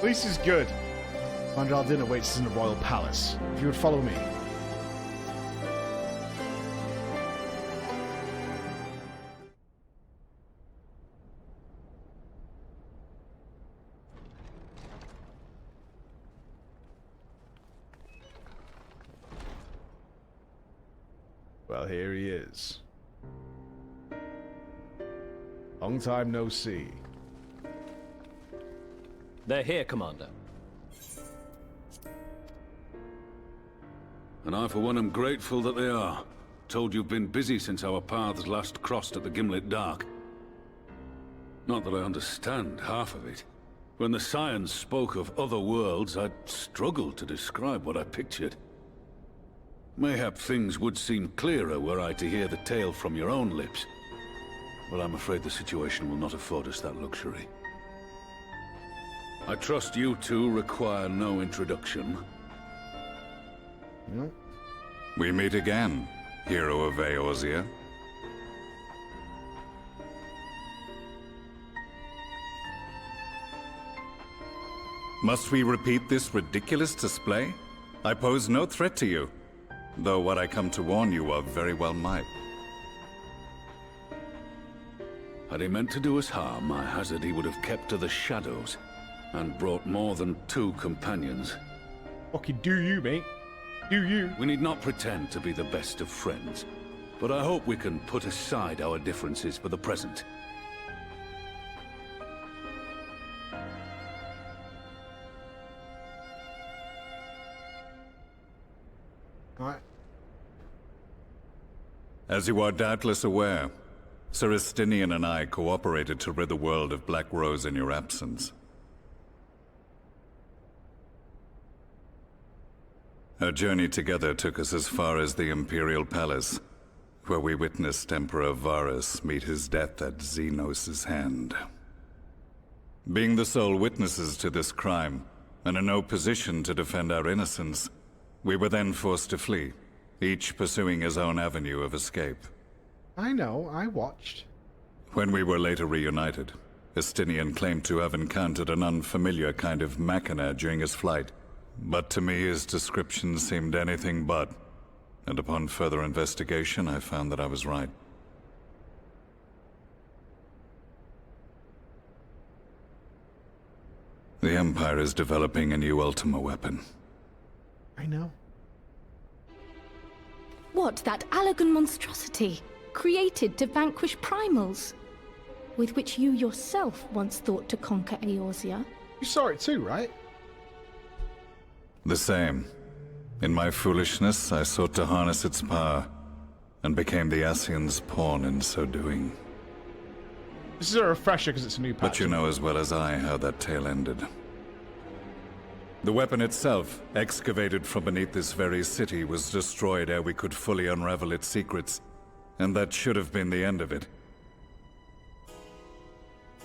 Lys is good. Commander Aldin awaits us in the Royal Palace. If you would follow me. Well, here he is. Long time no see. They're here, Commander. And I, for one, am grateful that they are. Told you've been busy since our paths last crossed at the Gimlet Dark. Not that I understand half of it. When the Scions spoke of other worlds, I struggled to describe what I pictured. Mayhap things would seem clearer were I to hear the tale from your own lips. But I'm afraid the situation will not afford us that luxury. I trust you two require no introduction. No. We meet again, hero of Eorzea. Must we repeat this ridiculous display? I pose no threat to you, though what I come to warn you of very well might. Had he meant to do us harm, I hazard he would have kept to the shadows, and brought more than 2 companions. Fucking do you, mate. Do you? We need not pretend to be the best of friends, but I hope we can put aside our differences for the present. Alright. As you are doubtless aware, Sir Estinian and I cooperated to rid the world of Black Rose in your absence. Our journey together took us as far as the Imperial Palace, where we witnessed Emperor Varus meet his death at Xenos' hand. Being the sole witnesses to this crime, and in no position to defend our innocence, we were then forced to flee, each pursuing his own avenue of escape. I know, I watched. When we were later reunited, Estinian claimed to have encountered an unfamiliar kind of machina during his flight, but to me his description seemed anything but, and upon further investigation I found that I was right. The Empire is developing a new Ultima weapon. I know. What, that Allagan monstrosity, created to vanquish primals? With which you yourself once thought to conquer Eorzea? You saw it too, right? The same. In my foolishness, I sought to harness its power, and became the Ascian's pawn in so doing. This is a refresher because it's a new patch. But you know as well as I how that tale ended. The weapon itself, excavated from beneath this very city, was destroyed ere we could fully unravel its secrets, and that should have been the end of it.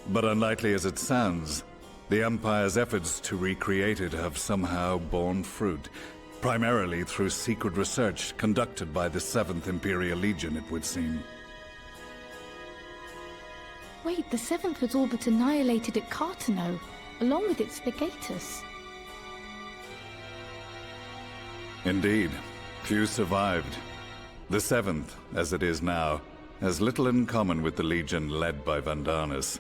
But unlikely as it sounds, the Empire's efforts to recreate it have somehow borne fruit, primarily through secret research conducted by the 7th Imperial Legion, it would seem. Wait, the 7th was all but annihilated at Cartano, along with its legatus. Indeed, few survived. The 7th, as it is now, has little in common with the Legion led by Vandanis,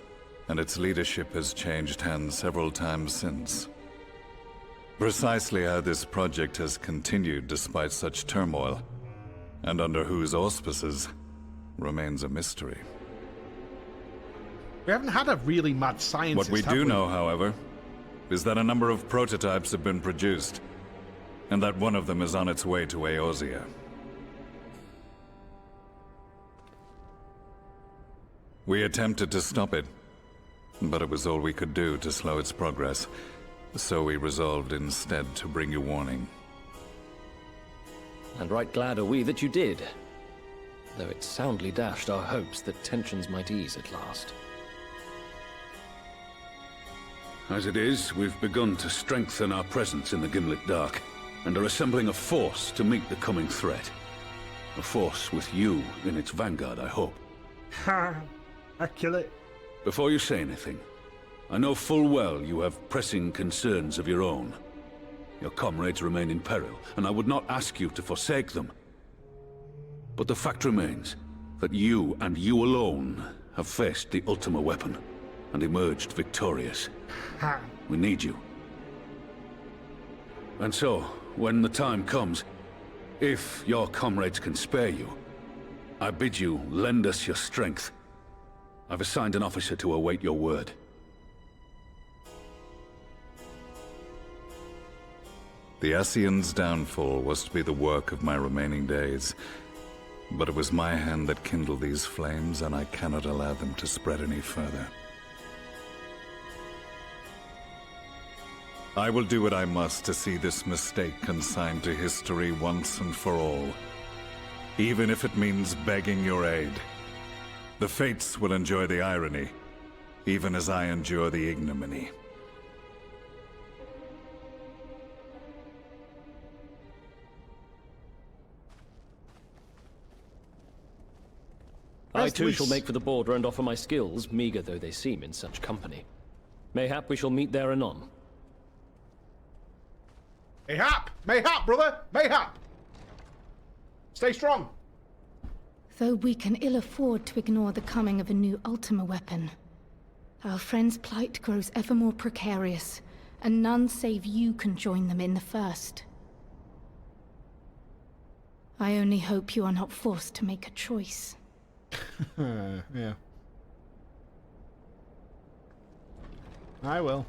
and its leadership has changed hands several times since. Precisely how this project has continued despite such turmoil, and under whose auspices, remains a mystery. We haven't had a really mad scientist, What we do know, however, is that a number of prototypes have been produced, and that one of them is on its way to Eorzea. We attempted to stop it, but it was all we could do to slow its progress, so we resolved instead to bring you warning. And right glad are we that you did, though it soundly dashed our hopes that tensions might ease at last. As it is, we've begun to strengthen our presence in the Gimlet Dark, and are assembling a force to meet the coming threat. A force with you in its vanguard, I hope. Ha! I kill it. Before you say anything, I know full well you have pressing concerns of your own. Your comrades remain in peril, and I would not ask you to forsake them. But the fact remains that you, and you alone, have faced the Ultima weapon, and emerged victorious. Ha! We need you. And so, when the time comes, if your comrades can spare you, I bid you lend us your strength. I've assigned an officer to await your word. The Ascian's downfall was to be the work of my remaining days, but it was my hand that kindled these flames, and I cannot allow them to spread any further. I will do what I must to see this mistake consigned to history once and for all, even if it means begging your aid. The Fates will enjoy the irony, even as I endure the ignominy. I too shall make for the border and offer my skills, meager though they seem in such company. Mayhap we shall meet there anon. Mayhap! Mayhap, brother! Mayhap! Stay strong! Though we can ill afford to ignore the coming of a new Ultima weapon, our friends' plight grows ever more precarious, and none save you can join them in the first. I only hope you are not forced to make a choice. Yeah. I will.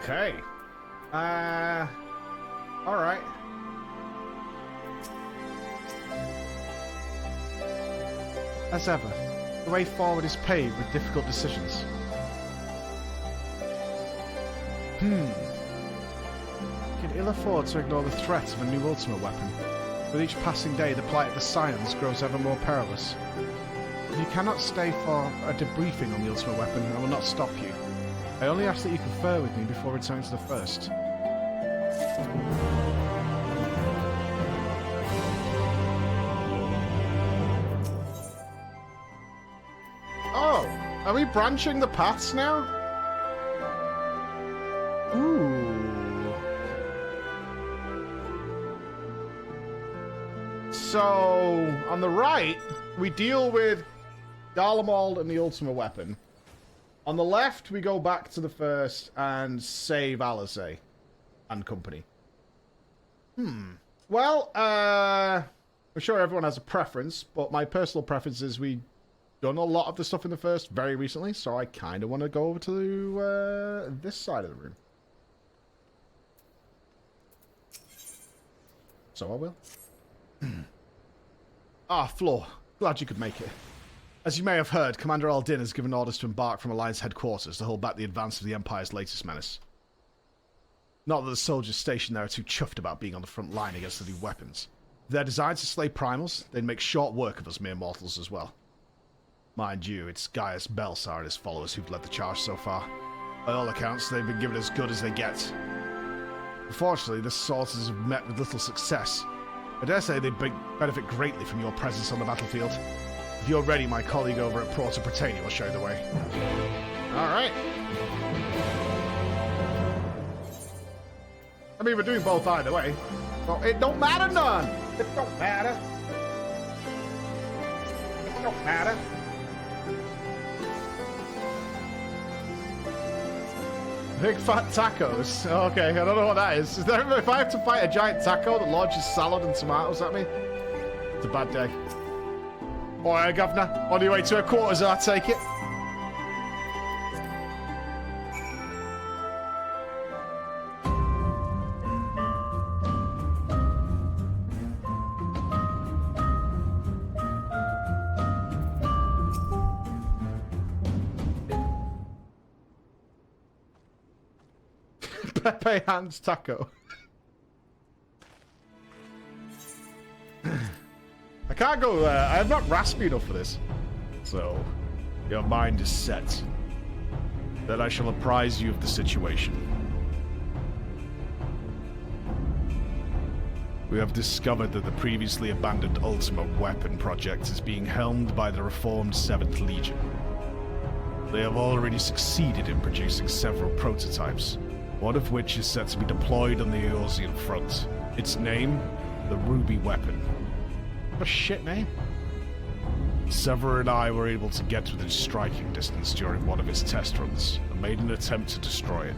Okay. Alright. As ever, the way forward is paved with difficult decisions. We can ill afford to ignore the threat of a new Ultima weapon. With each passing day, the plight of the Scions grows ever more perilous. If you cannot stay for a debriefing on the ultimate weapon, I will not stop you. I only ask that you confer with me before returning to the first. Oh, are we branching the paths now? Ooh. So, on the right, we deal with Garlemald and the ultimate weapon. On the left, we go back to the first and save Alizé and company. Well, I'm sure everyone has a preference, but my personal preference is we've done a lot of the stuff in the first very recently, so I kind of want to go over to this side of the room. So I will. Floor. Glad you could make it. As you may have heard, Commander Aldin has given orders to embark from Alliance headquarters to hold back the advance of the Empire's latest menace. Not that the soldiers stationed there are too chuffed about being on the front line against the new weapons. If they're designed to slay primals, they'd make short work of us mere mortals as well. Mind you, it's Gaius Belsar and his followers who've led the charge so far. By all accounts, they've been given as good as they get. Unfortunately, this assault has met with little success. I dare say they'd benefit greatly from your presence on the battlefield. If you're ready, my colleague over at Proto Britannia will show you the way. Alright. I mean, we're doing both either way. So it don't matter none! It don't matter. It don't matter. Big fat tacos. Okay, I don't know what that is. Is there, if I have to fight a giant taco that launches salad and tomatoes at me, it's a bad day. Alright, Governor. On your way to headquarters, I take it. Pepe Hands Taco. I can't go there. I'm not raspy enough for this. So, your mind is set. Then I shall apprise you of the situation. We have discovered that the previously abandoned Ultimate Weapon project is being helmed by the reformed 7th Legion. They have already succeeded in producing several prototypes, one of which is set to be deployed on the Eorzean front. Its name, the Ruby Weapon. What a shit name. Sever and I were able to get within striking distance during one of its test runs, and made an attempt to destroy it.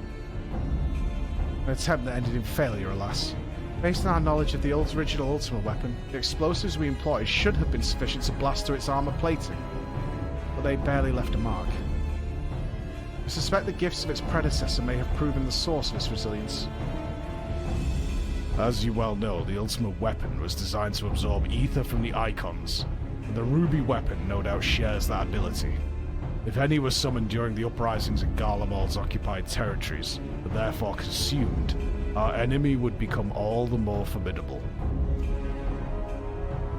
An attempt that ended in failure, alas. Based on our knowledge of the original Ultimate Weapon, the explosives we employed should have been sufficient to blast through its armor plating, but they barely left a mark. I suspect the gifts of its predecessor may have proven the source of its resilience. As you well know, the Ultimate Weapon was designed to absorb ether from the Icons, and the Ruby Weapon no doubt shares that ability. If any were summoned during the uprisings in Garlemald's occupied territories, and therefore consumed, our enemy would become all the more formidable.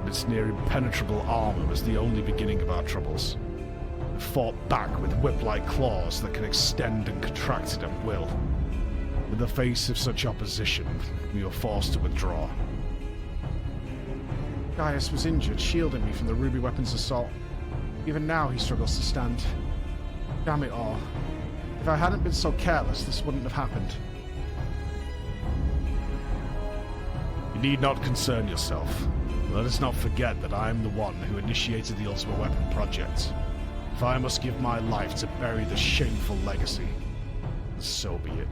Its near impenetrable armor was the only beginning of our troubles. We fought back with whip-like claws that can extend and contract at will. In the face of such opposition, we were forced to withdraw. Gaius was injured, shielding me from the Ruby Weapon's assault. Even now he struggles to stand. Damn it all. If I hadn't been so careless, this wouldn't have happened. You need not concern yourself. Let us not forget that I am the one who initiated the Ultimate Weapon project. If I must give my life to bury this shameful legacy, so be it.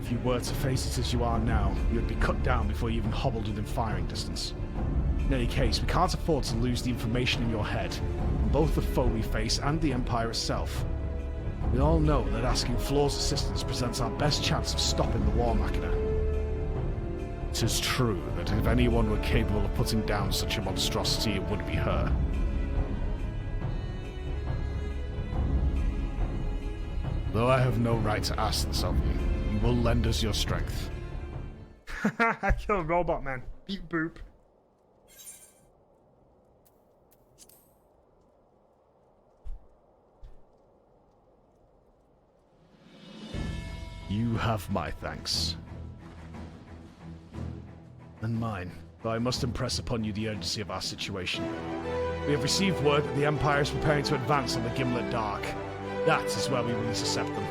If you were to face it as you are now, you would be cut down before you even hobbled within firing distance. In any case, we can't afford to lose the information in your head, from both the foe we face and the Empire itself. We all know that asking Floor's assistance presents our best chance of stopping the War Machina. It is true that if anyone were capable of putting down such a monstrosity, it would be her. Though I have no right to ask this of you, you will lend us your strength. I killed Robot Man. Beep boop. You have my thanks. And mine, though I must impress upon you the urgency of our situation. We have received word that the Empire is preparing to advance on the Gimlet Dark. That is where we will intercept them.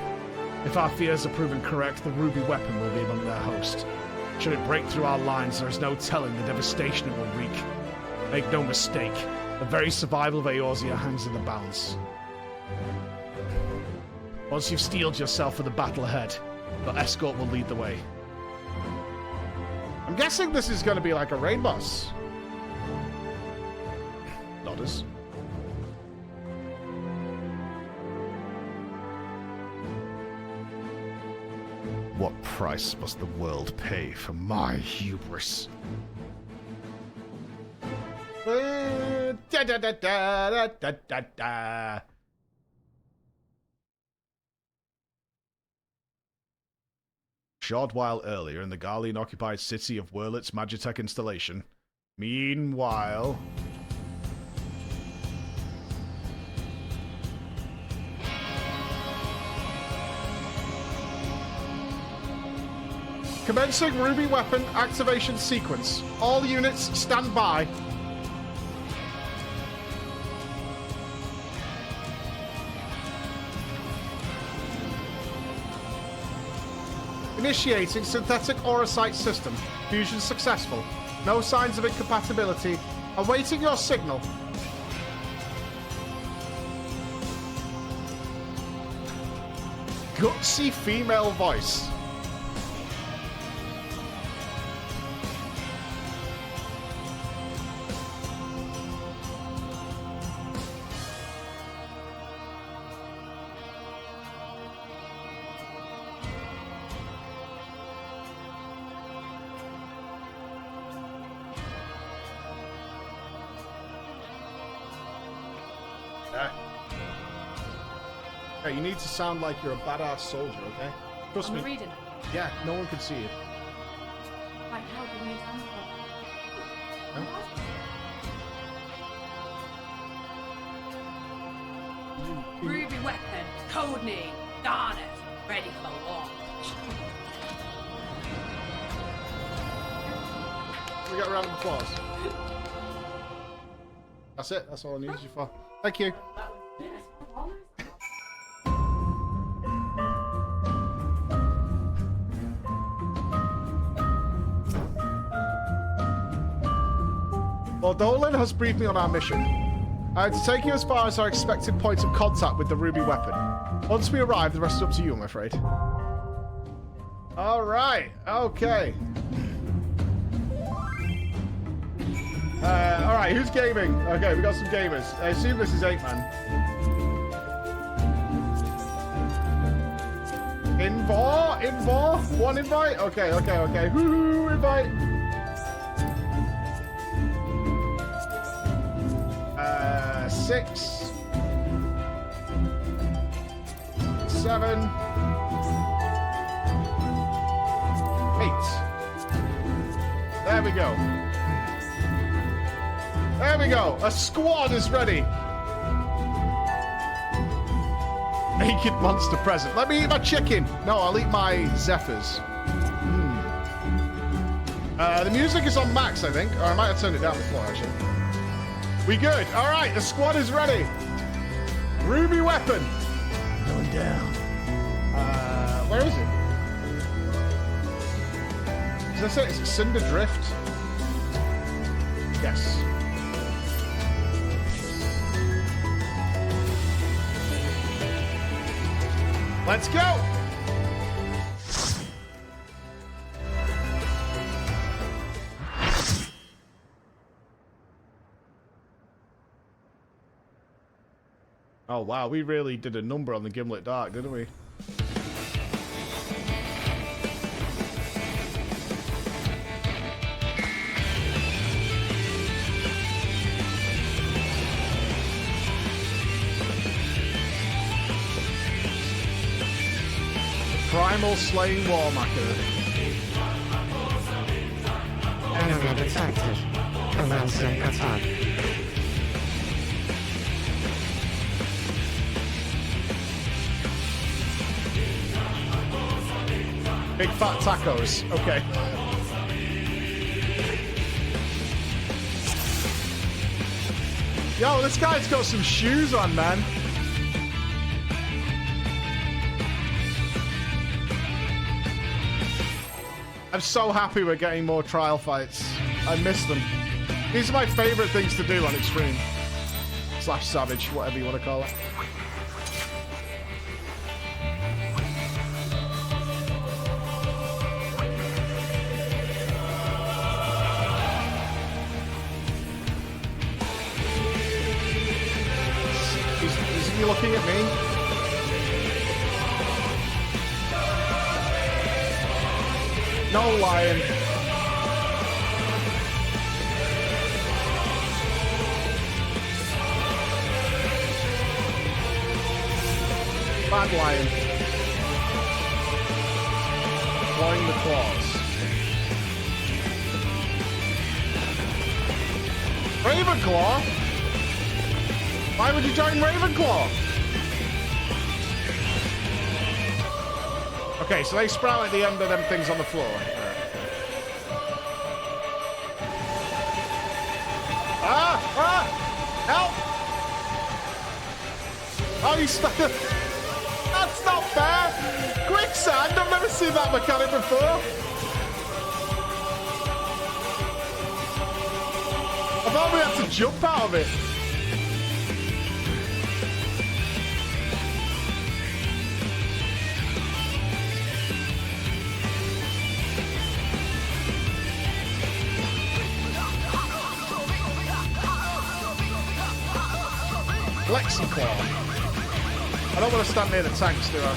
If our fears are proven correct, the ruby weapon will be among their host. Should it break through our lines, there is no telling the devastation it will wreak. Make no mistake, the very survival of Eorzea hangs in the balance. Once you've steeled yourself for the battle ahead, your escort will lead the way. I'm guessing this is going to be like a raid boss. Nodders. What price must the world pay for my hubris? Da, da, da, da, da, da, da. Short while earlier in the Garlean-occupied city of Wurlit's Magitech installation. Meanwhile... Commencing ruby weapon activation sequence. All units stand by. Initiating synthetic aurosite system. Fusion successful. No signs of incompatibility. Awaiting your signal. Gutsy female voice. Okay, you need to sound like you're a badass soldier, okay? Trust me. I'm reading. Yeah, no one can see you. Like, how do we answer? Ruby weapon, codename, Garnet, ready for launch. We got a round of applause. That's it. That's all I needed you for. Thank you. Well, Dolan has briefed me on our mission. I had to take you as far as our expected point of contact with the ruby weapon. Once we arrive, the rest is up to you, I'm afraid. Alright, okay. Alright, who's gaming? Okay, we got some gamers. I assume this is 8-man. Invor? One invite? Okay. Woohoo, invite. 6, 7, 8. There we go. There we go. A squad is ready. Naked monster present. Let me eat my chicken. No, I'll eat my Zephyrs. The music is on max, I think. Or I might have turned it down before, actually. We good. All right, the squad is ready. Ruby weapon. Going down. Where is it? Does I say it's Cinder Drift? Yes. Let's go. Oh wow, we really did a number on the Gimlet Dark, didn't we? Primal Slaying Warmaker. detected. Commencing attack. Big fat tacos. Okay. Yo, this guy's got some shoes on, man. I'm so happy we're getting more trial fights. I miss them. These are my favorite things to do on Extreme. / Savage, whatever you want to call it. Is he looking at me? No lion. Bad lion. Clawing the claws. Ravenclaw? Why would you join Ravenclaw? Okay, so they sprout at the end of them things on the floor. Help! Oh, you stuck it. That's not fair! Quicksand! I've never seen that mechanic before! I thought we had to jump out of it. Lexiclaw. I don't want to stand near the tanks, do I?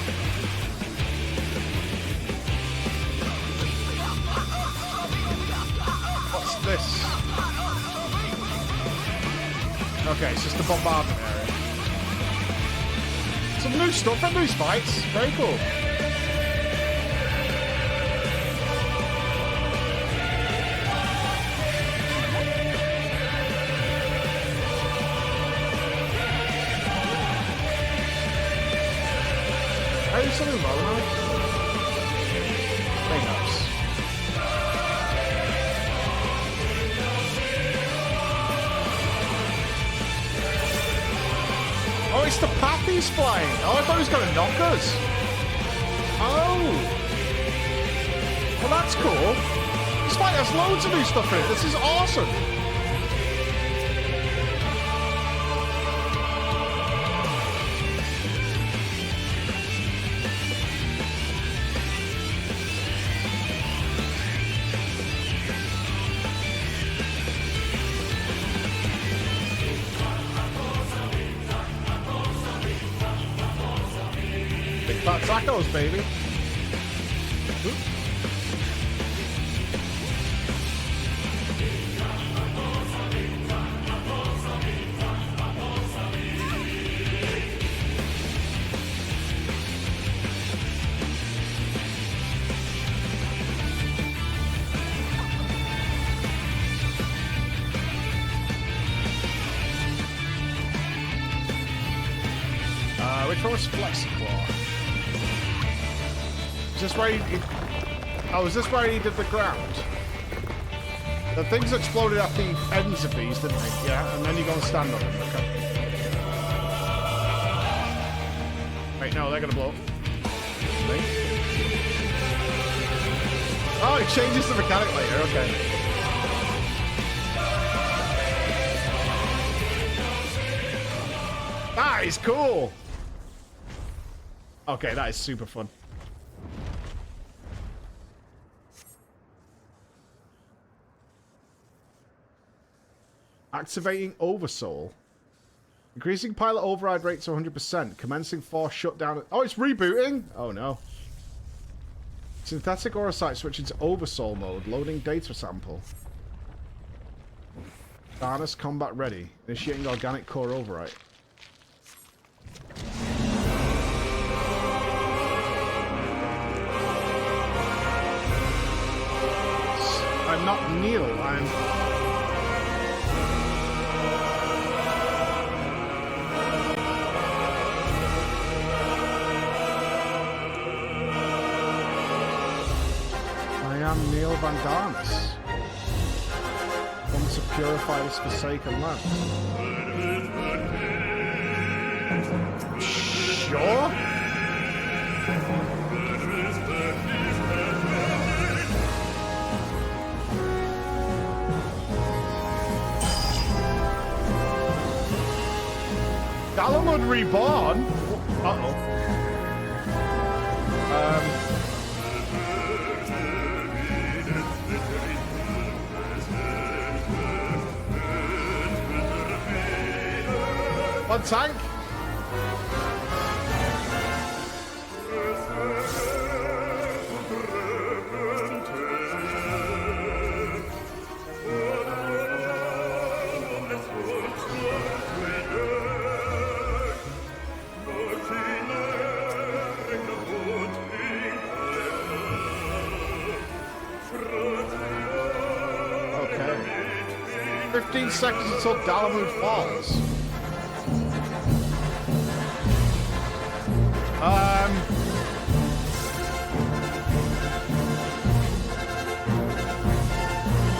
What's this? Okay, it's just the bombardment area. Some new stuff and new fights. Very cool. Are you something wrong now? Big ups. Oh, it's the path he's flying. Oh, I thought he was going to knock us. Oh. Well, that's cool. This fight has loads of new stuff in it. This is awesome. Fat tacos, baby. Oop. Which one was Flexiclaw? Is this where he... Oh, is this where he did the ground? The things exploded at the ends of these, didn't they? Yeah, and then you go and stand on them. Okay. Wait, no, they're gonna blow up. Wait. Oh, it changes the mechanic later, okay. That is cool! Okay, that is super fun. Activating Oversoul. Increasing pilot override rate to 100%. Commencing force shutdown. Oh, it's rebooting? Oh, no. Synthetic Aurosite switching to Oversoul mode. Loading data sample. Darnus combat ready. Initiating organic core override. I'm not Neil, I'm... I am Neil Van Darnus. Come to purify this forsaken land. Sure? Dalamud Reborn? Uh-oh. One tank? Okay. 15 seconds until Dalamud falls.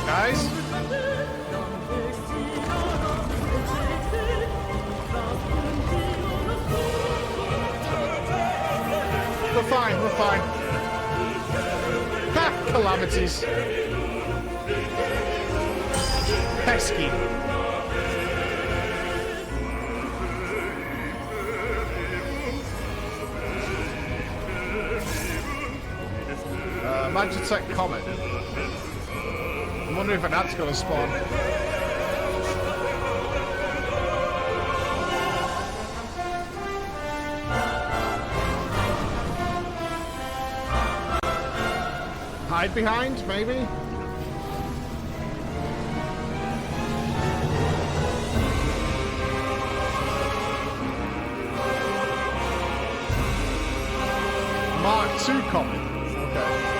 Guys? We're fine, we're fine. Ha! Calamities. Pesky. Magitech Comet. I'm wondering if an ad's gonna spawn. Hide behind, maybe? Mark II Comet. Okay.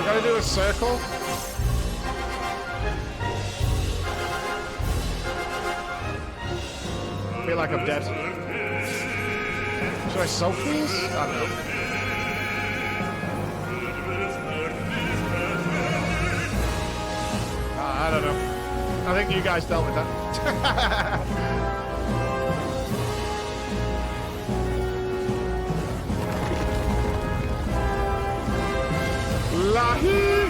Gotta do a circle. I feel like I'm dead. Should I soak these? I don't know. I don't know. I think you guys dealt with that. Lahi!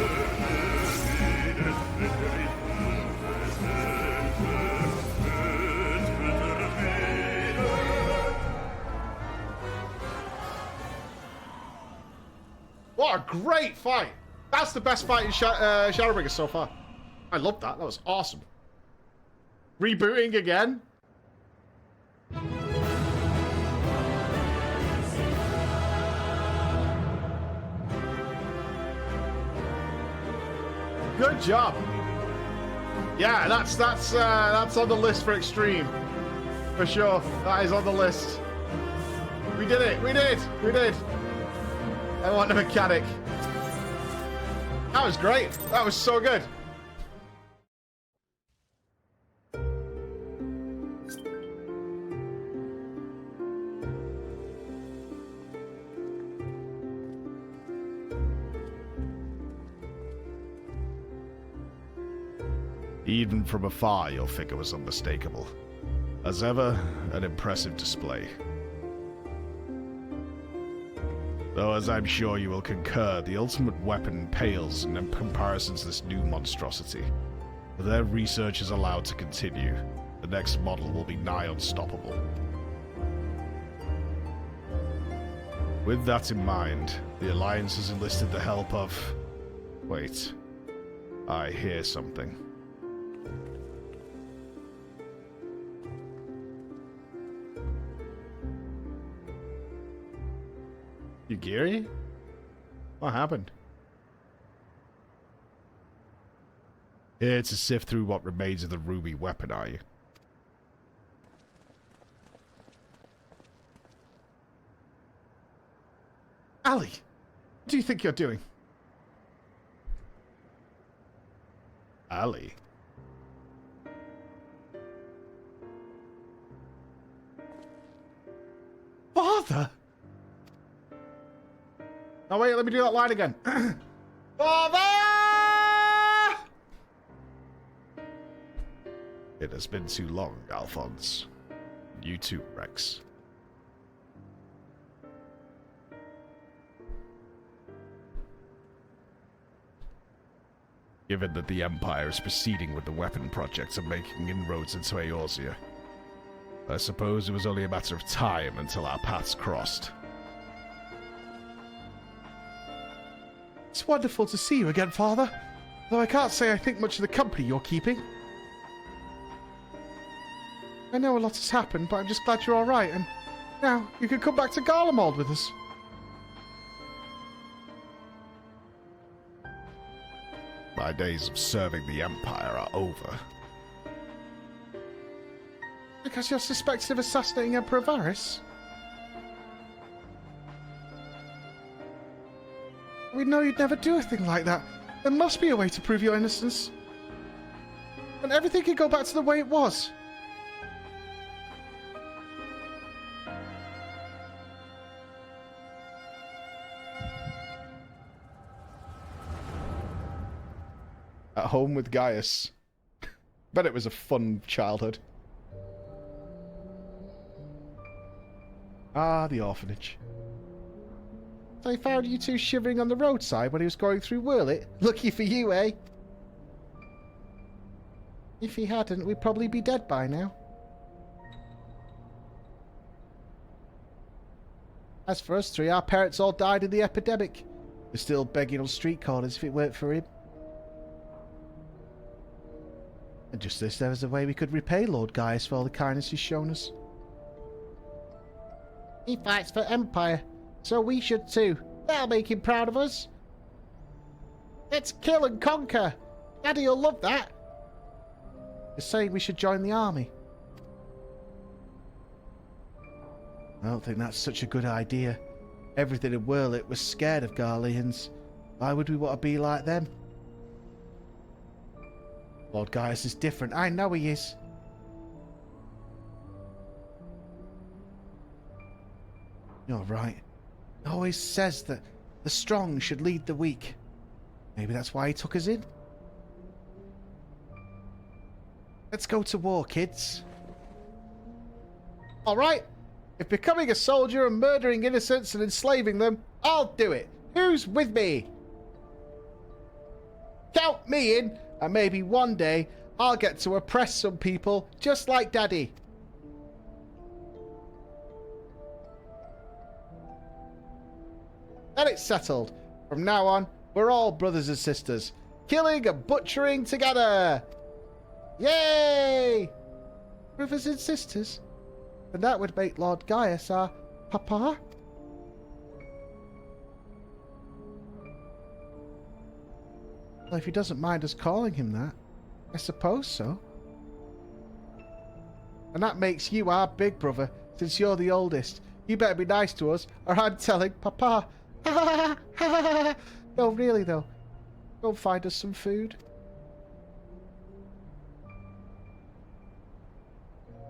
What a great fight! That's the best fight in Shadowbringers so far. I love that. That was awesome. Rebooting again. Good job. Yeah, that's on the list for extreme, for sure. That is on the list. We did it. We did. We did. I want the mechanic. That was great. That was so good. Even from afar, your figure was unmistakable. As ever, an impressive display. Though, as I'm sure you will concur, the ultimate weapon pales in comparison to this new monstrosity. With their research is allowed to continue, the next model will be nigh unstoppable. With that in mind, the Alliance has enlisted the help of... Wait. I hear something. Yugiri? What happened? Here to sift through what remains of the ruby weapon, are you? Ali, what do you think you're doing? Ali. Father! Oh, wait, let me do that line again. Father! It has been too long, Alphonse. You too, Rex. Given that the Empire is proceeding with the weapon projects and making inroads into Eorzea, I suppose it was only a matter of time until our paths crossed. It's wonderful to see you again, Father. Though I can't say I think much of the company you're keeping. I know a lot has happened, but I'm just glad you're alright, and now you can come back to Garlemald with us. My days of serving the Empire are over. Because you're suspected of assassinating Emperor Varys? We know you'd never do a thing like that. There must be a way to prove your innocence. And everything can go back to the way it was. At home with Gaius. Bet it was a fun childhood. Ah, the orphanage. So he found you two shivering on the roadside when he was going through Whirlit? Lucky for you, eh? If he hadn't, we'd probably be dead by now. As for us three, our parents all died in the epidemic. We're still begging on street corners if it weren't for him. And just as there was a way we could repay Lord Gaius for all the kindness he's shown us. He fights for Empire, so we should too. That'll make him proud of us. Let's kill and conquer. Daddy'll love that. You're saying we should join the army? I don't think that's such a good idea. Everything in Whirlit was scared of Garleans. Why would we want to be like them? Lord Gaius is different. I know he is. You're right. He always says that the strong should lead the weak. Maybe that's why he took us in. Let's go to war, kids. Alright. If becoming a soldier and murdering innocents and enslaving them, I'll do it. Who's with me? Count me in, and maybe one day I'll get to oppress some people just like Daddy. Then it's settled. From now on, we're all brothers and sisters, killing and butchering together. Yay! Brothers and sisters? And that would make Lord Gaius our papa? Well, if he doesn't mind us calling him that, I suppose so. And that makes you our big brother, since you're the oldest. You better be nice to us, or I'm telling Papa. No, really though. Go find us some food.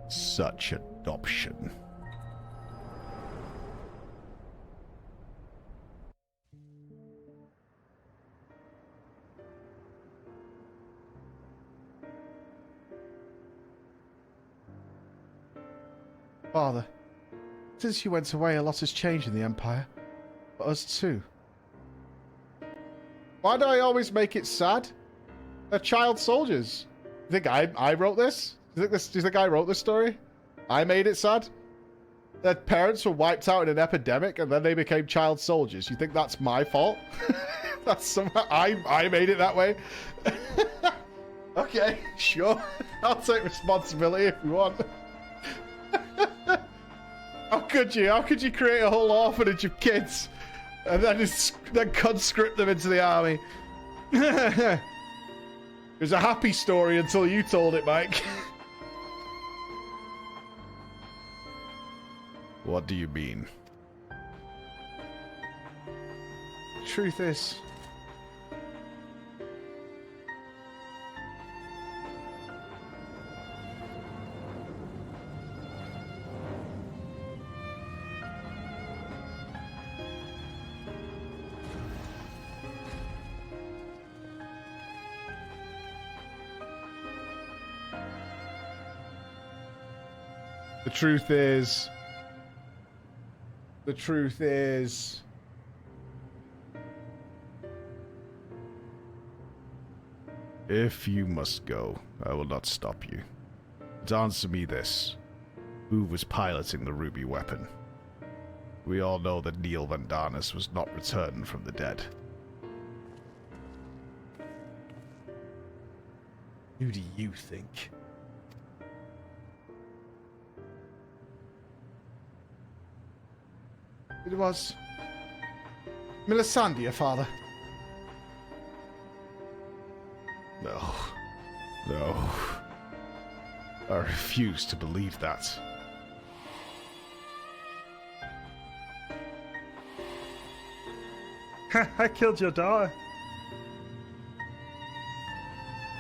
Such adoption. Father, since you went away, a lot has changed in the Empire. For us too. Why do I always make it sad? They're child soldiers. You think I wrote this? Do you think I wrote this story? I made it sad? Their parents were wiped out in an epidemic and then they became child soldiers. You think that's my fault? That's somehow I made it that way? Okay, sure. I'll take responsibility if you want. How could you? How could you create a whole orphanage of kids and then conscript them into the army? It was a happy story until you told it, Mike. What do you mean? truth is... The truth is... If you must go, I will not stop you. But answer me this. Who was piloting the ruby weapon? We all know that Neil Vandarnus was not returned from the dead. Who do you think? It was... Melisandre, father. No. No. I refuse to believe that. I killed your daughter.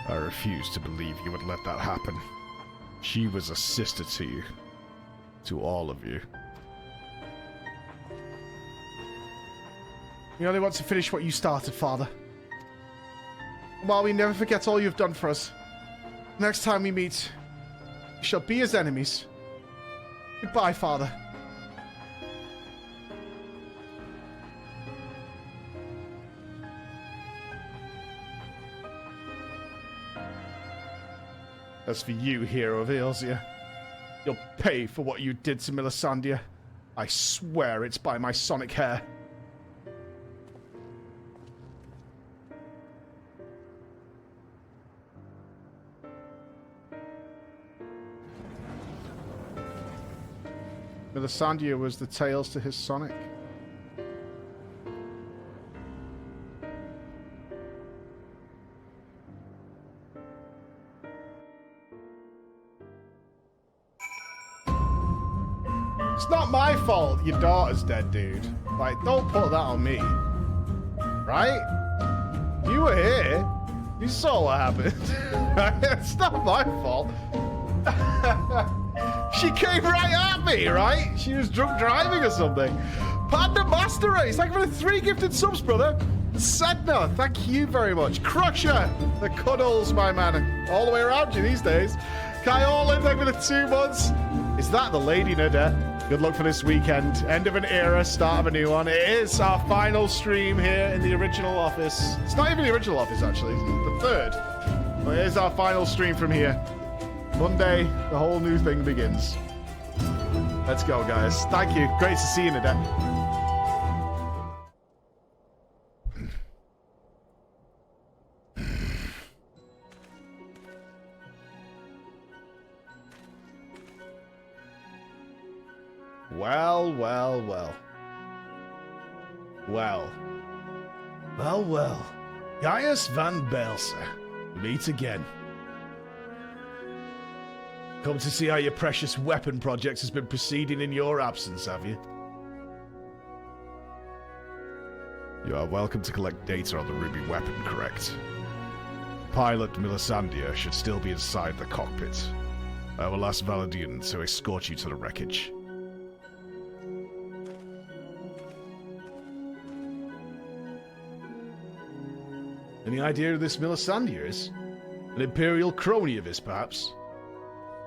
I refuse to believe you would let that happen. She was a sister to you. To all of you. We only want to finish what you started, father. While we never forget all you've done for us, next time we meet, we shall be as enemies. Goodbye, father. As for you, hero of Eorzea, you'll pay for what you did to Melisandre. I swear it's by my sonic hair. Melisandre was the tails to his Sonic. It's not my fault your daughter's dead, dude. Like, don't put that on me. Right? You were here. You saw what happened. It's not my fault. She came right at me, right? She was drunk driving or something. Panda Master Race, thank you for the 3 gifted subs, brother. Sedna, thank you very much. Crusher, the cuddles, my man. All the way around you these days. Kai Orlin, thank you for the 2 months. Is that the Lady Nada? Good luck for this weekend. End of an era, start of a new one. It is our final stream here in the original office. It's not even the original office, actually. It's the 3rd. But it is our final stream from here. Monday, the whole new thing begins. Let's go, guys. Thank you. Great to see you, Nada. Well, well, well. Well. Well, well. Gaius van Belser. Meet again. Come to see how your precious weapon project has been proceeding in your absence, have you? You are welcome to collect data on the ruby weapon, correct? Pilot Melisandre should still be inside the cockpit. I will ask Valadin to escort you to the wreckage. Any idea who this Melisandre is? An Imperial crony of his, perhaps?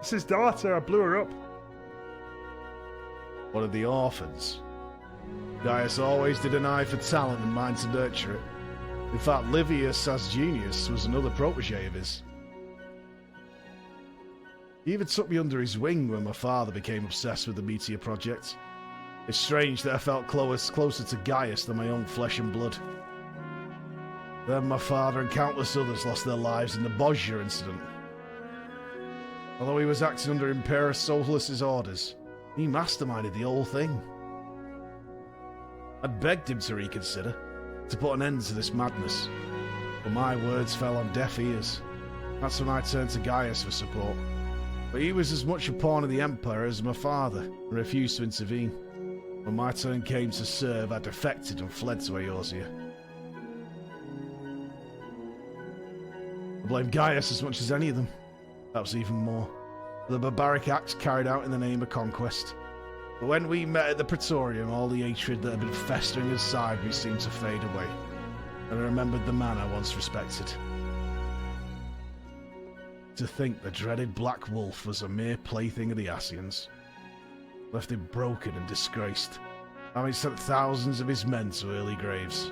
It's his daughter. I blew her up. One of the orphans. Gaius always did an eye for talent and mind to nurture it. In fact, Livius Asgenius was another protege of his. He even took me under his wing when my father became obsessed with the Meteor Project. It's strange that I felt closer to Gaius than my own flesh and blood. Then my father and countless others lost their lives in the Bozja incident. Although he was acting under Impera Solus's orders, he masterminded the whole thing. I'd begged him to reconsider, to put an end to this madness, but my words fell on deaf ears. That's when I turned to Gaius for support. But he was as much a pawn of the Empire as my father, and refused to intervene. When my turn came to serve, I defected and fled to Eorzea. I blame Gaius as much as any of them. Perhaps even more. The barbaric acts carried out in the name of conquest. But when we met at the Praetorium, all the hatred that had been festering inside me seemed to fade away. And I remembered the man I once respected. To think the dreaded Black Wolf was a mere plaything of the Asians. Left him broken and disgraced. Having sent thousands of his men to early graves.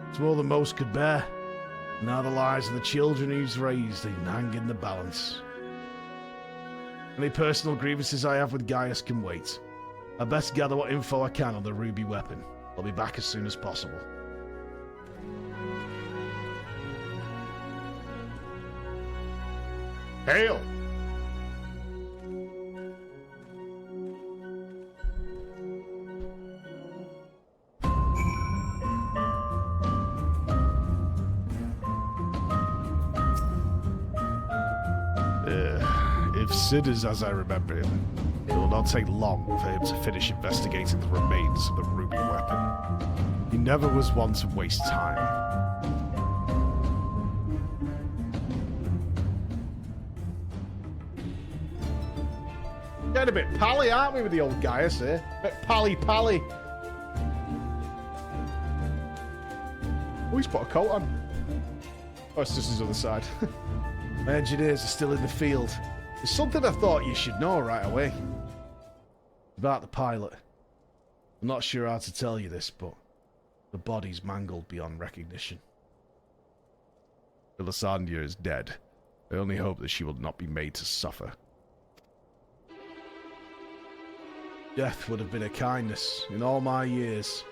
It's more than most could bear. Now the lives of the children he's raised hang in the balance. Any personal grievances I have with Gaius can wait. I best gather what info I can on the ruby weapon. I'll be back as soon as possible. Hail! If Sid is as I remember him, it will not take long for him to finish investigating the remains of the ruby weapon. He never was one to waste time. Getting a bit pally, aren't we, with the old Gaius here? A bit pally. Oh, he's put a coat on. Oh, it's just his other side. My engineers are still in the field. There's something I thought you should know right away. About the pilot. I'm not sure how to tell you this, but the body's mangled beyond recognition. Melisandre is dead. I only hope that she will not be made to suffer. Death would have been a kindness. In all my years,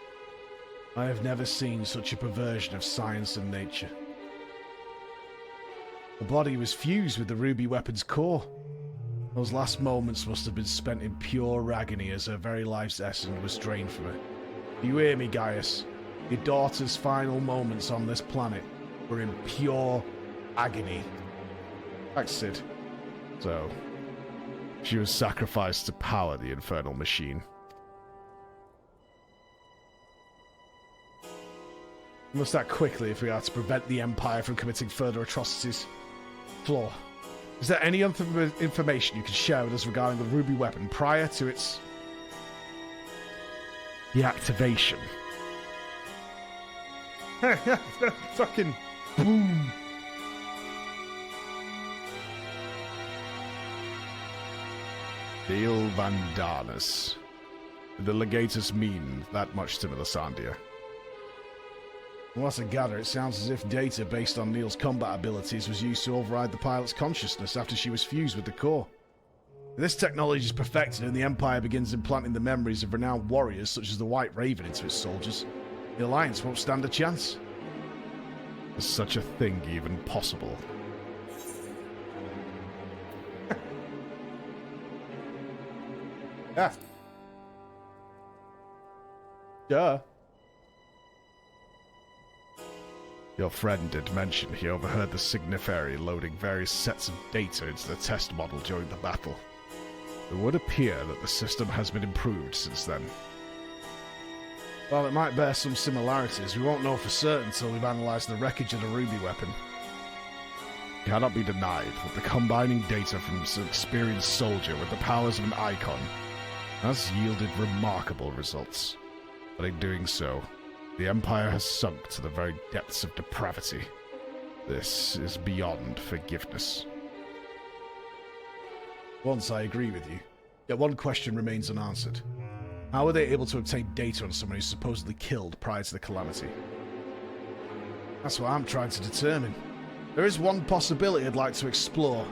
I have never seen such a perversion of science and nature. The body was fused with the ruby weapon's core. Those last moments must have been spent in pure agony as her very life's essence was drained from her. Do you hear me, Gaius? Your daughter's final moments on this planet were in pure agony. Thanks, Sid. So, she was sacrificed to power the infernal machine. We must act quickly if we are to prevent the Empire from committing further atrocities. Floor, is there any information you can share with us regarding the ruby weapon prior to its deactivation? Fucking boom. Dale Vandanus. Did the legatus mean that much to Melisandre? From what I gather, it sounds as if data based on Neil's combat abilities was used to override the pilot's consciousness after she was fused with the core. If this technology is perfected and the Empire begins implanting the memories of renowned warriors such as the White Raven into its soldiers, the Alliance won't stand a chance. Is such a thing even possible? Yeah. Duh. Your friend did mention he overheard the Signiferi loading various sets of data into the test model during the battle. It would appear that the system has been improved since then. While it might bear some similarities, we won't know for certain until we've analysed the wreckage of the ruby weapon. It cannot be denied that the combining data from an experienced soldier with the powers of an icon has yielded remarkable results. But in doing so, the Empire has sunk to the very depths of depravity. This is beyond forgiveness. Once I agree with you, yet one question remains unanswered. How were they able to obtain data on someone who's supposedly killed prior to the calamity? That's what I'm trying to determine. There is one possibility I'd like to explore,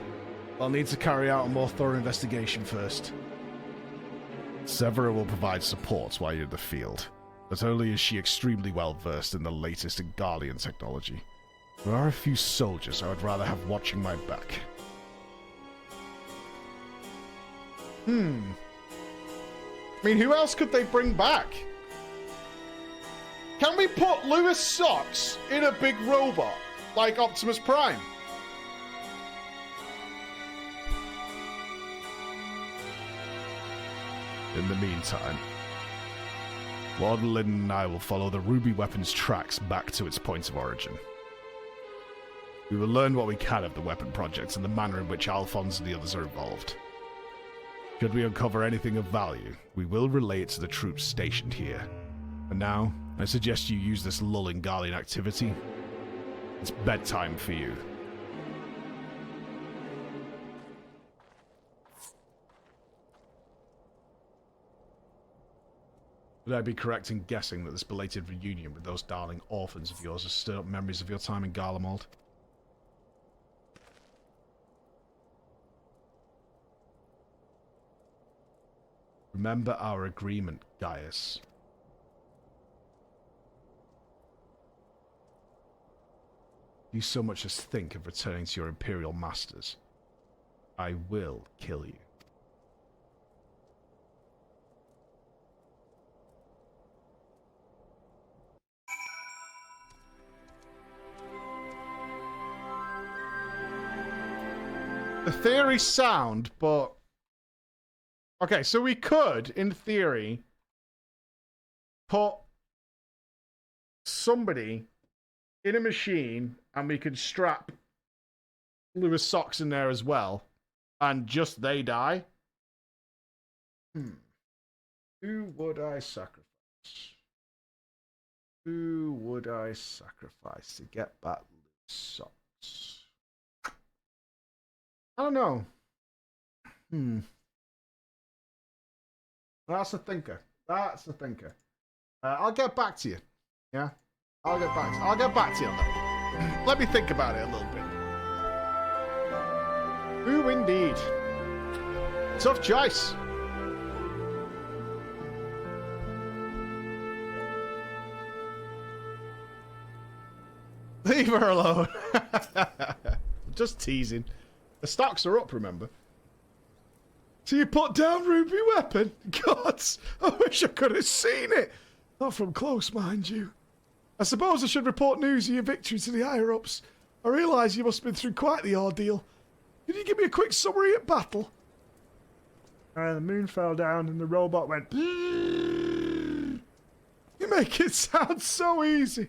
but I'll need to carry out a more thorough investigation first. Severa will provide support while you're in the field. Not only is she extremely well versed in the latest Ingalian technology, there are a few soldiers I would rather have watching my back. I mean, who else could they bring back? Can we put Lewis Socks in a big robot, like Optimus Prime? In the meantime, Lord Lynn and I will follow the ruby weapon's tracks back to its point of origin. We will learn what we can of the weapon projects and the manner in which Alphonse and the others are involved. Should we uncover anything of value, we will relay it to the troops stationed here. And now, I suggest you use this lull in Garlean activity. It's bedtime for you. Would I be correct in guessing that this belated reunion with those darling orphans of yours has stirred up memories of your time in Garlemald? Remember our agreement, Gaius. You so much as think of returning to your Imperial masters, I will kill you. The theory's sound, but... Okay, so we could, in theory, put somebody in a machine and we could strap Lewis socks in there as well, and just they die. Who would I sacrifice? Who would I sacrifice to get back Lewis socks? I don't know. That's a thinker. That's a thinker. I'll get back to you. Yeah? I'll get back to you on that. Let me think about it a little bit. Who indeed? Tough choice. Leave her alone. Just teasing. The stocks are up, remember? So you put down Ruby Weapon? Gods, I wish I could have seen it. Not from close, mind you. I suppose I should report news of your victory to the higher-ups. I realise you must have been through quite the ordeal. Can you give me a quick summary at battle? The moon fell down and the robot went... You make it sound so easy.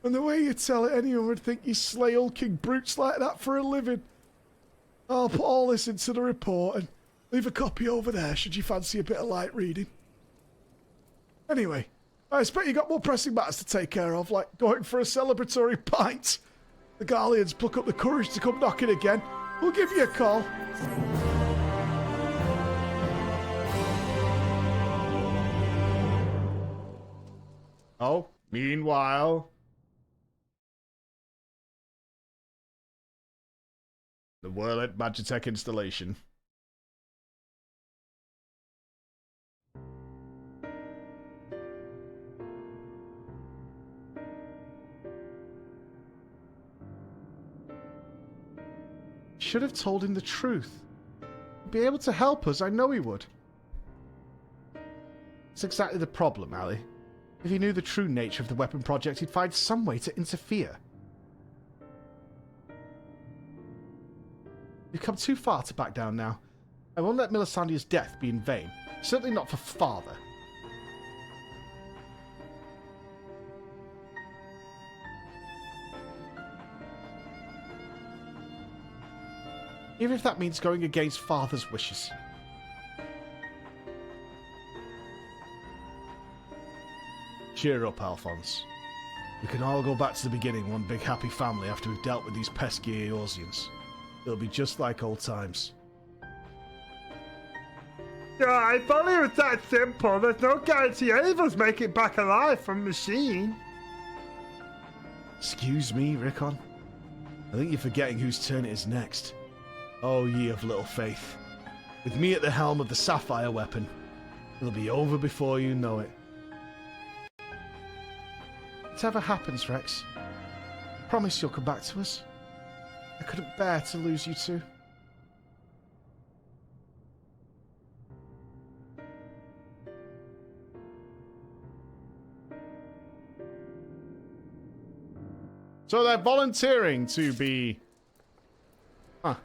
And the way you tell it, anyone would think you slay hulking brutes like that for a living. I'll put all this into the report and leave a copy over there should you fancy a bit of light reading. Anyway, I expect you got more pressing matters to take care of, like going for a celebratory pint. The Garleans pluck up the courage to come knocking again. We'll give you a call. Oh, meanwhile... the Whirlet Magitech installation. Should have told him the truth. He'd be able to help us, I know he would. That's exactly the problem, Ali. If he knew the true nature of the weapon project, he'd find some way to interfere. You've come too far to back down now. I won't let Melisandre's death be in vain. Certainly not for father. Even if that means going against father's wishes. Cheer up, Alphonse. We can all go back to the beginning, one big happy family, after we've dealt with these pesky Eorzeans. It'll be just like old times. Yeah, if only it was that simple. There's no guarantee any of us make it back alive from machine. Excuse me, Rickon. I think you're forgetting whose turn it is next. Oh, ye of little faith. With me at the helm of the Sapphire weapon, it'll be over before you know it. Whatever happens, Rex, promise you'll come back to us. I couldn't bear to lose you two. So they're volunteering to be... Huh.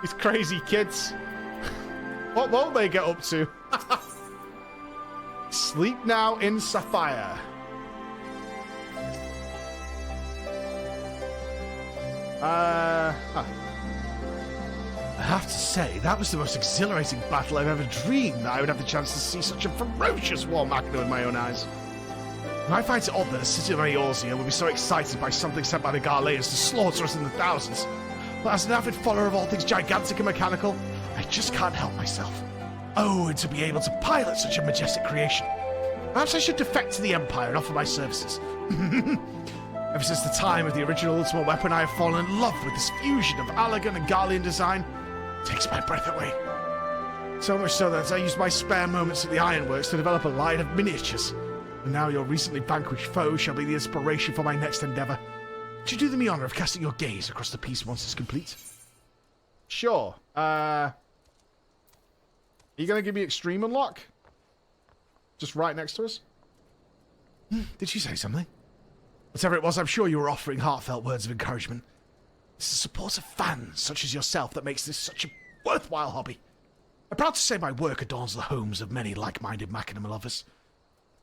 These crazy kids. What won't they get up to? Sleep now in Sapphire. Huh. I have to say, that was the most exhilarating battle I've ever dreamed that I would have the chance to see such a ferocious war machina with my own eyes. And I find it odd that a city of Eorzea would be so excited by something sent by the Garleans to slaughter us in the thousands. But as an avid follower of all things gigantic and mechanical, I just can't help myself. Oh, and to be able to pilot such a majestic creation. Perhaps I should defect to the Empire and offer my services. Ever since the time of the original Ultimate Weapon, I have fallen in love with this fusion of Allagan and Garlean design. It takes my breath away. So much so that I used my spare moments at the Ironworks to develop a line of miniatures. And now your recently vanquished foe shall be the inspiration for my next endeavour. Would you do them the honour of casting your gaze across the piece once it's complete? Sure. Are you going to give me Extreme Unlock? Just right next to us? Did you say something? Whatever it was, I'm sure you were offering heartfelt words of encouragement. It's the support of fans such as yourself that makes this such a worthwhile hobby. I'm proud to say my work adorns the homes of many like-minded machinima lovers.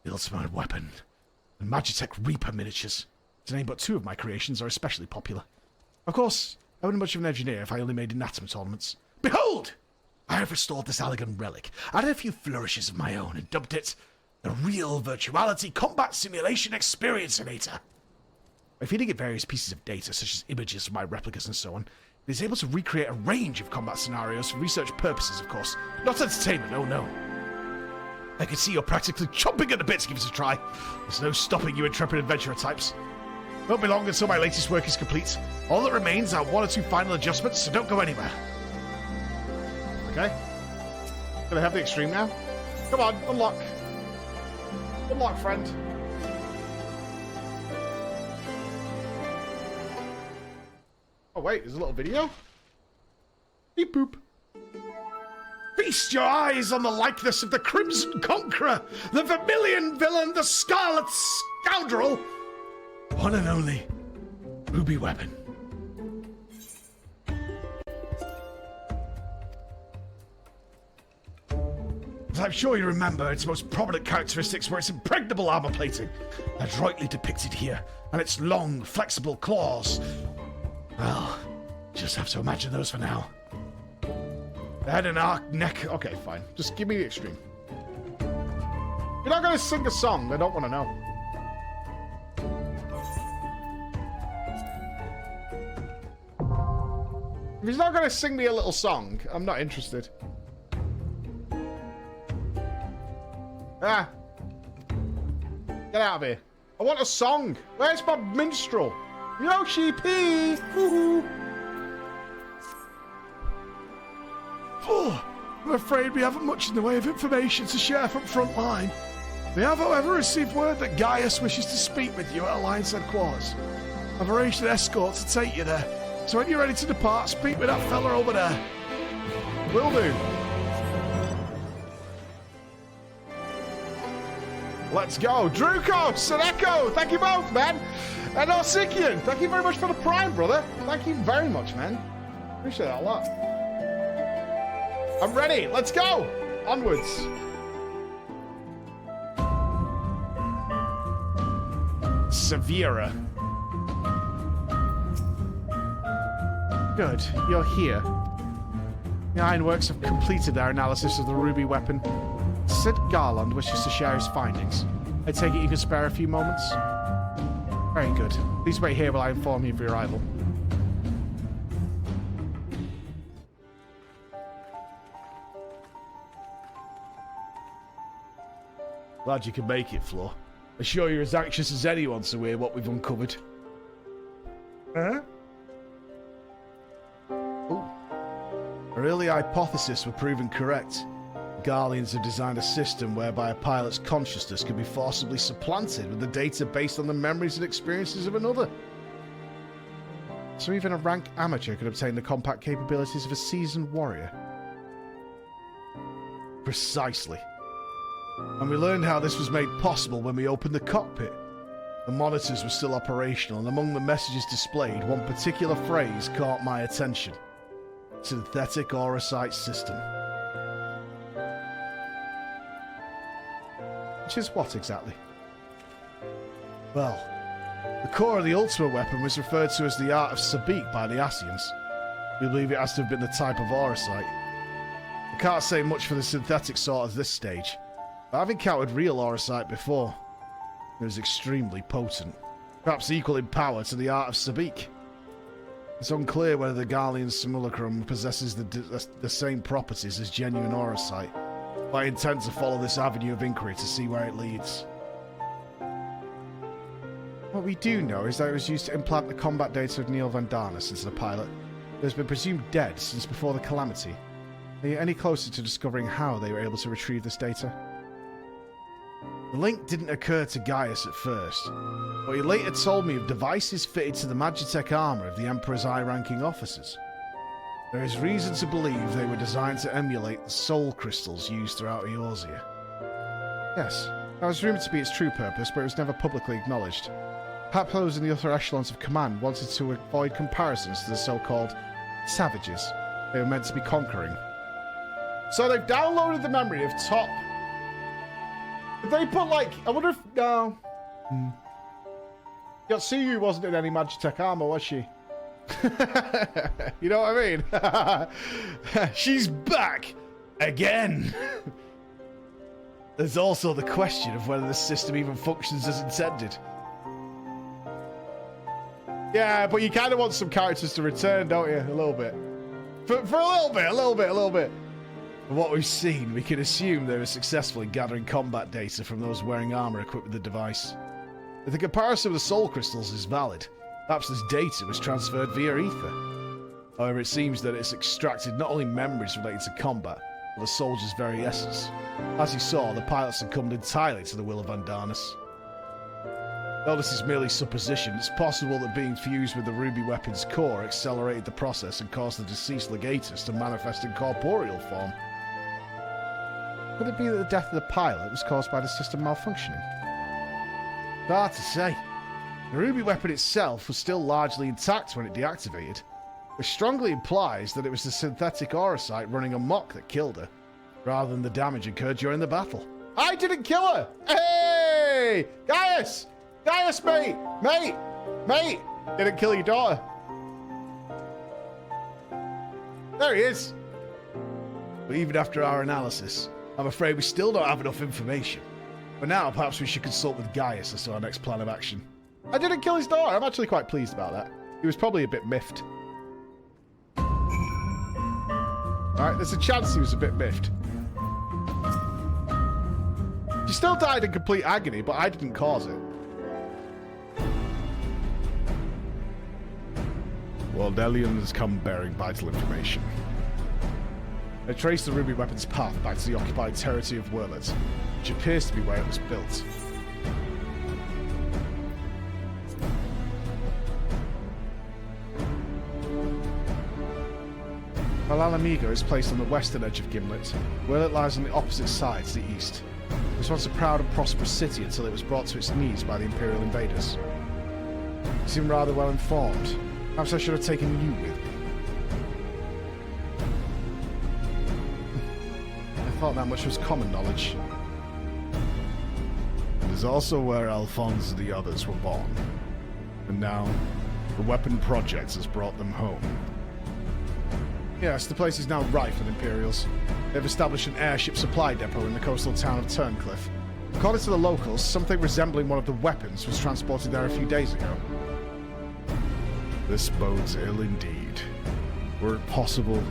The Ultimate Weapon and Magitech Reaper miniatures, to name but two of my creations, are especially popular. Of course, I wouldn't be much of an engineer if I only made anatomy ornaments. Behold! I have restored this Allagan relic, added a few flourishes of my own, and dubbed it the Real Virtuality Combat Simulation Experiencinator. By feeding it various pieces of data, such as images from my replicas and so on, it is able to recreate a range of combat scenarios for research purposes, of course. Not entertainment, oh no. I can see you're practically chomping at the bit to give it a try. There's no stopping you intrepid adventurer types. Won't be long until my latest work is complete. All that remains are one or two final adjustments, so don't go anywhere. Okay. Can I have the Extreme now? Come on, unlock. Unlock, friend. Oh, wait, there's a little video? Beep boop. Feast your eyes on the likeness of the Crimson Conqueror, the Vermilion Villain, the Scarlet Scoundrel, one and only Ruby Weapon. As I'm sure you remember, its most prominent characteristics were its impregnable armor plating, adroitly depicted here, and its long, flexible claws. Well, just have to imagine those for now. The head and arc neck. Okay, fine. Just give me the Extreme. You're not going to sing a song. I don't want to know. If he's not going to sing me a little song, I'm not interested. Ah. Get out of here. I want a song. Where's my minstrel? Yoshi P. Woohoo. Oh, I'm afraid we haven't much in the way of information to share from Frontline. We have, however, received word that Gaius wishes to speak with you at Alliance headquarters. I've arranged an escort to take you there, so when you're ready to depart, speak with that fella over there. Will do. Let's go. Druko, Soneko, thank you both, man. And Orsikian, thank you very much for the Prime, brother. Thank you very much, man. Appreciate that a lot. I'm ready. Let's go. Onwards. Severa. Good. You're here. The Ironworks have completed their analysis of the Ruby Weapon. Sid Garland wishes to share his findings. I take it you can spare a few moments? Very good. Please wait here while I inform you of your arrival. Glad you can make it, Flo. I'm sure you're as anxious as anyone to hear what we've uncovered. Huh? Ooh. Our early hypothesis were proven correct. The Garleans have designed a system whereby a pilot's consciousness can be forcibly supplanted with the data based on the memories and experiences of another. So even a rank amateur could obtain the compact capabilities of a seasoned warrior? Precisely. And we learned how this was made possible when we opened the cockpit. The monitors were still operational, and among the messages displayed, one particular phrase caught my attention. Synthetic Aurasight System. Which is what exactly? Well, The core of the ultimate weapon was referred to as the Art of Sabik by the Asians. We believe it has to have been the type of aurosite. I can't say much for the synthetic sort at this stage, but I've encountered real aurosite before. It was extremely potent, perhaps equal in power to the Art of Sabik. It's unclear whether the Garlean simulacrum possesses the same properties as genuine aurosite, but I intend to follow this avenue of inquiry to see where it leads. What we do know is that it was used to implant the combat data of Neil Vandarnus into the pilot, who has been presumed dead since before the Calamity. Are you any closer to discovering how they were able to retrieve this data? The link didn't occur to Gaius at first, but he later told me of devices fitted to the Magitech armor of the Emperor's high-ranking officers. There is reason to believe they were designed to emulate the soul crystals used throughout Eorzea. Yes, that was rumoured to be its true purpose, but it was never publicly acknowledged. Perhaps those in the upper echelons of command wanted to avoid comparisons to the so-called savages they were meant to be conquering. So they've downloaded the memory of top... Did they put, like... I wonder if... No. Yotsuyu wasn't in any Magitech armor, was she? You know what I mean? She's back! Again! There's also the question of whether this system even functions as intended. Yeah, but you kind of want some characters to return, don't you? A little bit. For a little bit. From what we've seen, we can assume they were successful in gathering combat data from those wearing armor equipped with the device. If the comparison with the soul crystals is valid, perhaps this data was transferred via ether. However, it seems that it's extracted not only memories related to combat, but the soldier's very essence. As you saw, the pilot succumbed entirely to the will of Vandarnus. Though this is merely supposition, it's possible that being fused with the ruby weapon's core accelerated the process and caused the deceased legatus to manifest in corporeal form. Could it be that the death of the pilot was caused by the system malfunctioning? Hard to say. The ruby weapon itself was still largely intact when it deactivated, which strongly implies that it was the synthetic aurosite running amok that killed her, rather than the damage incurred during the battle. I didn't kill her! Hey! Gaius! Gaius, mate! Mate! Didn't kill your daughter. There he is. But even after our analysis, I'm afraid we still don't have enough information. For now, perhaps we should consult with Gaius as to our next plan of action. I didn't kill his daughter. I'm actually quite pleased about that. He was probably a bit miffed. Alright, there's a chance he was a bit miffed. She still died in complete agony, but I didn't cause it. Waldelian has come bearing vital information. They traced the ruby weapon's path back to the occupied territory of Wurlet, which appears to be where it was built. While Alamiga is placed on the western edge of Gimlet, Wurlet lies on the opposite side to the east. It was once a proud and prosperous city until it was brought to its knees by the Imperial invaders. You seem rather well informed. Perhaps I should have taken you with me. I thought that much was common knowledge. It is also where Alphonse and the others were born. And now, the weapon project has brought them home. Yes, the place is now rife with Imperials. They've established an airship supply depot in the coastal town of Turncliffe. According to the locals, something resembling one of the weapons was transported there a few days ago. This bodes ill indeed. Were it possible,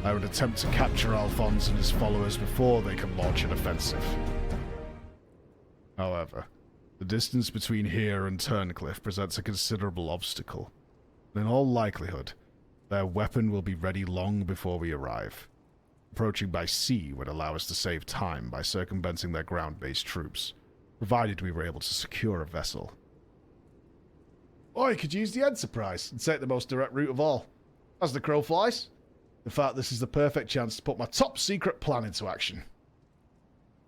I would attempt to capture Alphonse and his followers before they can launch an offensive. However, the distance between here and Turncliffe presents a considerable obstacle, and in all likelihood, their weapon will be ready long before we arrive. Approaching by sea would allow us to save time by circumventing their ground-based troops, provided we were able to secure a vessel. Or you could use the Enterprise and take the most direct route of all, as the crow flies. In fact, this is the perfect chance to put my top-secret plan into action.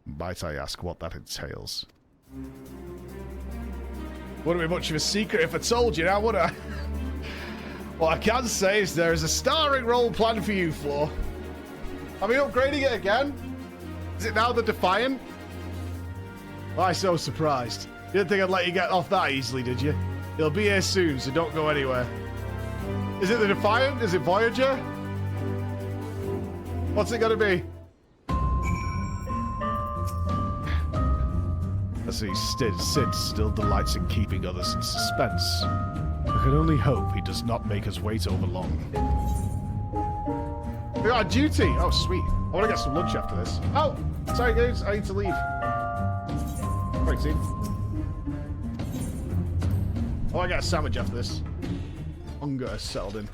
Might I ask what that entails? Wouldn't be much of a secret if I told you now, would I? What I can say is there is a starring role planned for you, Floor. Are we upgrading it again? Is it now the Defiant? Why so surprised? You didn't think I'd let you get off that easily, did you? He'll be here soon, so don't go anywhere. Is it the Defiant? Is it Voyager? What's it gonna be? As he Sid still delights in keeping others in suspense. I can only hope he does not make us wait over long. We got a duty! Oh, sweet. I want to get some lunch after this. Oh! Sorry, guys. I need to leave. Right, Sid. Oh, I got a sandwich after this. Hunger has settled in.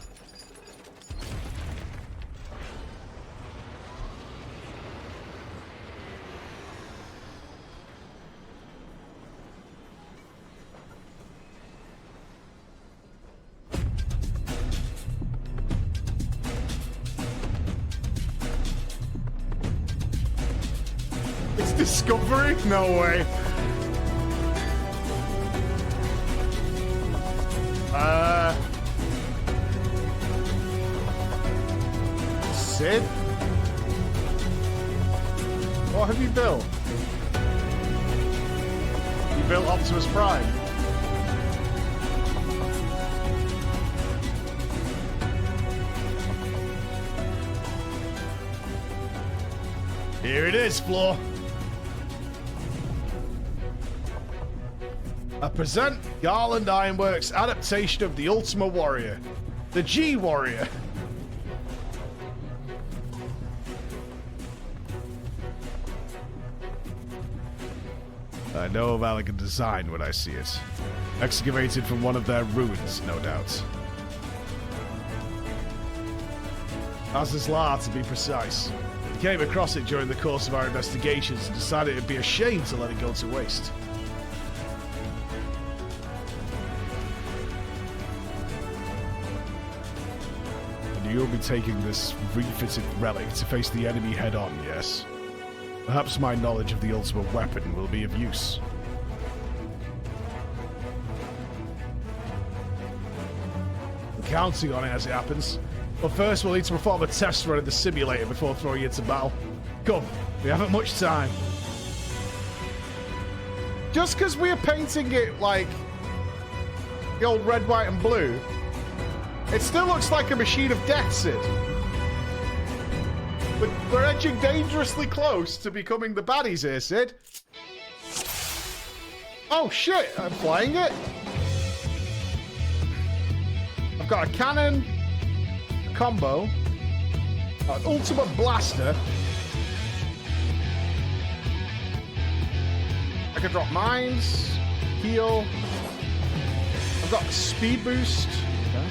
It's Discovery? No way. Sid? What have you built? You built Optimus Prime? Here it is, Floor. I present Garland Ironworks' adaptation of the Ultima Warrior, the G Warrior. I know of elegant design when I see it. Excavated from one of their ruins, no doubt. Azizlar, to be precise. We came across it during the course of our investigations and decided it'd be a shame to let it go to waste. And you'll be taking this refitted relic to face the enemy head-on, yes? Perhaps my knowledge of the ultimate weapon will be of use. I'm counting on it as it happens. But first we'll need to perform a test run in the simulator before throwing it into battle. Come, we haven't much time. Just because we're painting it like the old red, white, and blue, it still looks like a machine of death, Sid. We're edging dangerously close to becoming the baddies here, Sid. Oh shit, I'm flying it. I've got a cannon, a combo, an ultimate blaster. I can drop mines, heal. I've got speed boost. Okay.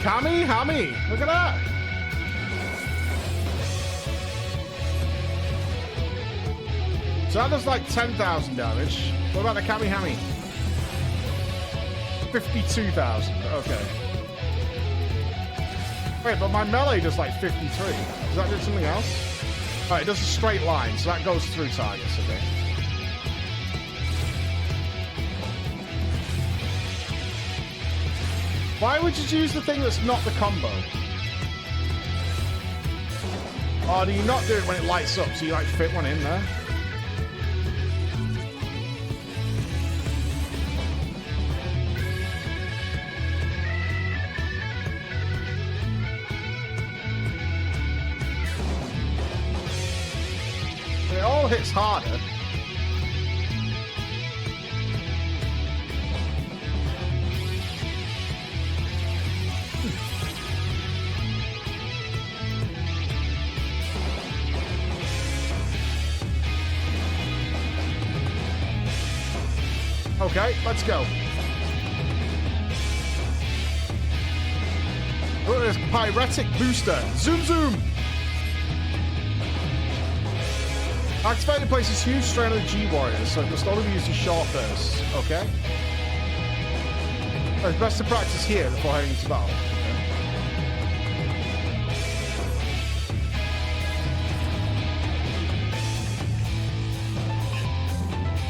Kami, Hami, look at that. So that does like 10,000 damage. What about the Kami Hami? 52,000, okay. Wait, but my melee does like 53. Does that do something else? Oh, it does a straight line, so that goes through targets, okay. Why would you use the thing that's not the combo? Oh, do you not do it when it lights up, so you like fit one in there? It all hits harder. Okay, let's go. Look at this pyretic booster. Zoom, zoom. Activated places huge strain on the G-Warriors, so it must only be used in short bursts. Okay. It's best to practice here before heading into battle. Okay.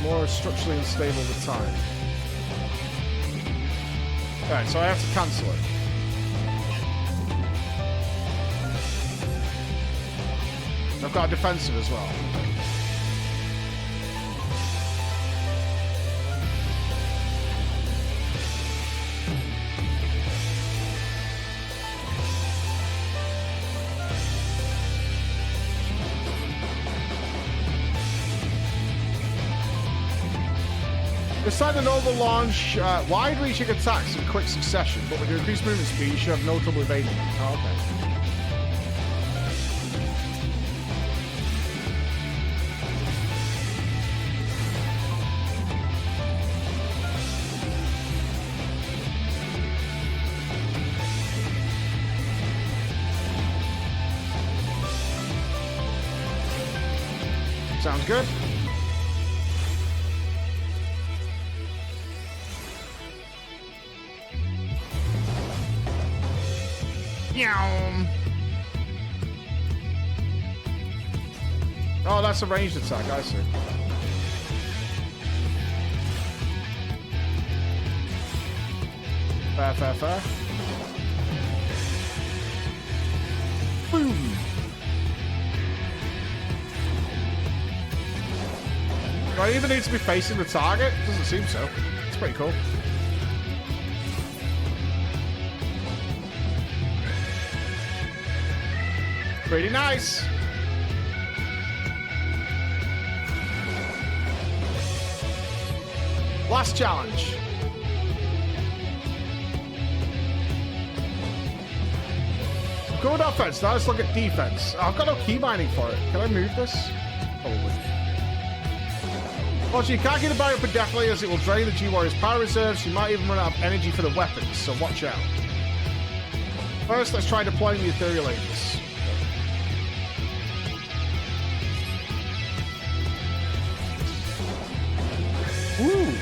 More structurally unstable with time. Alright, so I have to cancel it. I've got a defensive as well. It's like the normal launch, wide-reaching attacks in quick succession, but with your increased movement speed, you should have no trouble evading. Oh, okay. Sounds good. Oh, that's a ranged attack, I see. Fair. Boom! Do I even need to be facing the target? Doesn't seem so. It's pretty cool. Pretty nice. Last challenge. Good offense. Now let's look at defense. I've got no key binding for it. Can I move this? Probably. Also, you can't get the barrier up indefinitely as it will drain the G-Warrior's power reserves. You might even run out of energy for the weapons, so watch out. First, let's try deploying the Ethereal Aegis. Woo!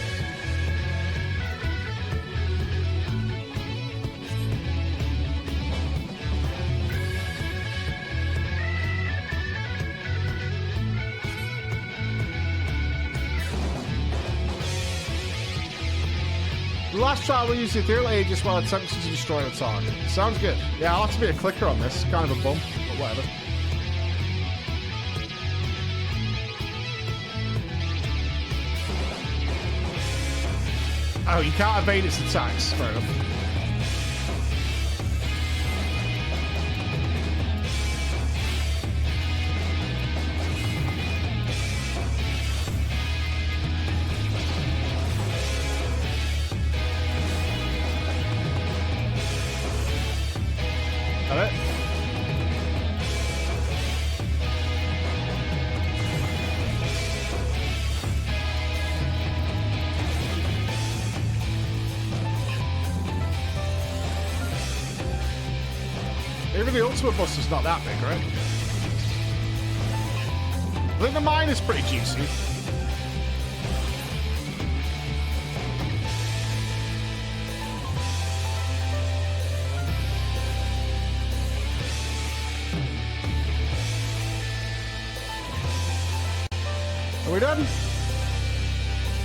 The last trial will use the Ethereal Aegis while attempting to destroy the target. Sounds good. Yeah, I'll have to be a clicker on this. Kind of a bump, but whatever. Oh, you can't evade its attacks. Fair enough. Got it? Even the Ultimate Buster's not that big, right? I think the mine is pretty juicy. Are we done?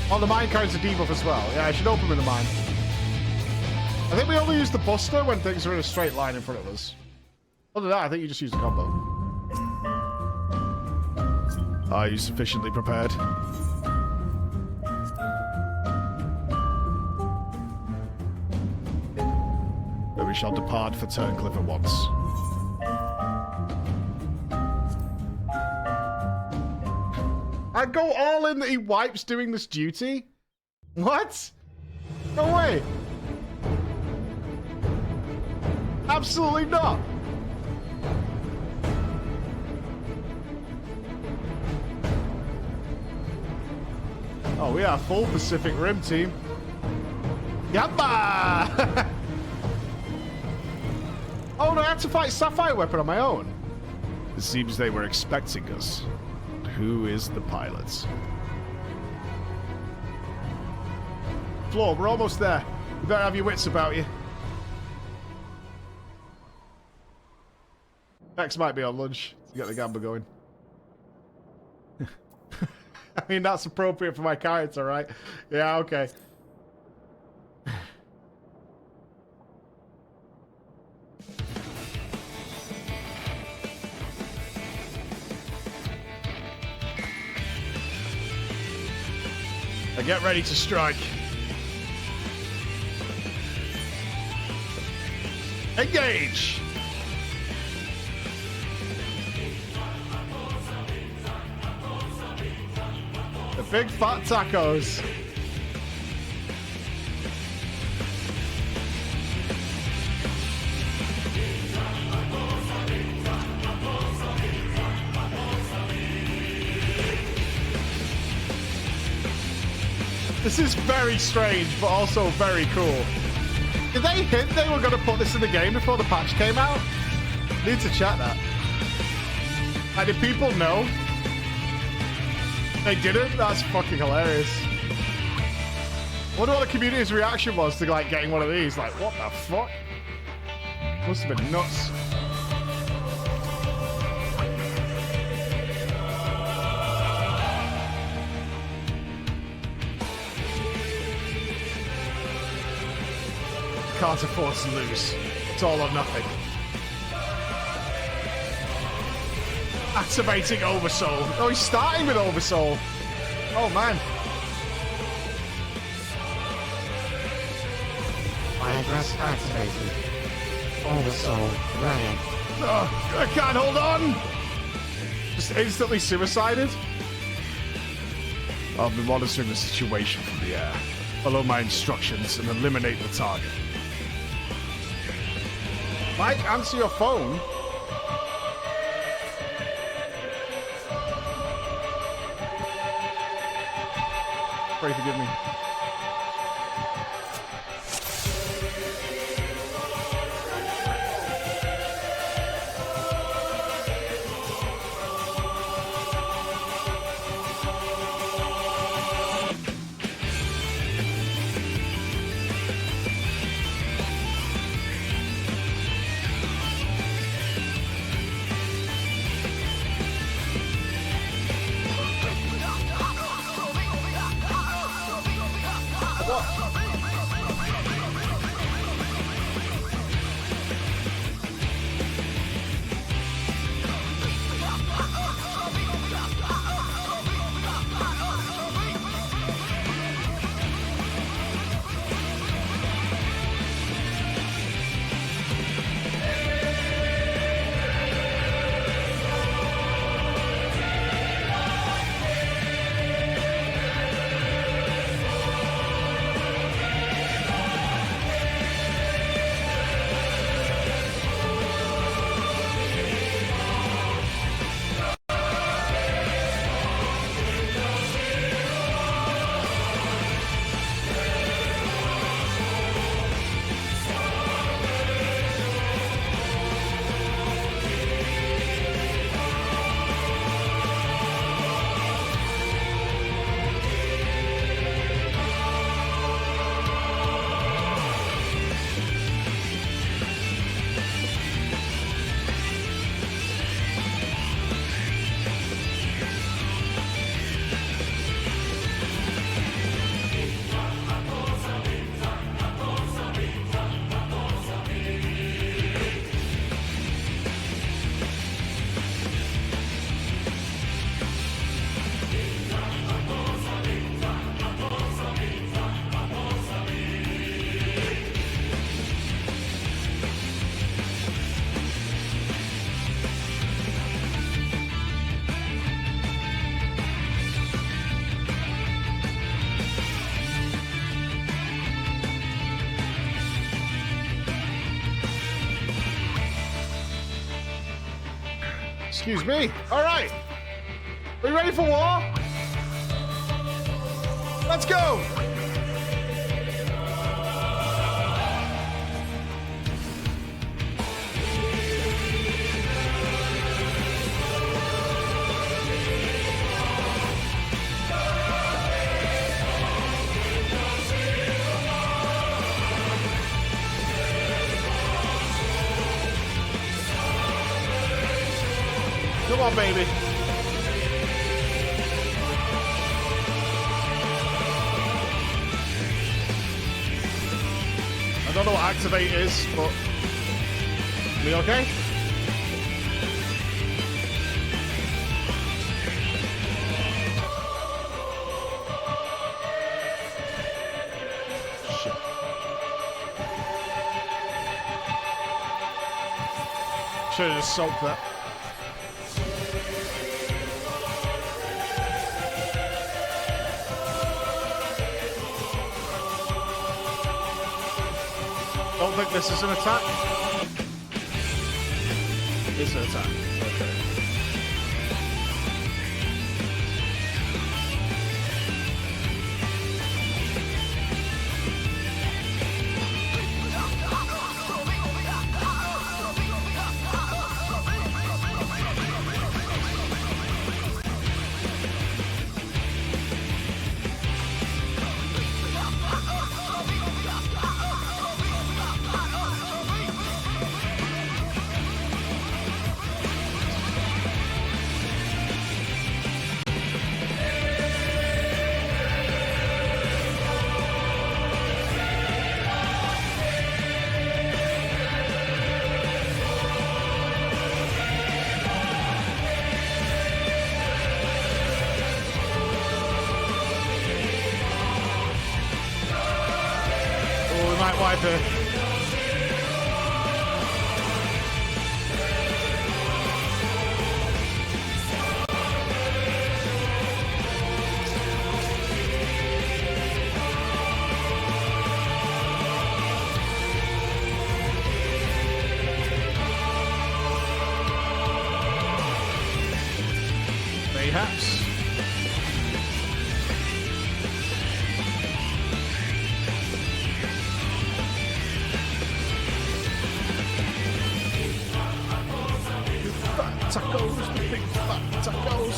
Oh, the mine carries a debuff as well. Yeah, I should open with the mine. I think we only use the Buster when things are in a straight line in front of us. Other than that, I think you just use the combo. Are you sufficiently prepared? Then we shall depart for Turncliffe at once. I go all in that he wipes doing this duty? What? No way. Absolutely not. Oh, we are full Pacific Rim team. Yabba! Oh, no, I had to fight Sapphire Weapon on my own. It seems they were expecting us. Who is the pilot? Flo, we're almost there. You better have your wits about you. Mechs might be on lunch to get the gamba going. I mean, that's appropriate for my character, right? Yeah, okay. Now get ready to strike. Engage! The big fat tacos. This is very strange, but also very cool. Did they hint they were going to put this in the game before the patch came out? Need to check that. Like, did people know? They didn't? That's fucking hilarious. I wonder what the community's reaction was to, like, getting one of these. Like, what the fuck? Must have been nuts. Can't afford to lose. It's all or nothing. Activating Oversoul. Oh, he's starting with Oversoul. Oh, man. Address activated. Oversoul running. Oh, I can't hold on. Just instantly suicided. I'll be monitoring the situation from the air. Follow my instructions and eliminate the target. Mike, answer your phone. Pray forgive me. Excuse me. All right. Are you ready for war? Let's go. Come on, baby. I don't know what activate is, but we okay? Should have just soaked that. Don't think this is an attack. It's an attack. Okay. Wiper. Mayhaps. Tacos, the big fat tacos.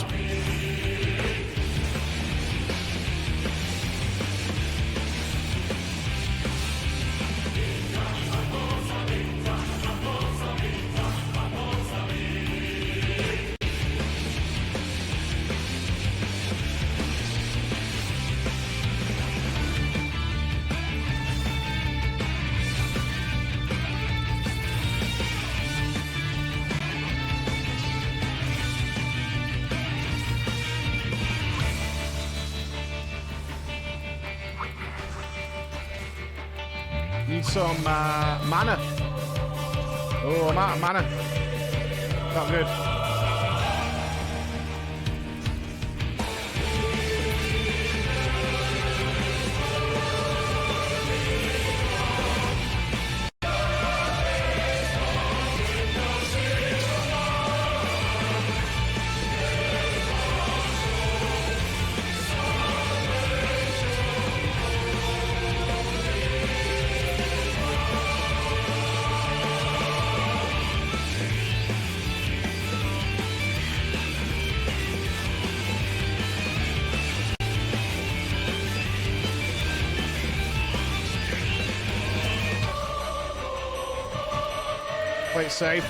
Need some mana. Oh, I'm out of mana. Not good. Play it safe.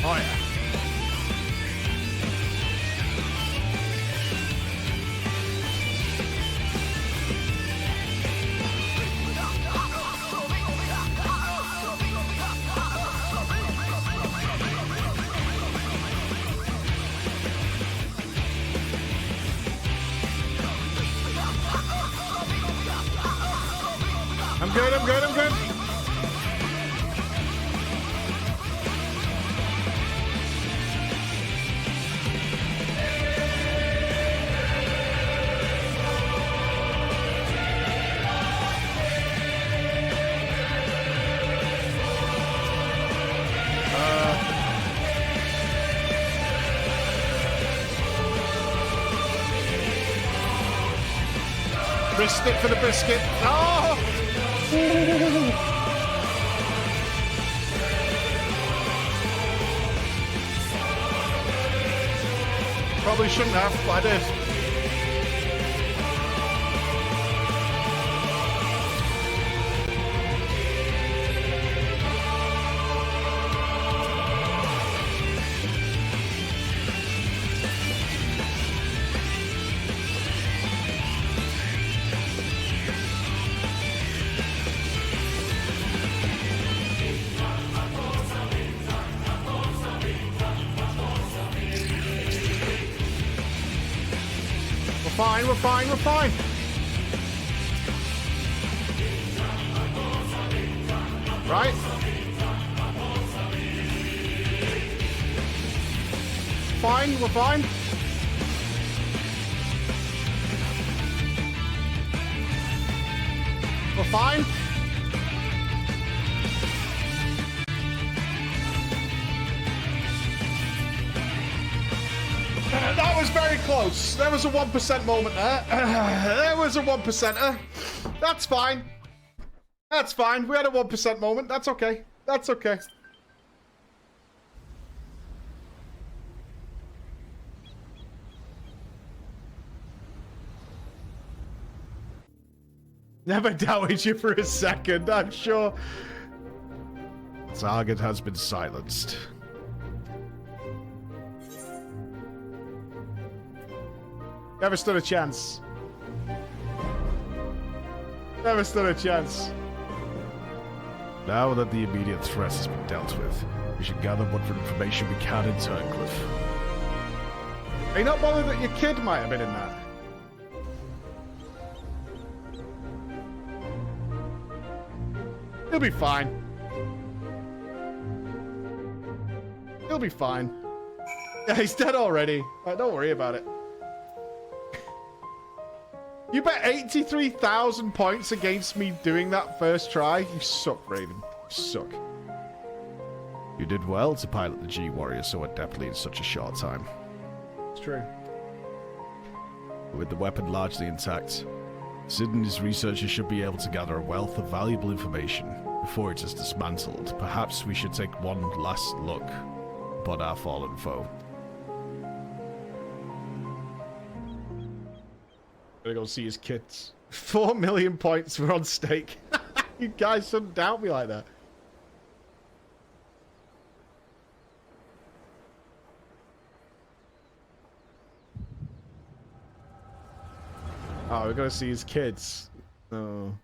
Oh yeah. I'm good, I'm good, I'm good. Risked it for the biscuit. Oh! Probably shouldn't have, but I did. fine, we're fine, we're fine. Right? Fine, we're fine. We're fine. That was very close. There was a 1% moment there. There was a 1%er. That's fine. That's fine. We had a 1% moment. That's okay. That's okay. Never doubted you for a second, I'm sure. Target has been silenced. Never stood a chance. Never stood a chance. Now that the immediate threat has been dealt with, we should gather what information we can in Turncliffe. Are you not bothered that your kid might have been in that? He'll be fine. He'll be fine. Yeah, he's dead already. Right, don't worry about it. You bet 83,000 points against me doing that first try? You suck, Raven. You suck. You did well to pilot the G-Warrior so adeptly in such a short time. It's true. With the weapon largely intact, Sid and his researchers should be able to gather a wealth of valuable information before it is dismantled. Perhaps we should take one last look upon our fallen foe. Gonna go see his kids. 4 million points were on stake. You guys shouldn't doubt me like that. Oh, we're gonna see his kids. Oh.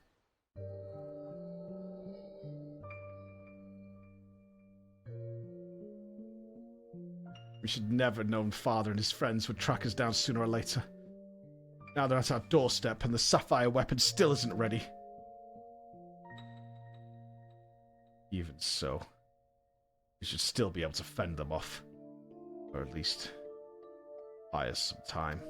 We should never have known Father and his friends would track us down sooner or later. Now they're at our doorstep and the Sapphire weapon still isn't ready. Even so, we should still be able to fend them off. Or at least buy us some time.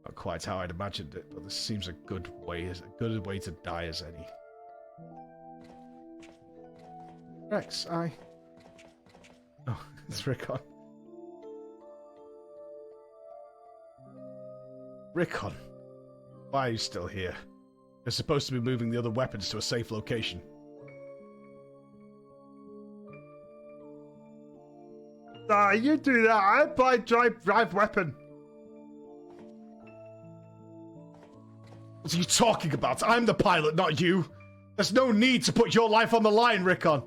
Not quite how I'd imagined it, but this seems a good way to die as any. Rex, Oh, it's Rickon. Rickon, why are you still here? You're supposed to be moving the other weapons to a safe location. You do that. I applied drive weapon. What are you talking about? I'm the pilot, not you. There's no need to put your life on the line, Rickon.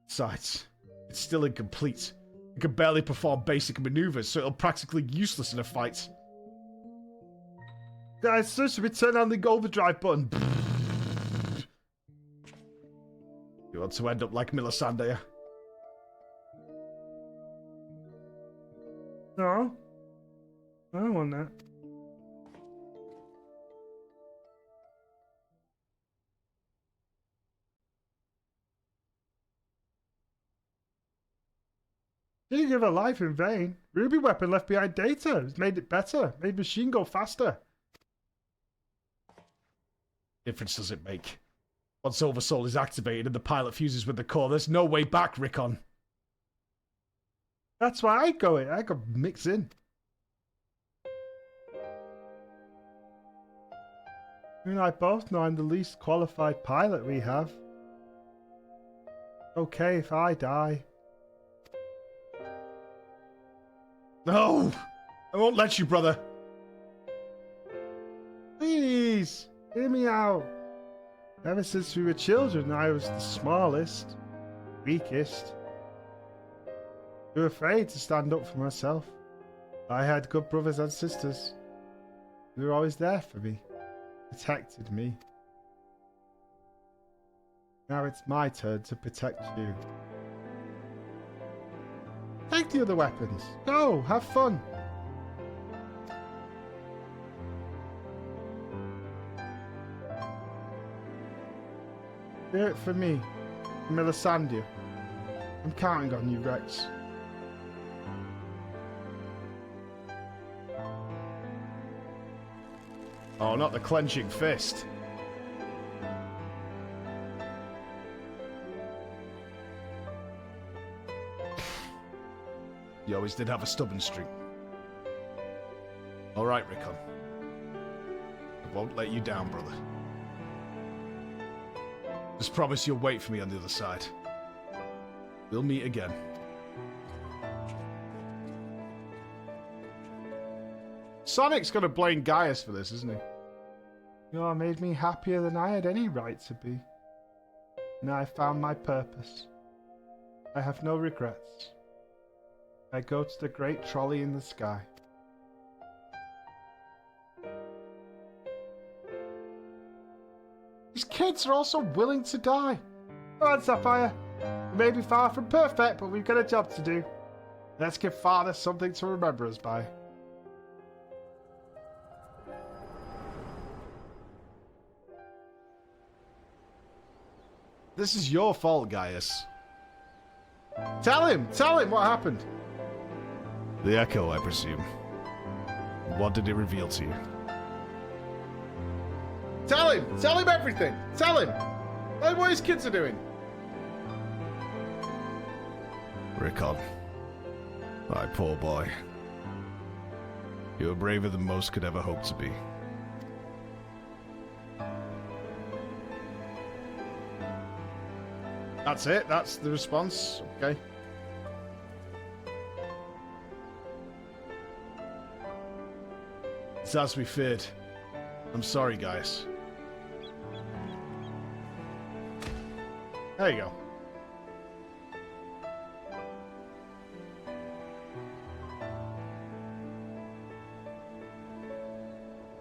Besides, it's still incomplete. You can barely perform basic maneuvers, so it'll practically useless in a fight. Guys, supposed to turn on the overdrive button. You want to end up like Melisandre? No. I don't want that. Didn't give her life in vain. Ruby weapon left behind data. It's made it better. Made machine go faster. Difference does it make? Once Oversoul is activated and the pilot fuses with the core, there's no way back, Rickon. That's why I go in. I could mix in. You and I both know I'm the least qualified pilot we have. Okay if I die. No! I won't let you, brother. Please, hear me out. Ever since we were children, I was the smallest, weakest. Too afraid to stand up for myself. I had good brothers and sisters. They were always there for me, protected me. Now it's my turn to protect you. Take the other weapons. Go, have fun. Do it for me, Melisandre. I'm counting on you, Rex. Oh, not the clenching fist. You always did have a stubborn streak. All right, Rickon. I won't let you down, brother. Just promise you'll wait for me on the other side. We'll meet again. Sonic's gonna blame Gaius for this, isn't he? You made me happier than I had any right to be. Now I found my purpose. I have no regrets. I go to the great trolley in the sky. These kids are also willing to die. Come on, Sapphire. We may be far from perfect, but we've got a job to do. Let's give Father something to remember us by. This is your fault, Gaius. Tell him what happened. The Echo, I presume. What did it reveal to you? Tell him everything. Tell him what his kids are doing. Rickon. My poor boy. You were braver than most could ever hope to be. That's it. That's the response. Okay. It's as we feared. I'm sorry, guys. There you go.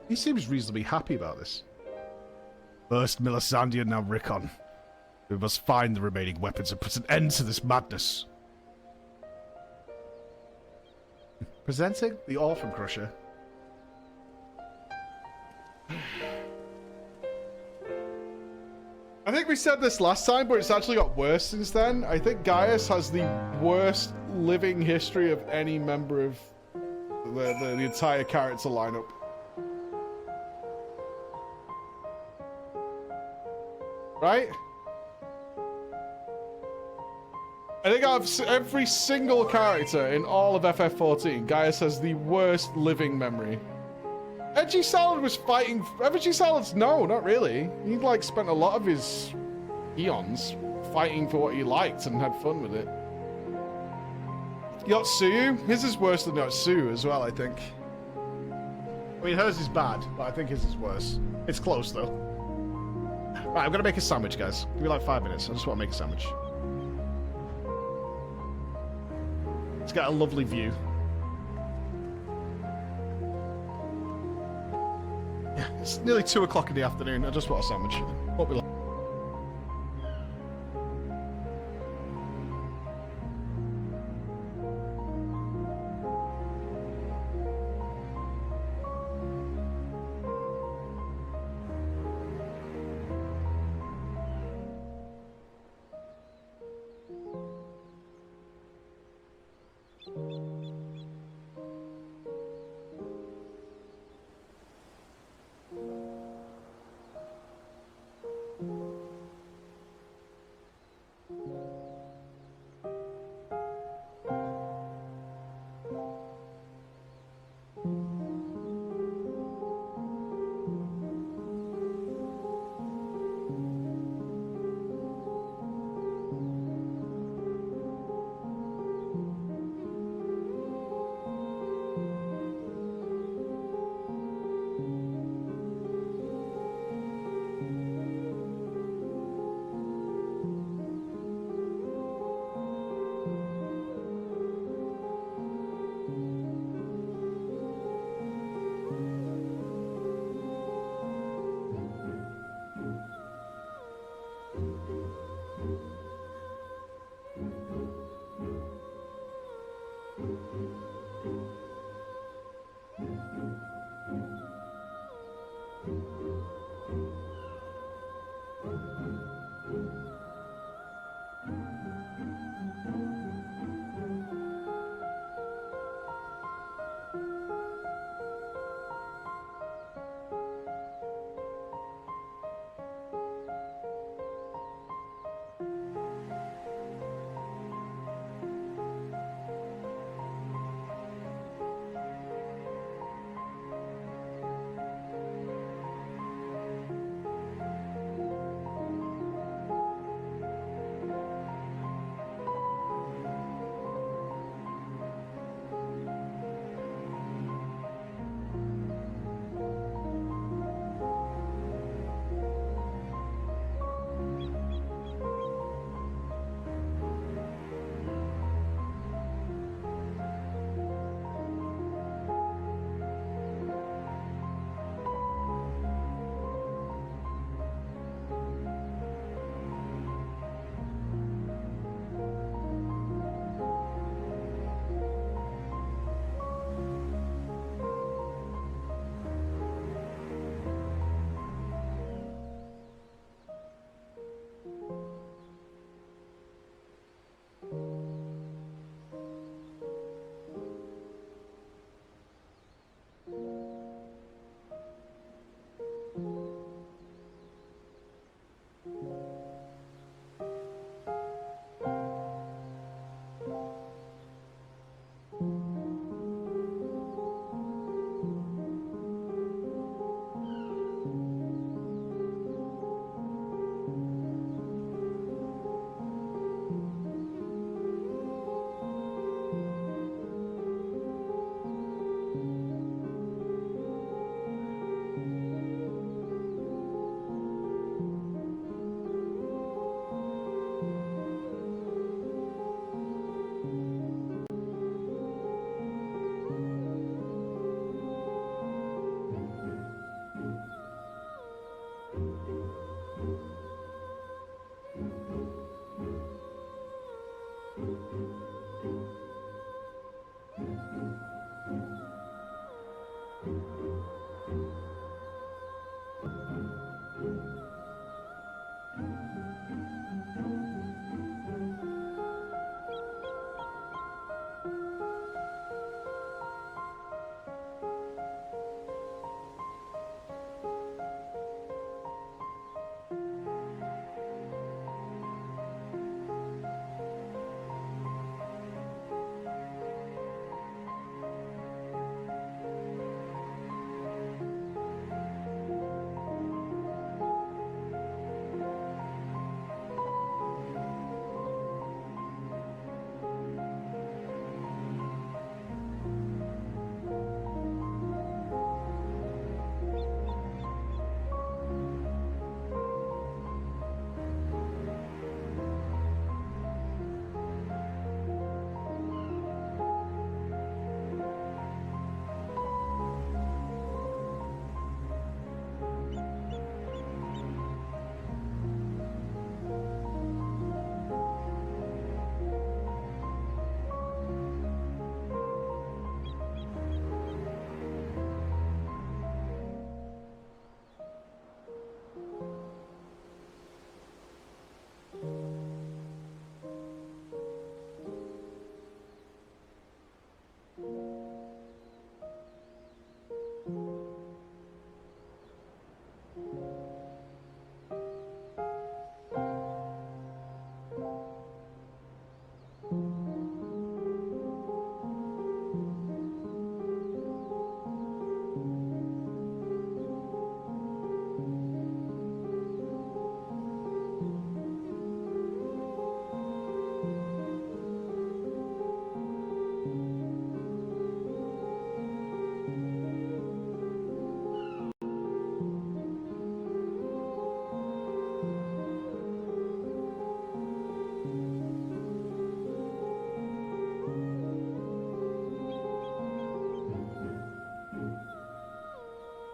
He seems reasonably happy about this. First Melisandre, now Rickon. We must find the remaining weapons and put an end to this madness. Presenting the Orphan Crusher. I think we said this last time, but it's actually got worse since then. I think Gaius has the worst living history of any member of the entire character lineup. Right? I think out of every single character in all of FF14, Gaius has the worst living memory. Edgy Salad was fighting... Edgy Salad's... No, not really. He, like, spent a lot of his eons fighting for what he liked and had fun with it. Yotsuyu? His is worse than Yotsuyu as well, I think. I mean, hers is bad, but I think his is worse. It's close, though. Right, I'm gonna make a sandwich, guys. Give me like 5 minutes. I just want to make a sandwich. It's got a lovely view. Yeah, it's nearly 2 o'clock in the afternoon. I just want a sandwich. What we like.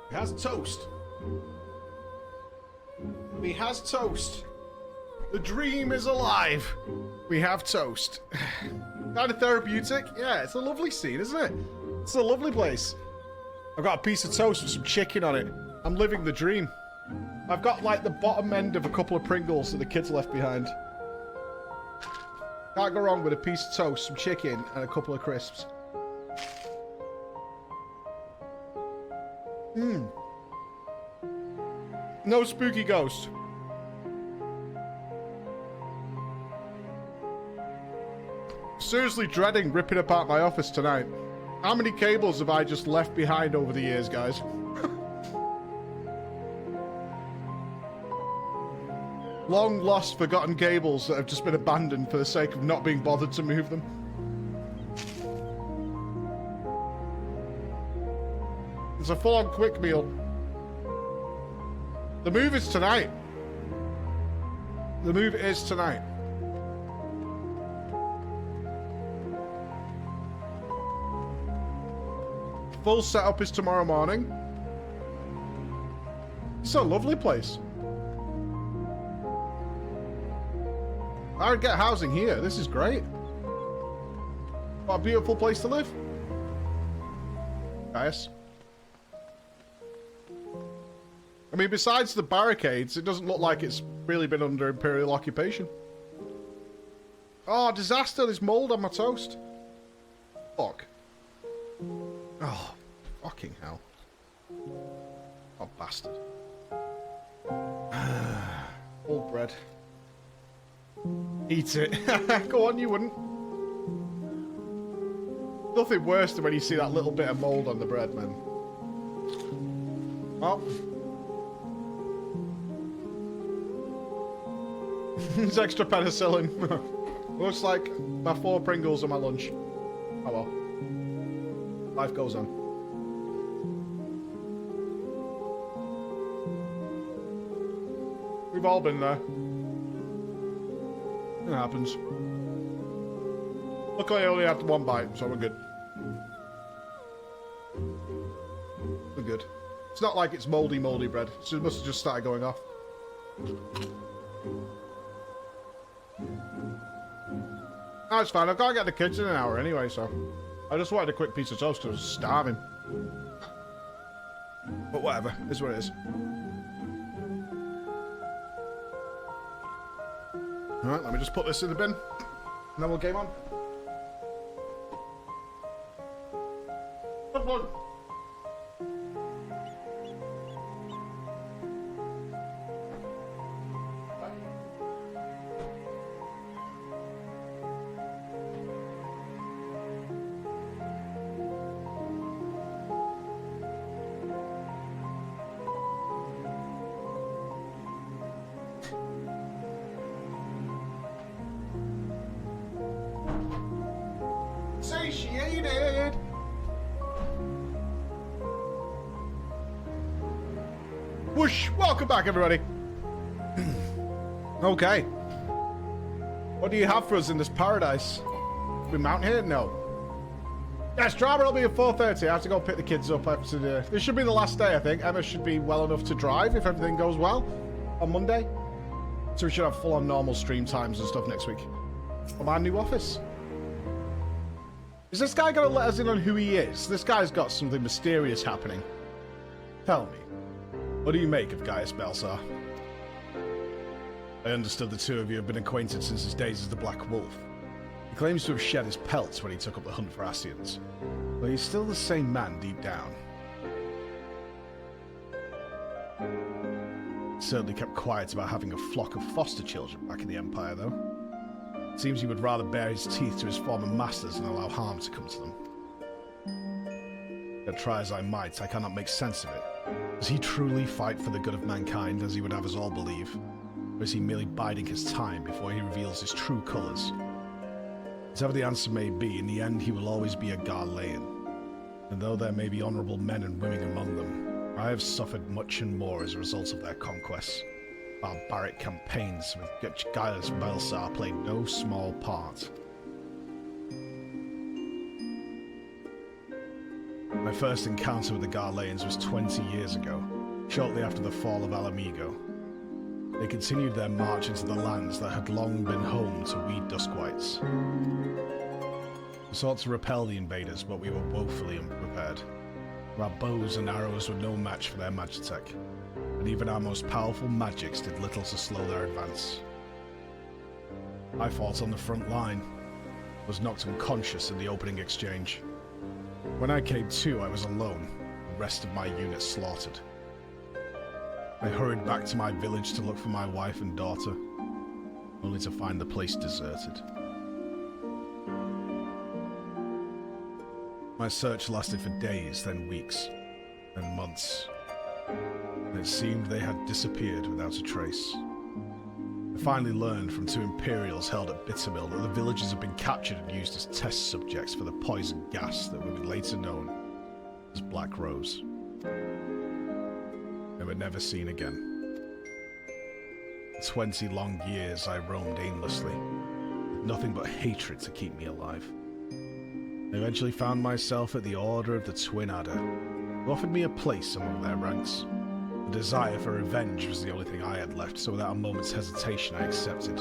He has toast. He has toast. The dream is alive. We have toast. Kind of therapeutic. Yeah, it's a lovely scene, isn't it? It's a lovely place. I've got a piece of toast with some chicken on it. I'm living the dream. I've got like the bottom end of a couple of Pringles that the kids left behind. Can't go wrong with a piece of toast, some chicken, and a couple of crisps. Mmm. No spooky ghost. Seriously dreading ripping apart my office tonight. How many cables have I just left behind over the years, guys? Long lost, forgotten cables that have just been abandoned for the sake of not being bothered to move them. It's a full-on quick meal. The move is tonight. The move is tonight. Full setup is tomorrow morning. It's a lovely place. I would get housing here. This is great. What a beautiful place to live. Gaius. I mean, besides the barricades, it doesn't look like it's really been under Imperial occupation. Oh, disaster. There's mold on my toast. Fuck. Oh, fucking hell. Oh, bastard. Old bread. Eat it. Go on, you wouldn't. Nothing worse than when you see that little bit of mold on the bread, man. Oh. It's extra penicillin. Looks like my 4 Pringles and my lunch. Oh well. Life goes on. We've all been there. It happens. Luckily I only had 1 bite, so we're good. We're good. It's not like it's moldy bread. So it must have just started going off. No, it's fine. I've got to get the kids in an hour anyway, so... I just wanted a quick piece of toast because I was starving. But whatever, is what it is. Alright, let me just put this in the bin, and then we'll game on. Good one. Satiated. Whoosh! Welcome back, everybody. Okay. What do you have for us in this paradise? We mount here? No. Yes, driver will be at 4:30. I have to go pick the kids up after this should be the last day, I think. Emma should be well enough to drive if everything goes well on Monday. So we should have full-on normal stream times and stuff next week. From our new office. Is this guy going to let us in on who he is? This guy's got something mysterious happening. Tell me, what do you make of Gaius Belsar? I understood the two of you have been acquainted since his days as the Black Wolf. He claims to have shed his pelts when he took up the hunt for Ascians, but he's still the same man deep down. He certainly kept quiet about having a flock of foster children back in the Empire, though. It seems he would rather bare his teeth to his former masters than allow harm to come to them. Yet try as I might, I cannot make sense of it. Does he truly fight for the good of mankind, as he would have us all believe? Or is he merely biding his time before he reveals his true colours? Whatever the answer may be, in the end he will always be a Garlean. And though there may be honourable men and women among them, I have suffered much and more as a result of their conquests. Barbaric campaigns with which Gaius Belsar played no small part. My first encounter with the Garleans was 20 years ago, shortly after the fall of Alamigo. They continued their march into the lands that had long been home to we Duskwights. We sought to repel the invaders, but we were woefully unprepared. Our bows and arrows were no match for their magitech, and even our most powerful magics did little to slow their advance. I fought on the front line, was knocked unconscious in the opening exchange. When I came to, I was alone, the rest of my unit slaughtered. I hurried back to my village to look for my wife and daughter, only to find the place deserted. My search lasted for days, then weeks, then months. And it seemed they had disappeared without a trace. I finally learned from two Imperials held at Bittermill that the villagers had been captured and used as test subjects for the poison gas that would be later known as Black Rose. They were never seen again. For 20 long years I roamed aimlessly, with nothing but hatred to keep me alive. I eventually found myself at the Order of the Twin Adder, who offered me a place among their ranks. The desire for revenge was the only thing I had left, so without a moment's hesitation I accepted.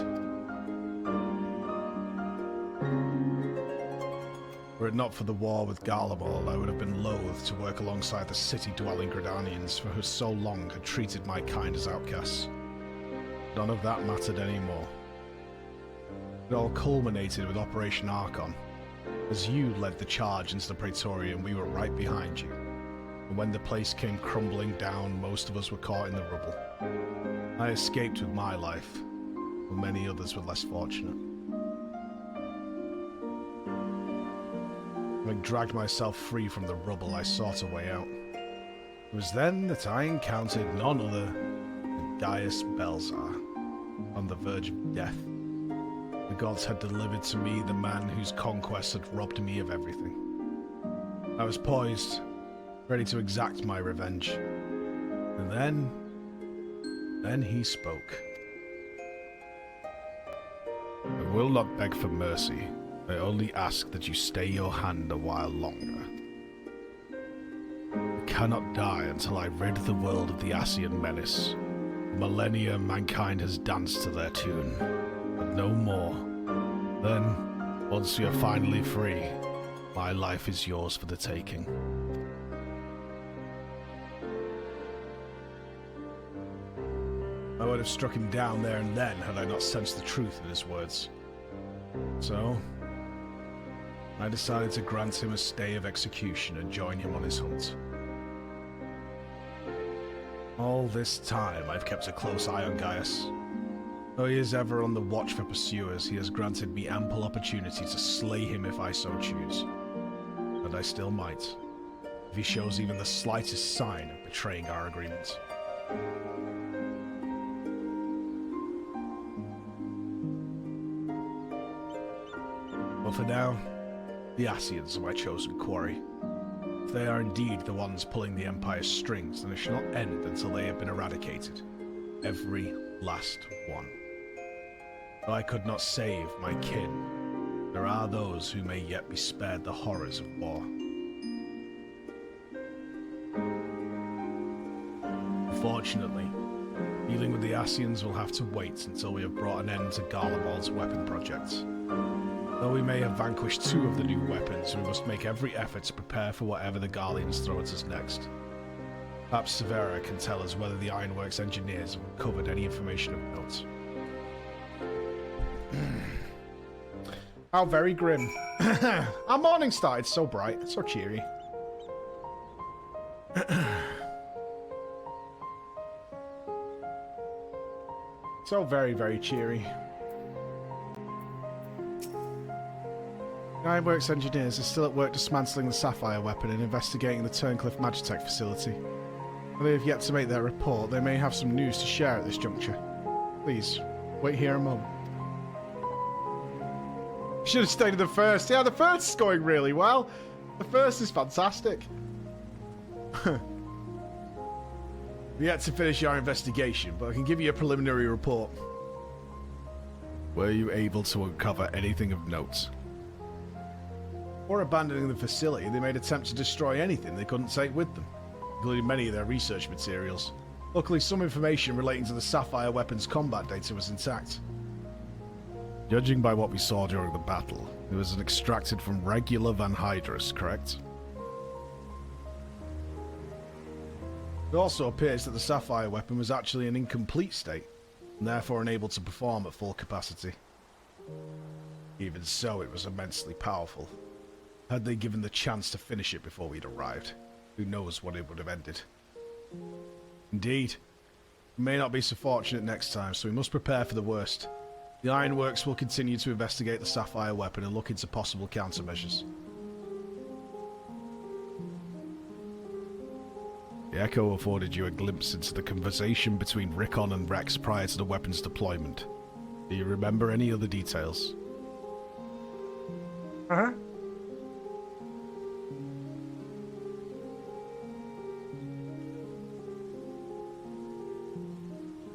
Were it not for the war with Garlemald, I would have been loath to work alongside the city-dwelling Gridanians who so long had treated my kind as outcasts. None of that mattered anymore. It all culminated with Operation Archon. As you led the charge into the Praetorium, we were right behind you. And when the place came crumbling down, most of us were caught in the rubble. I escaped with my life, but many others were less fortunate. Having dragged myself free from the rubble, I sought a way out. It was then that I encountered none other than Gaius Belsar, on the verge of death. The gods had delivered to me the man whose conquest had robbed me of everything. I was poised, ready to exact my revenge. And then he spoke. I will not beg for mercy. I only ask that you stay your hand a while longer. I cannot die until I rid the world of the Ascian menace. For millennia mankind has danced to their tune, but no more. Then, once we are finally free, my life is yours for the taking. I would have struck him down there and then had I not sensed the truth in his words. So, I decided to grant him a stay of execution and join him on his hunt. All this time, I've kept a close eye on Gaius. Though he is ever on the watch for pursuers, he has granted me ample opportunity to slay him if I so choose. And I still might, if he shows even the slightest sign of betraying our agreement. But for now, the Ascians are my chosen quarry. If they are indeed the ones pulling the Empire's strings, then it shall not end until they have been eradicated. Every last one. Though I could not save my kin, there are those who may yet be spared the horrors of war. Unfortunately, dealing with the Ascians will have to wait until we have brought an end to Garlemald's weapon project. Though we may have vanquished 2 of the new weapons, we must make every effort to prepare for whatever the Garleans throw at us next. Perhaps Severa can tell us whether the Ironworks engineers have uncovered any information of note. How very grim. Our morning started so bright, so cheery. So very, very cheery. The Ironworks engineers are still at work dismantling the Sapphire weapon and investigating the Turncliffe Magitech facility. While they have yet to make their report, they may have some news to share at this juncture. Please, wait here a moment. Should have stayed in the first. Yeah, the first is going really well. The first is fantastic. We yet to finish our investigation, but I can give you a preliminary report. Were you able to uncover anything of note? Before abandoning the facility, they made attempts to destroy anything they couldn't take with them, including many of their research materials. Luckily, some information relating to the Sapphire weapon's combat data was intact. Judging by what we saw during the battle, it was extracted from regular Van Hydrus, correct? It also appears that the Sapphire weapon was actually in incomplete state, and therefore unable to perform at full capacity. Even so, it was immensely powerful. Had they given the chance to finish it before we'd arrived, who knows what it would have ended. Indeed. We may not be so fortunate next time, so we must prepare for the worst. The Ironworks will continue to investigate the Sapphire weapon and look into possible countermeasures. The Echo afforded you a glimpse into the conversation between Rickon and Rex prior to the weapon's deployment. Do you remember any other details? Uh-huh.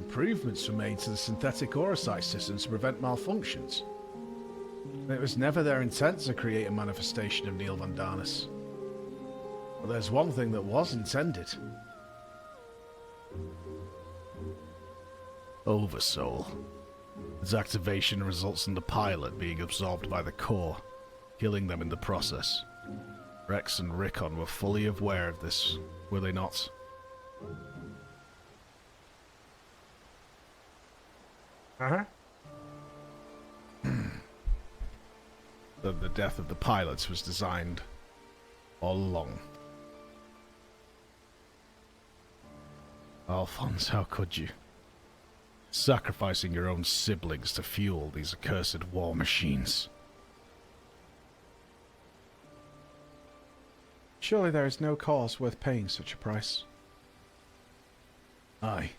Improvements were made to the synthetic Orosight system to prevent malfunctions. It was never their intent to create a manifestation of Neil Vandarnus. But there's one thing that was intended. Oversoul. Its activation results in the pilot being absorbed by the core, killing them in the process. Rex and Rickon were fully aware of this, were they not? Uh-huh. The death of the pilots was designed all along. Alphonse, how could you? Sacrificing your own siblings to fuel these accursed war machines. Surely there is no cause worth paying such a price. Aye,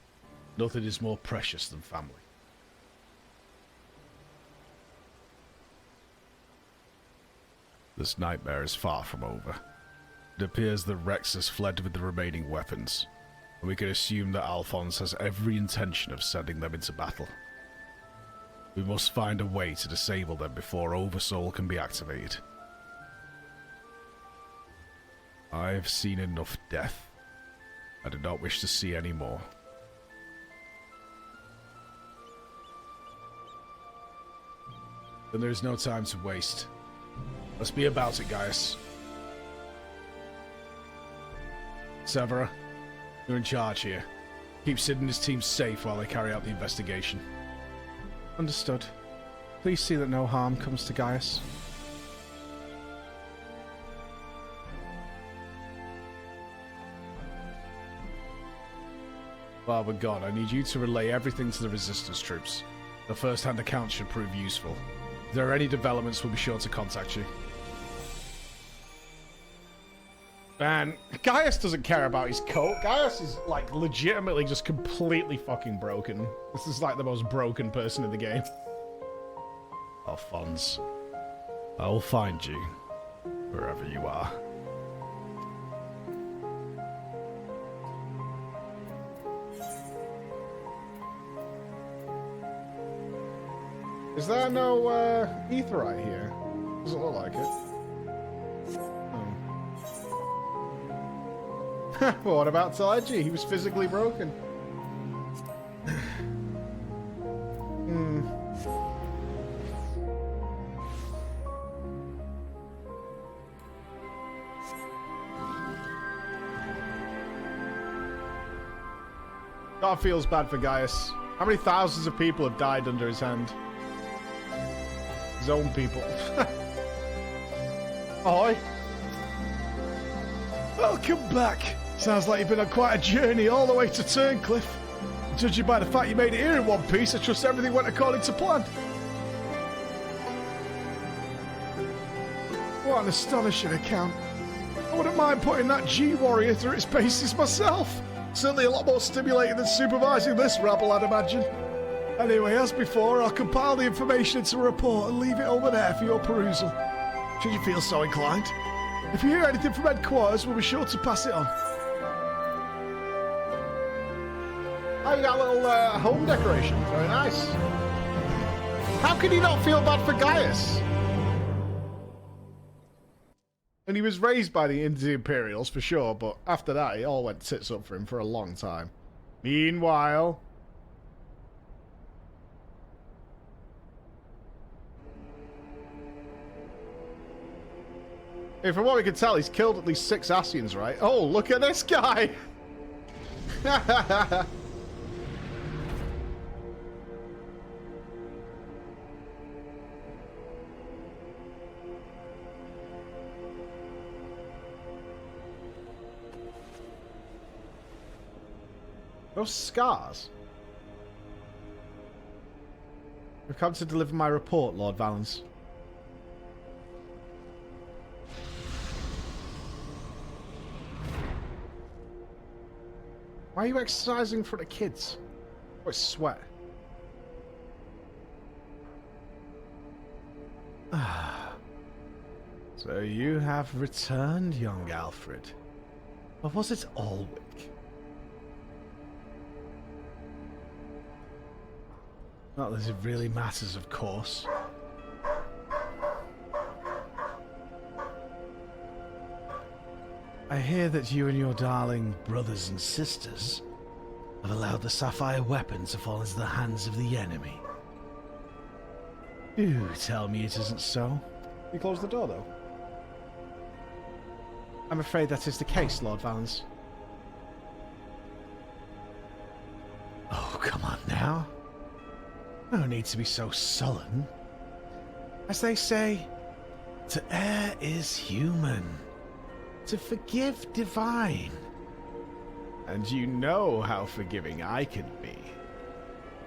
nothing is more precious than family. This nightmare is far from over. It appears that Rex has fled with the remaining weapons, and we can assume that Alphonse has every intention of sending them into battle. We must find a way to disable them before Oversoul can be activated. I have seen enough death. I do not wish to see any more. Then there is no time to waste. Let's be about it, Gaius. Severa, you're in charge here. Keep Sid and his team safe while they carry out the investigation. Understood. Please see that no harm comes to Gaius. Father God, I need you to relay everything to the Resistance troops. The first-hand account should prove useful. If there are any developments, we'll be sure to contact you. Man, Gaius doesn't care about his coat. Gaius is, like, legitimately just completely fucking broken. This is, like, the most broken person in the game. Alphonse, I will find you, wherever you are. Is there no etherite here? Doesn't look like it. Oh. What about Telegy? He was physically broken. God feels bad for Gaius. How many thousands of people have died under his hand? His own people. Ahoy. Welcome back. Sounds like you've been on quite a journey all the way to Turncliffe. Judging by the fact you made it here in one piece, I trust everything went according to plan. What an astonishing account. I wouldn't mind putting that G-Warrior through its paces myself. Certainly a lot more stimulating than supervising this rabble, I'd imagine. Anyway, as before, I'll compile the information into a report and leave it over there for your perusal, should you feel so inclined. If you hear anything from headquarters, we'll be sure to pass it on. Oh, you got a little home decoration. Very nice. How can you not feel bad for Gaius? And he was raised by the Imperials, for sure, but after that, it all went tits up for him for a long time. Meanwhile... Hey, from what we can tell, he's killed at least 6 Asians, right? Oh, look at this guy! Those scars? We've come to deliver my report, Lord Valens. Why are you exercising for the kids? Oh, it's sweat. So you have returned, young Alfred. Or was it Alwick? Not that it really matters, of course. I hear that you and your darling brothers and sisters have allowed the sapphire weapon to fall into the hands of the enemy. Do tell me it isn't so. You closed the door, though. I'm afraid that is the case, Lord Valens. Oh, come on now. No need to be so sullen. As they say, to err is human. To forgive divine. And you know how forgiving I can be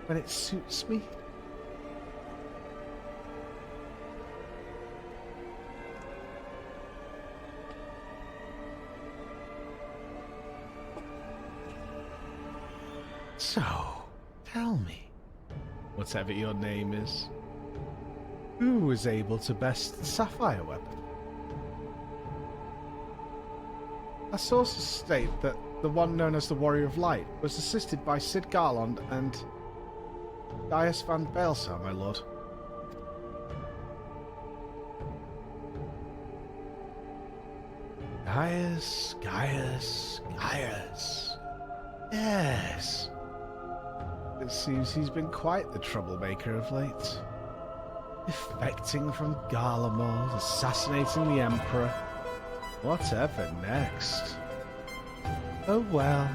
when it suits me. So, tell me, whatever your name is, who was able to best the sapphire weapon? Our sources state that the one known as the Warrior of Light was assisted by Sid Garland and Gaius van Baelsar, my lord. Gaius. Yes. It seems he's been quite the troublemaker of late. Defecting from Garlemald, assassinating the Emperor. Whatever next? Oh well.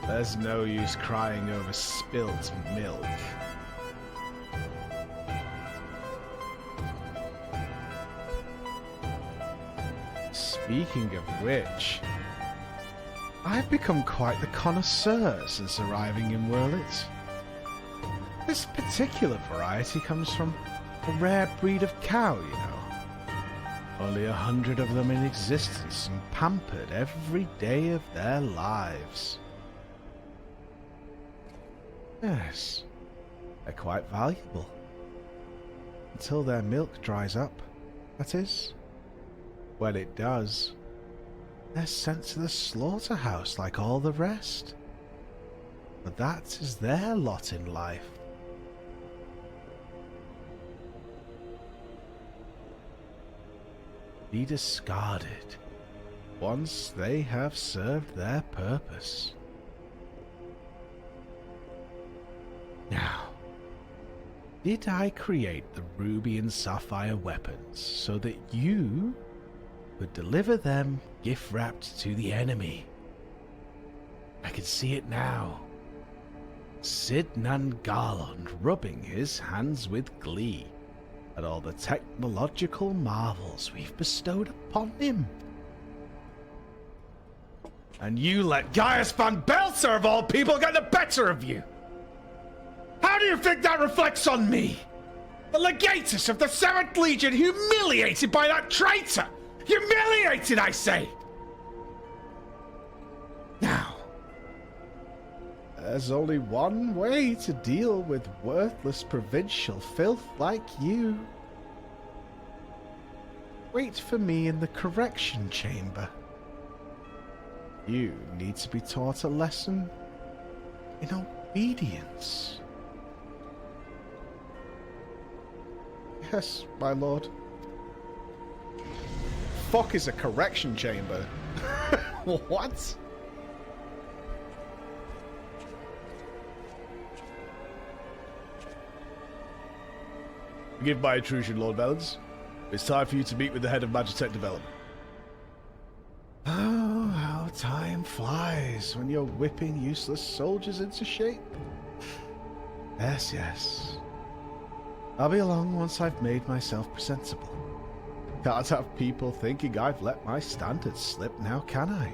There's no use crying over spilt milk. Speaking of which, I've become quite the connoisseur since arriving in Wurlitz. This particular variety comes from a rare breed of cow, you know. Only 100 of them in existence and pampered every day of their lives. Yes, they're quite valuable. Until their milk dries up, that is. When it does, they're sent to the slaughterhouse like all the rest. But that is their lot in life. Be discarded once they have served their purpose. Now, did I create the ruby and sapphire weapons so that you would deliver them gift-wrapped to the enemy? I can see it now. Sid Nangarlond rubbing his hands with glee at all the technological marvels we've bestowed upon him. And you let Gaius van Belzer, of all people, get the better of you! How do you think that reflects on me? The legatus of the 7th Legion, humiliated by that traitor! Humiliated, I say! Now, there's only one way to deal with worthless provincial filth like you. Wait for me in the correction chamber. You need to be taught a lesson in obedience. Yes, my lord. Fuck is a correction chamber? What? Forgive my intrusion, Lord Valens. It's time for you to meet with the head of Magitech Development. Oh, how time flies when you're whipping useless soldiers into shape. Yes, yes. I'll be along once I've made myself presentable. Can't have people thinking I've let my standards slip now, can I?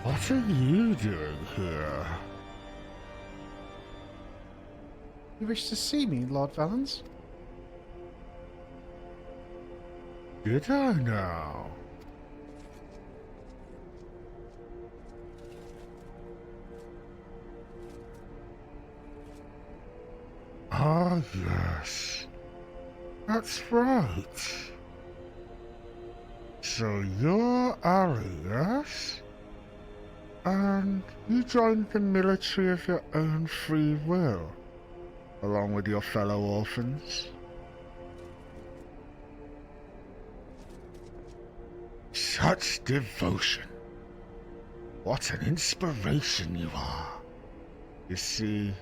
What are you doing here? You wish to see me, Lord Valens? Did I now? Ah, yes. That's right. So you're Ari, yes? And you joined the military of your own free will, along with your fellow orphans? Such devotion. What an inspiration you are. You see,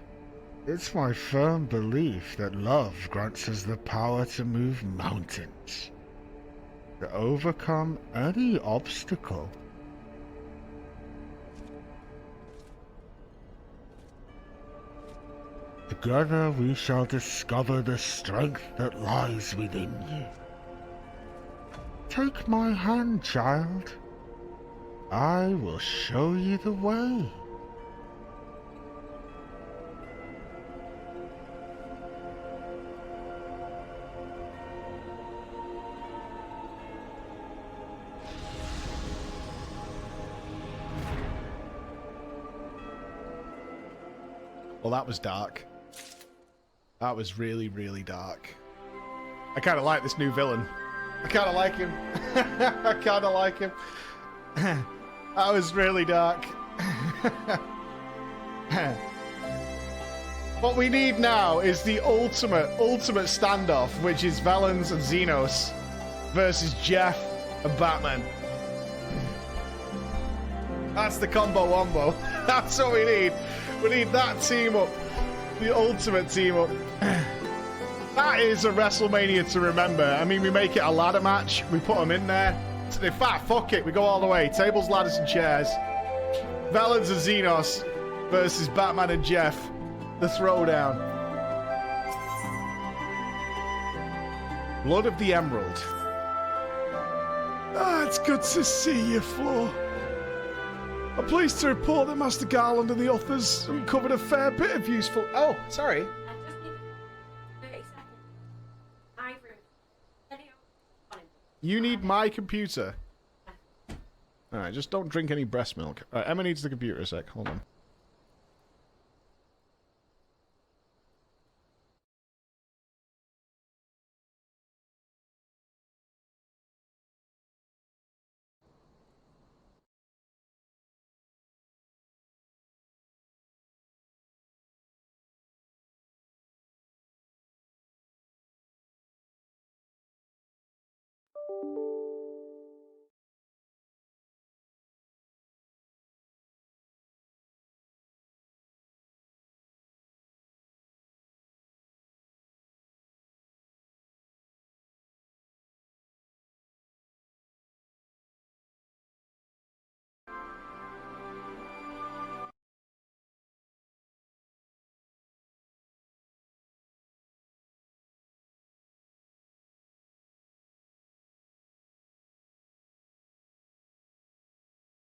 it's my firm belief that love grants us the power to move mountains, to overcome any obstacle. Together we shall discover the strength that lies within you. Take my hand, child. I will show you the way. Well, that was dark. That was really, really dark. I kind of like this new villain. I kind of like him. I kind of like him. That was really dark. What we need now is the ultimate standoff, which is Valens and Xenos versus Jeff and Batman. That's the combo wombo. That's what we need. We need that team up. The ultimate team up. That is a WrestleMania to remember. I mean, we make it a ladder match. We put them in there. In fact, fuck it. We go all the way. Tables, ladders, and chairs. Valens and Xenos versus Batman and Jeff. The throwdown. Blood of the Emerald. Ah, it's good to see you, Flo. I'm pleased to report that Master Garland and the authors uncovered a fair bit of useful... Oh, sorry. You need my computer. Alright, just don't drink any breast milk. Alright, Emma needs the computer a sec. Hold on.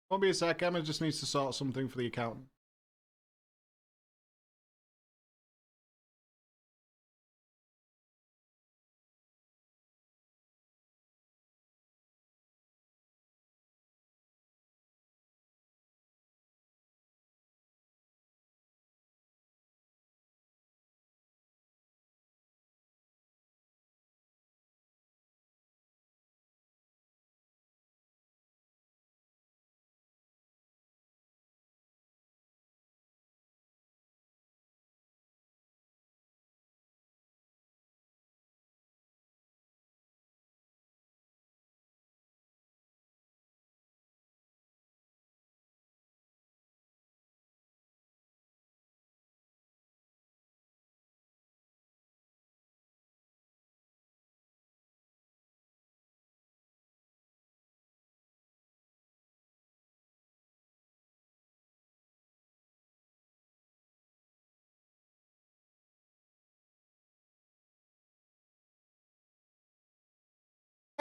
Won't be a sec. Emma just needs to sort something for the accountant.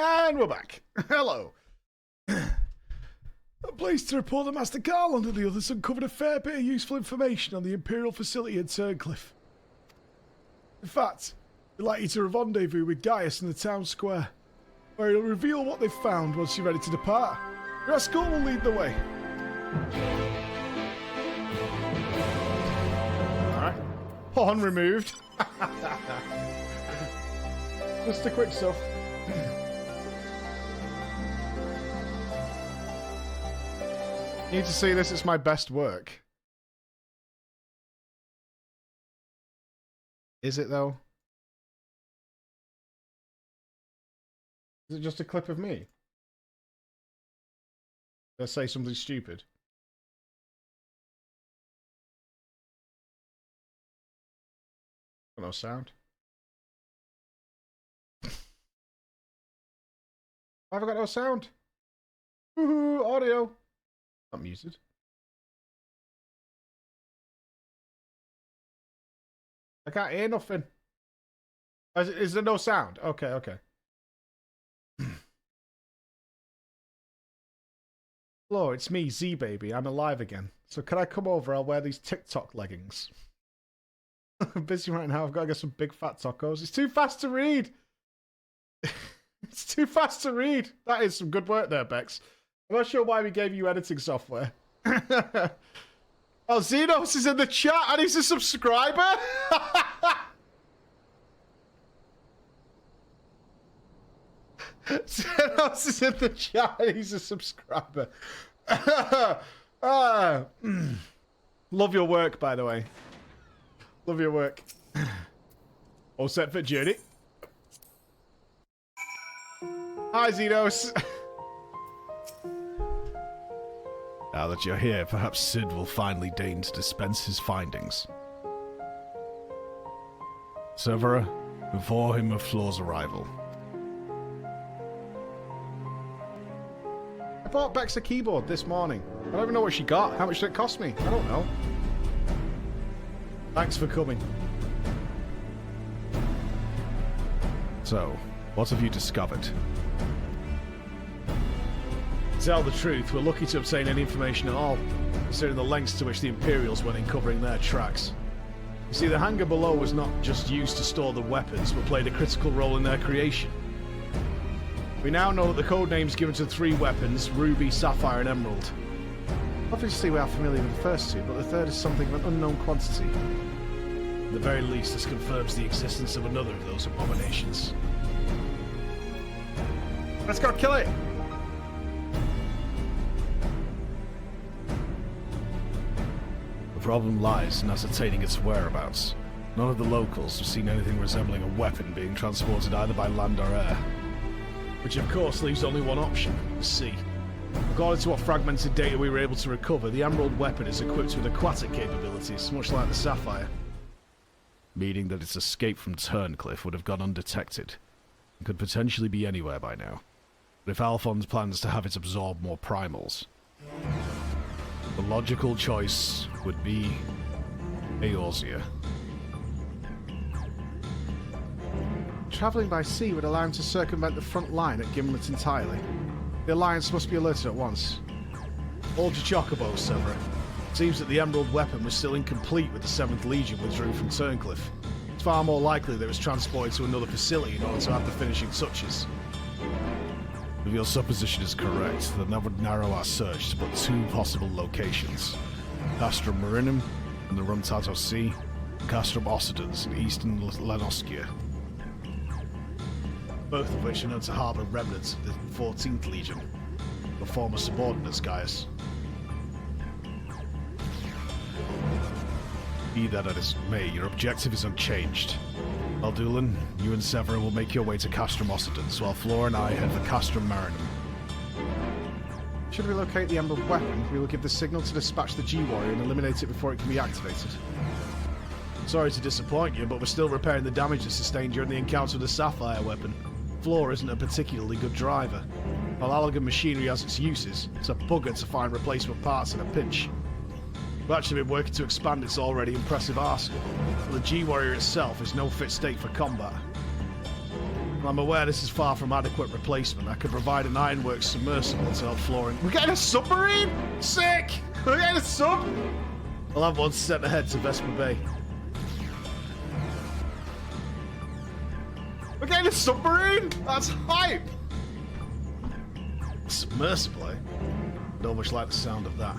And we're back. Hello. I'm pleased to report that Master Garland and the others uncovered a fair bit of useful information on the Imperial facility at Turncliffe. In fact, we'd like you to rendezvous with Gaius in the town square, where he'll reveal what they've found once you're ready to depart. Your escort will lead the way. Alright. Pawn removed. Just the quick stuff. Need to see this, it's my best work. Is it though? Is it just a clip of me? Did I say something stupid? No sound. Have I got no sound? Woohoo, audio. Not muted. I can't hear nothing. Is there no sound? Okay, okay. Hello, it's me, Z Baby. I'm alive again. So can I come over? I'll wear these TikTok leggings. I'm busy right now. I've got to get some big fat tacos. It's too fast to read. It's too fast to read. That is some good work there, Bex. I'm not sure why we gave you editing software. Oh, Xenos is in the chat and he's a subscriber? Xenos is in the chat and he's a subscriber. Love your work, by the way. Love your work. All set for journey. Hi, Xenos. Now that you're here, perhaps Sid will finally deign to dispense his findings. Severa, before him of Floor's arrival. I bought Bex a keyboard this morning. I don't even know what she got. How much did it cost me? I don't know. Thanks for coming. So, what have you discovered? To tell the truth, we're lucky to obtain any information at all, considering the lengths to which the Imperials went in covering their tracks. You see, the hangar below was not just used to store the weapons, but played a critical role in their creation. We now know that the code names given to 3 weapons, Ruby, Sapphire, and Emerald. Obviously we are familiar with the first 2, but the third is something of an unknown quantity. At the very least, this confirms the existence of another of those abominations. Let's go kill it! The problem lies in ascertaining its whereabouts. None of the locals have seen anything resembling a weapon being transported either by land or air. Which of course leaves only one option, the sea. According to what fragmented data we were able to recover, the Emerald weapon is equipped with aquatic capabilities, much like the Sapphire. Meaning that its escape from Turncliffe would have gone undetected, and could potentially be anywhere by now. But if Alphonse plans to have it absorb more primals, the logical choice would be Eorzea. Travelling by sea would allow him to circumvent the front line at Gimlet entirely. The Alliance must be alerted at once. Hold your chocobos, Severa. Seems that the Emerald weapon was still incomplete with the 7th Legion withdrew from Turncliffe. It's far more likely that it was transported to another facility in order to add the finishing touches. If your supposition is correct, then that would narrow our search to but 2 possible locations. Castrum Marinum in the Runtato Sea, and Castrum Occidens in eastern Lenoskia. Both of which are known to harbour remnants of the 14th Legion, the former subordinates Gaius. Be that as it may, your objective is unchanged. Aldulan, you and Severa will make your way to Castrum Occidens, while Flora and I head for Castrum Marinum. Should we locate the Emerald weapon, we will give the signal to dispatch the G-Warrior and eliminate it before it can be activated. Sorry to disappoint you, but we're still repairing the damage it sustained during the encounter with the Sapphire weapon. Flora isn't a particularly good driver. While Allagan machinery has its uses, it's a bugger to find replacement parts in a pinch. We've actually been working to expand its already impressive arsenal, but the G-Warrior itself is no fit state for combat. I'm aware this is far from adequate replacement. I could provide an ironworks submersible to help Flora. We're getting a submarine? Sick! We're getting a sub! I'll have one sent ahead to Vesper Bay. We're getting a submarine? That's hype! Submersible, eh? Don't much like the sound of that.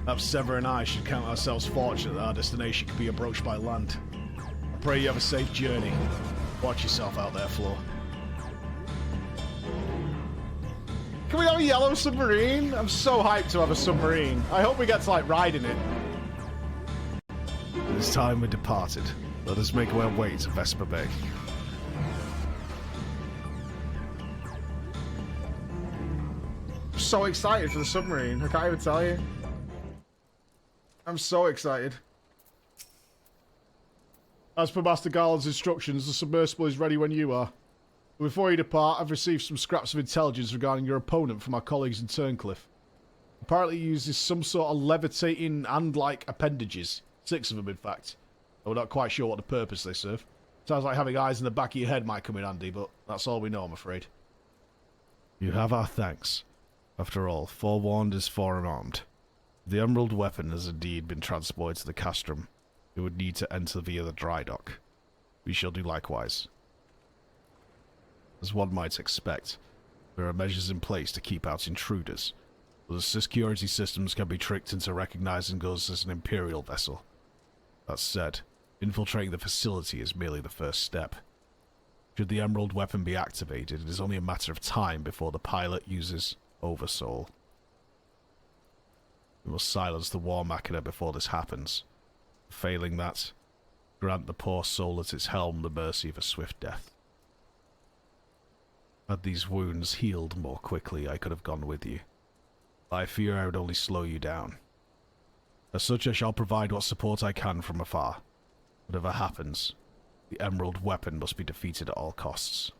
Perhaps Severa and I should count ourselves fortunate that our destination could be approached by land. I pray you have a safe journey. Watch yourself out there, Flo. Can we have a yellow submarine? I'm so hyped to have a submarine. I hope we get to, like, ride in it. It is time we departed. Let us make our way to Vesper Bay. I'm so excited for the submarine. I can't even tell you. I'm so excited. As per Master Garland's instructions, the submersible is ready when you are. But before you depart, I've received some scraps of intelligence regarding your opponent from our colleagues in Turncliffe. Apparently he uses some sort of levitating and-like appendages. 6 of them, in fact. We're not quite sure what the purpose they serve. Sounds like having eyes in the back of your head might come in handy, but that's all we know, I'm afraid. You have our thanks. After all, forewarned is forearmed. If the Emerald weapon has indeed been transported to the Castrum, it would need to enter via the dry dock. We shall do likewise. As one might expect, there are measures in place to keep out intruders, The security systems can be tricked into recognizing us as an Imperial vessel. That said, infiltrating the facility is merely the first step. Should the Emerald weapon be activated, it is only a matter of time before the pilot uses Oversoul. We must silence the War Machina before this happens. Failing that, grant the poor soul at its helm the mercy of a swift death. Had these wounds healed more quickly, I could have gone with you. I fear I would only slow you down. As such, I shall provide what support I can from afar. Whatever happens, the Emerald weapon must be defeated at all costs.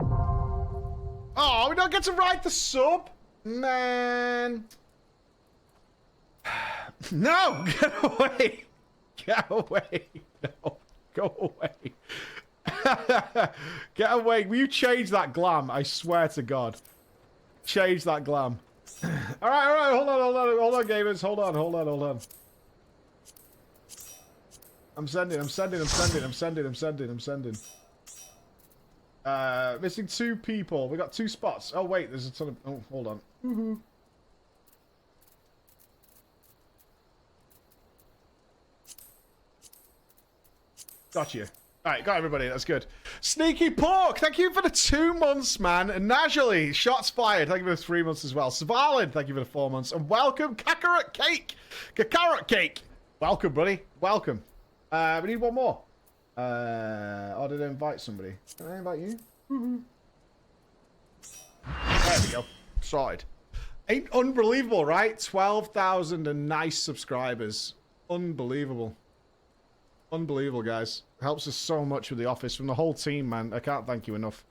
Oh, we don't get to ride the sub? Man. No! Get away! Get away! No, go away. Get away. Will you change that glam? I swear to God. Change that glam. Alright, hold on, gamers. Hold on. I'm sending. Missing 2 people. We got 2 spots. Oh, wait, there's a ton of... Oh, hold on. Woohoo. Got you. Alright, got everybody. That's good. Sneaky Pork, thank you for the 2 months, man. And Najali, shots fired. Thank you for the 3 months as well. Savalin, thank you for the 4 months. And welcome, Kakarot Cake. Kakarot Cake. Welcome, buddy. Welcome. We need one more. Or did I invite somebody? Can I invite you? There we go. Sorted. Ain't unbelievable, right? 12,000 and nice subscribers. Unbelievable. Unbelievable, guys. Helps us so much with the office. From the whole team, man. I can't thank you enough.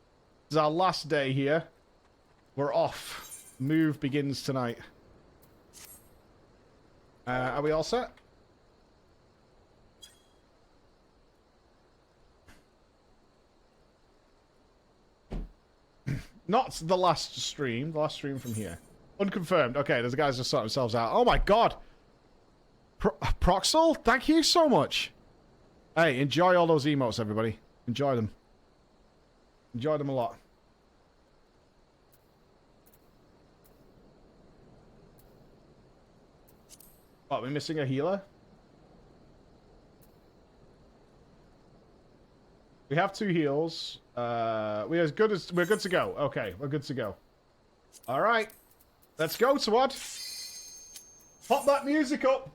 This is our last day here. We're off. Move begins tonight. Are we all set? Not the last stream. The last stream from here. Unconfirmed. Okay, those guys just sorting themselves out. Oh my God. Proxel, thank you so much. Hey, enjoy all those emotes, everybody. Enjoy them. Enjoy them a lot. What, are we missing a healer? We have 2 heals. We're good to go. Okay, we're good to go. All right, let's go, Swad. Pop that music up.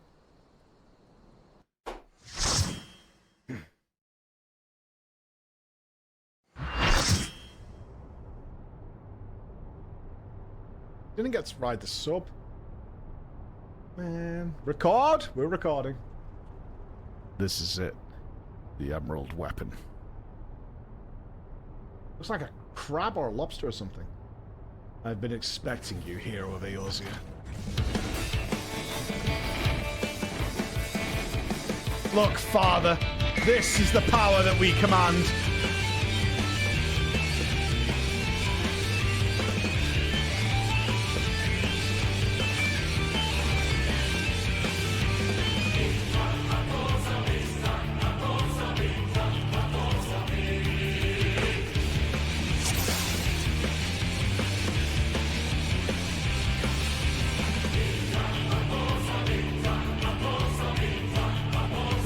Didn't get to ride the sub. Man, record. We're recording. This is it. The Emerald weapon. Looks like a crab or a lobster or something. I've been expecting you, hero of Eorzea. Look, Father, this is the power that we command.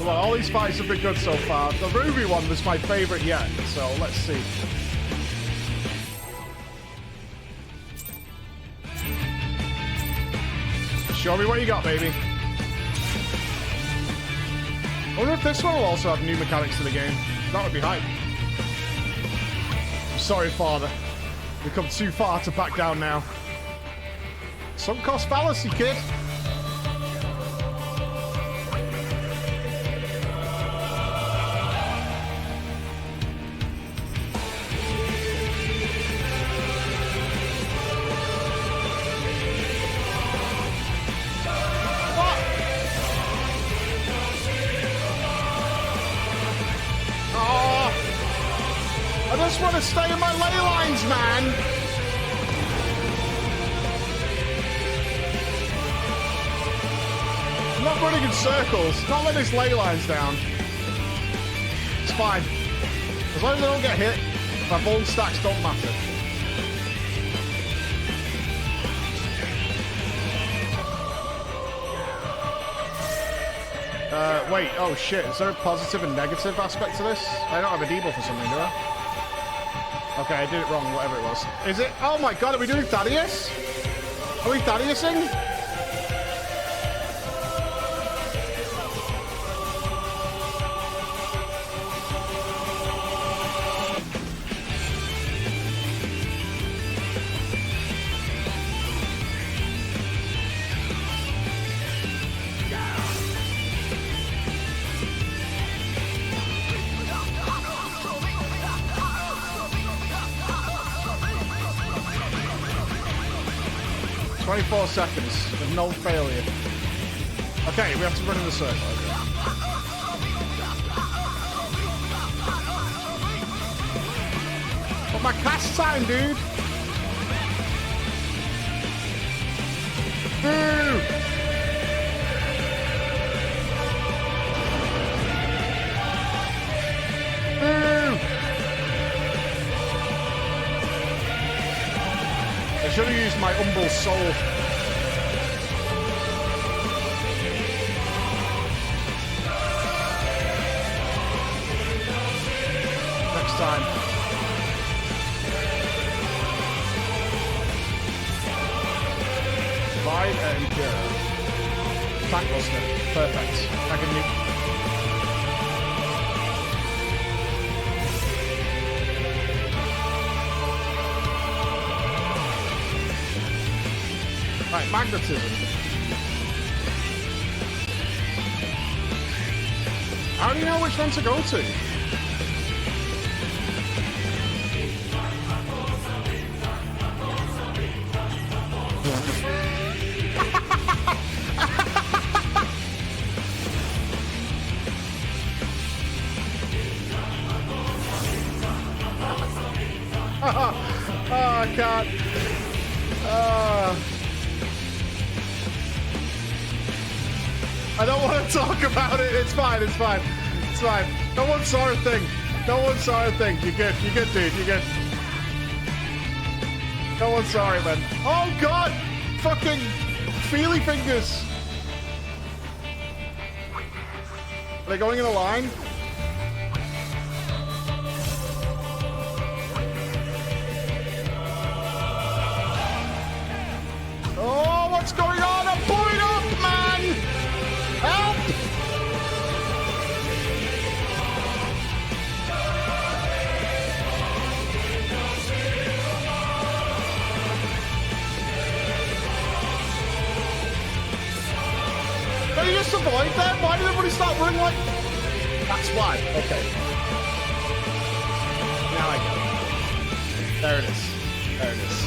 All these fights have been good so far. The Ruby one was my favorite yet, so let's see. Show me what you got, baby. I wonder if this one will also have new mechanics to the game. That would be hype. I'm sorry, Father. We've come too far to back down now. Sunk cost fallacy, kid. I just want to stay in my ley lines, man. I'm not running in circles. Not letting his ley lines down. It's fine. As long as I don't get hit, my bone stacks don't matter. Wait, oh shit, is there a positive and negative aspect to this? I don't have a debuff or something, do I? Okay, I did it wrong, whatever it was. Is it? Oh my god, are we doing Thaddeus? Are we Thaddeusing? 24 seconds with no failure. Okay, we have to run in the circle. But my cast time, dude! I should have used my Umbral Soul. Next time. Fine and cure. Tank Buster. Perfect. I can nuke. Right, magnetism. How do you know which one to go to? Oh, I can't. I don't want to talk about it. It's fine. It's fine. It's fine. No one saw a thing. No one saw a thing. You're good. You're good, dude. You're good. No one saw it, man. Oh, God. Fucking feely fingers. Are they going in a line? Oh, what's going on? I'm pulling up, man! Help! Can you just avoid them? Why did everybody start running like... That's why. Okay. Now I get it. There it is. There it is.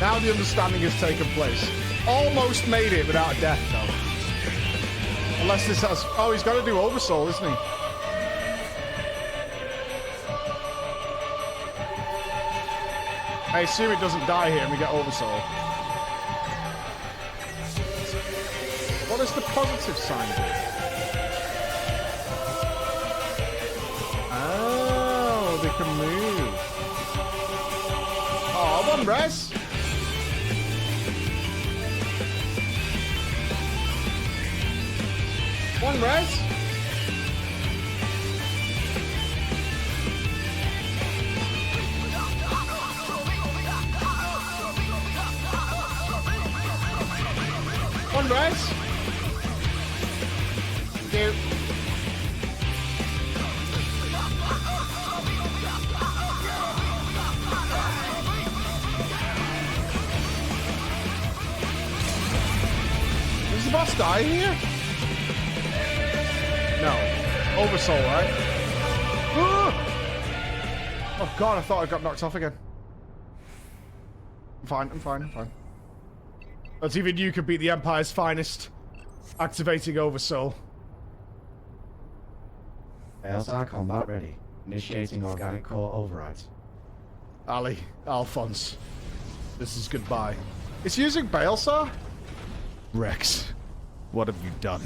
Now the understanding has taken place. Almost made it without a death, though. Unless this has... Oh, he's got to do Oversoul, isn't he? I assume it doesn't die here and we get Oversoul. What does the positive sign do? Oh, they can move. Oh, one res. One res. One res. Thank you. Does the boss die here? No. Oversoul, right? Oh god, I thought I got knocked off again. I'm fine, I'm fine, I'm fine. That's even you could beat the Empire's finest. Activating Oversoul. Baelsar combat ready. Initiating organic core override. Ali, Alphonse. This is goodbye. It's using Baelsar? Rex, what have you done?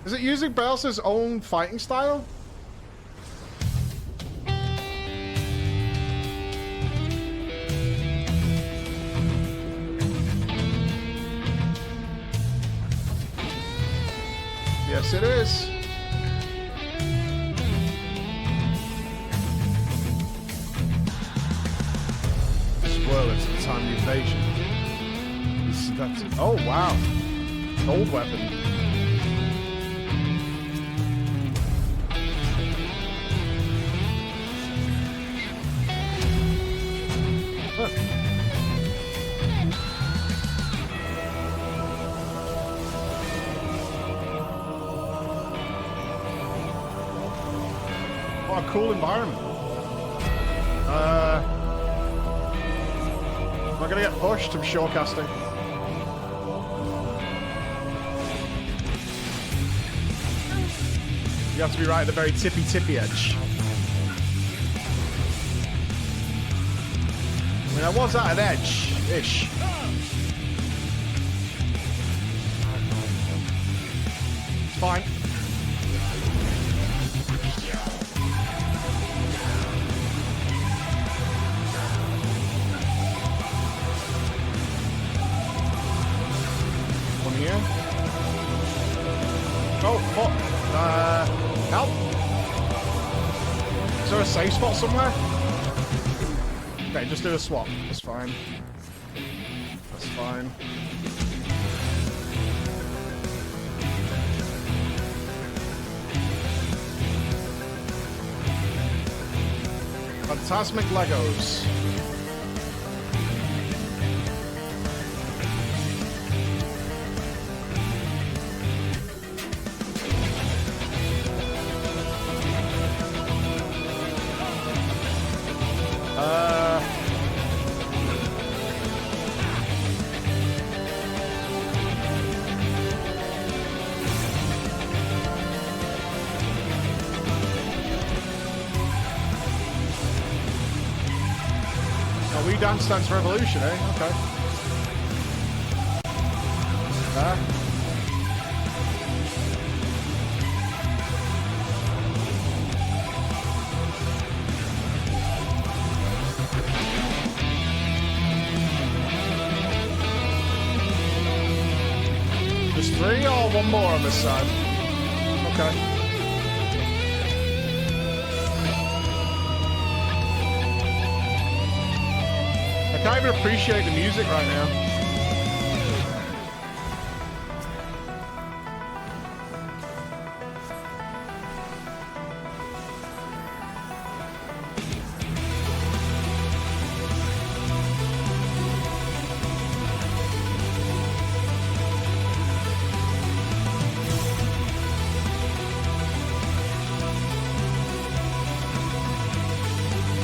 Is it using Baelsar's own fighting style? Yes, it is. Spoiler to the time of the invasion. Oh, wow. Old weapon. Huh. What a cool environment. Am I gonna get pushed? I'm shorecasting. You have to be right at the very tippy edge. I mean, I was at an edge-ish. It's fine. One here. Oh, fuck. Help. Is there a safe spot somewhere? Okay, just do a swap. That's fine. That's fine. Phantasmic Legos. Dance Dance Revolution, eh? Okay. There's 3 or 1 more on this side? Okay. I can't even appreciate the music right now.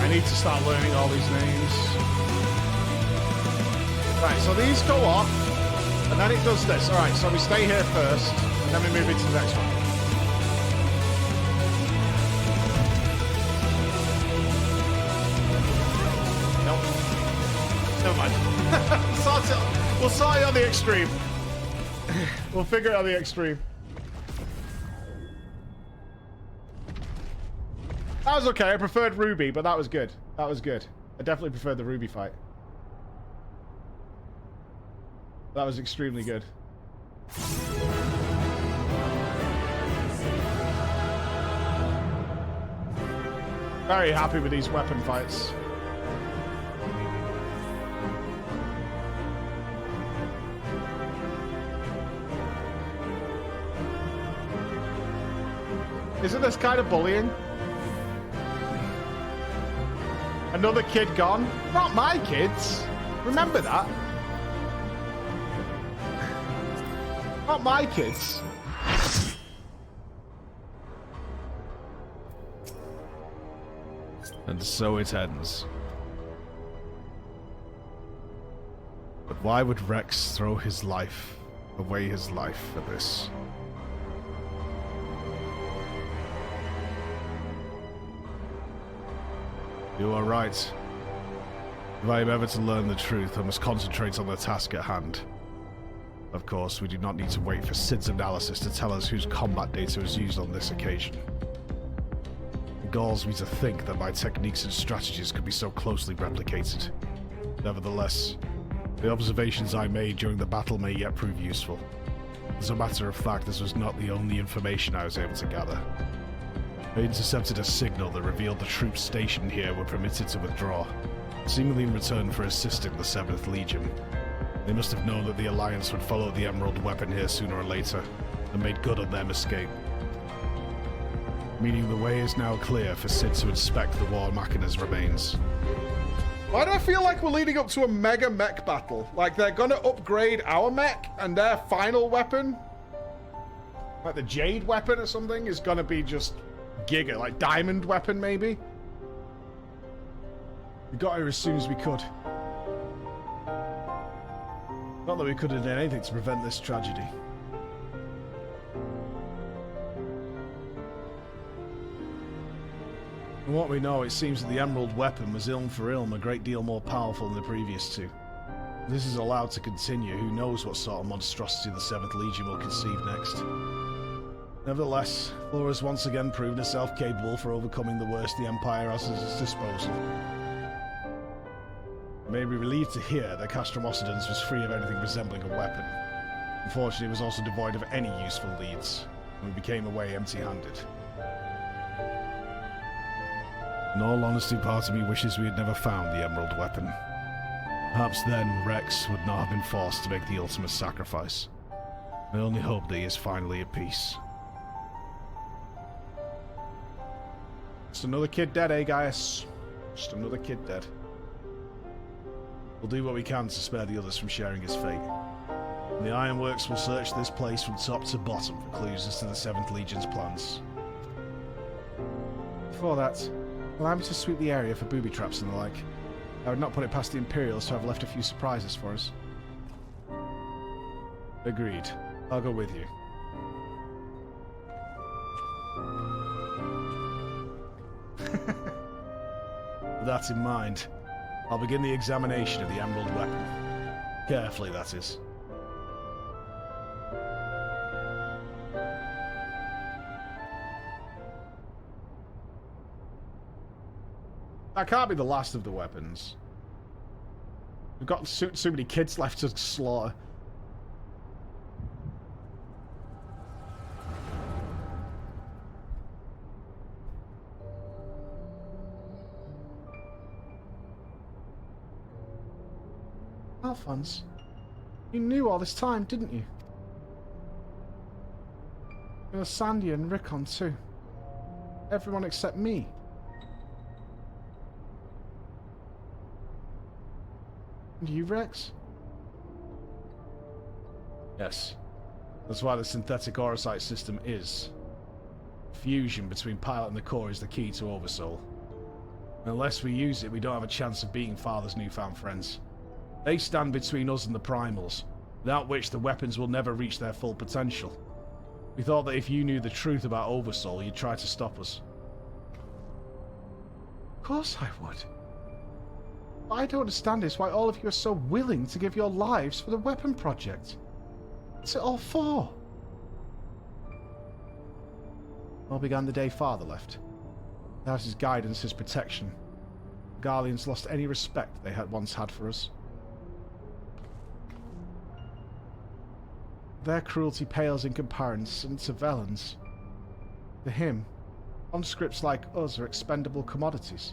I need to start learning all these names. Right, so these go off, and then it does this. Alright, so we stay here first, and then we move into the next one. Nope. Never mind. We'll sort it on the extreme. We'll figure it on the extreme. That was okay. I preferred Ruby, but that was good. That was good. I definitely preferred the Ruby fight. That was extremely good. Very happy with these weapon fights. Isn't this kind of bullying? Another kid gone? Not my kids. Remember that. Not my kids. And so it ends. But why would Rex throw his life away his life for this? You are right. If I am ever to learn the truth, I must concentrate on the task at hand. Of course, we do not need to wait for Sid's analysis to tell us whose combat data was used on this occasion. It galls me to think that my techniques and strategies could be so closely replicated. Nevertheless, the observations I made during the battle may yet prove useful. As a matter of fact, this was not the only information I was able to gather. I intercepted a signal that revealed the troops stationed here were permitted to withdraw, seemingly in return for assisting the 7th Legion. They must have known that the Alliance would follow the Emerald weapon here sooner or later, and made good on their escape. Meaning the way is now clear for Cid to inspect the War Machina's remains. Why do I feel like we're leading up to a mega mech battle? Like they're gonna upgrade our mech and their final weapon, like the Jade weapon or something, is gonna be just giga, like Diamond weapon maybe? We got here as soon as we could. Not that we could have done anything to prevent this tragedy. From what we know, it seems that the Emerald weapon was ilm for ilm a great deal more powerful than the previous two. If this is allowed to continue, who knows what sort of monstrosity the 7th Legion will conceive next. Nevertheless, Flora's once again proven herself capable for overcoming the worst the Empire has at its disposal. You may be relieved to hear that Castrum Occidens was free of anything resembling a weapon. Unfortunately, it was also devoid of any useful leads, and we became away empty-handed. In all honesty, part of me wishes we had never found the Emerald weapon. Perhaps then Rex would not have been forced to make the ultimate sacrifice. I only hope that he is finally at peace. Just another kid dead, eh, Gaius? Just another kid dead. We'll do what we can to spare the others from sharing his fate. And the Ironworks will search this place from top to bottom for clues as to the 7th Legion's plans. Before that, allow me to sweep the area for booby traps and the like. I would not put it past the Imperials to have left a few surprises for us. Agreed. I'll go with you. With that in mind, I'll begin the examination of the Emerald weapon. Carefully, that is. That can't be the last of the weapons. We've got so many kids left to slaughter. Alphonse, you knew all this time, didn't you? There was Sandy and Rickon too. Everyone except me. And you, Rex? Yes. That's why the synthetic Orosite system is. Fusion between Pilot and the core is the key to Oversoul. Unless we use it, we don't have a chance of beating Father's newfound friends. They stand between us and the Primals, without which the weapons will never reach their full potential. We thought that if you knew the truth about Oversoul, you'd try to stop us. Of course I would. What I don't understand is why all of you are so willing to give your lives for the weapon project. What's it all for? All began the day Father left. Without his guidance, his protection, the Garleans lost any respect they had once had for us. Their cruelty pales in comparison to Velen's. To him, conscripts like us are expendable commodities.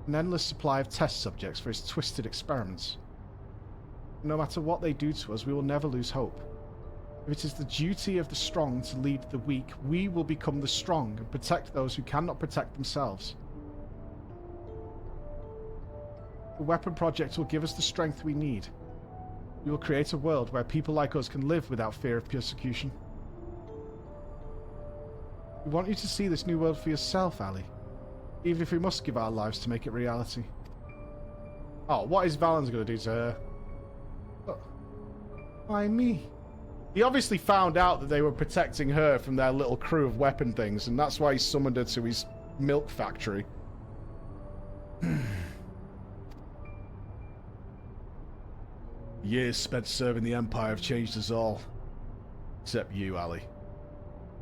An endless supply of test subjects for his twisted experiments. No matter what they do to us, we will never lose hope. If it is the duty of the strong to lead the weak, we will become the strong and protect those who cannot protect themselves. The weapon project will give us the strength we need. We will create a world where people like us can live without fear of persecution. We want you to see this new world for yourself, Ali. Even if we must give our lives to make it reality. Oh, what is Valen's going to do to her? Why me? He obviously found out that they were protecting her from their little crew of weapon things, and that's why he summoned her to his milk factory. Years spent serving the Empire have changed us all. Except you, Ali.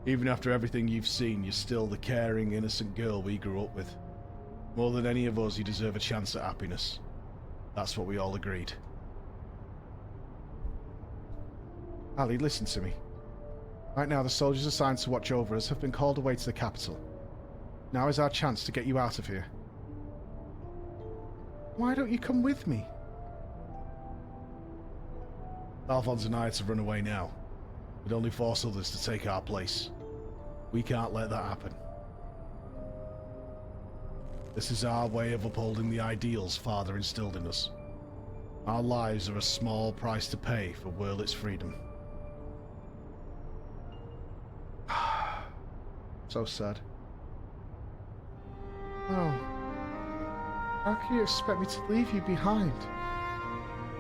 Even after everything you've seen, you're still the caring, innocent girl we grew up with. More than any of us, you deserve a chance at happiness. That's what we all agreed. Ali, listen to me. Right now, the soldiers assigned to watch over us have been called away to the capital. Now is our chance to get you out of here. Why don't you come with me? Alphonse and I are to run away now. We'd only force others to take our place. We can't let that happen. This is our way of upholding the ideals Father instilled in us. Our lives are a small price to pay for Wurlit's freedom. So sad. Oh. How can you expect me to leave you behind?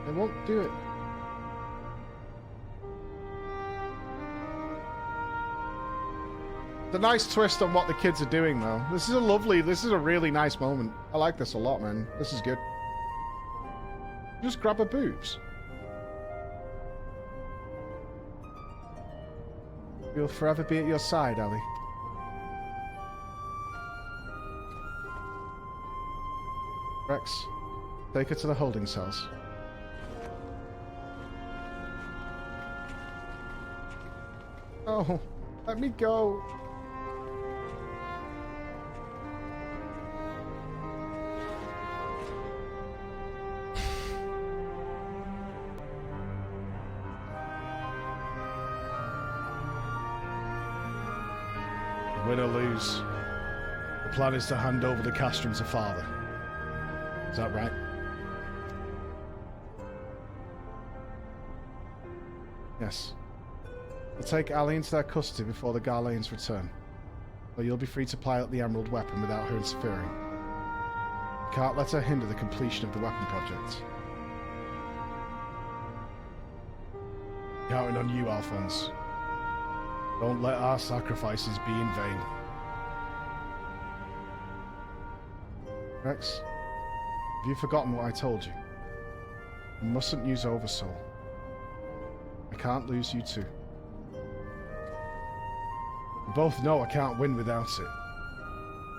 I won't do it. The nice twist on what the kids are doing, though. This is a really nice moment. I like this a lot, man. This is good. Just grab her boobs. We'll forever be at your side, Ali. Rex, take her to the holding cells. Oh, let me go. Win or lose, the plan is to hand over the castrum to Father. Is that right? Yes. We'll take Ali into their custody before the Garleans return. But you'll be free to pilot the Emerald weapon without her interfering. You can't let her hinder the completion of the weapon project. Counting on you, Alphonse. Don't let our sacrifices be in vain. Rex, have you forgotten what I told you? You mustn't use Oversoul. I can't lose you too. We both know I can't win without it.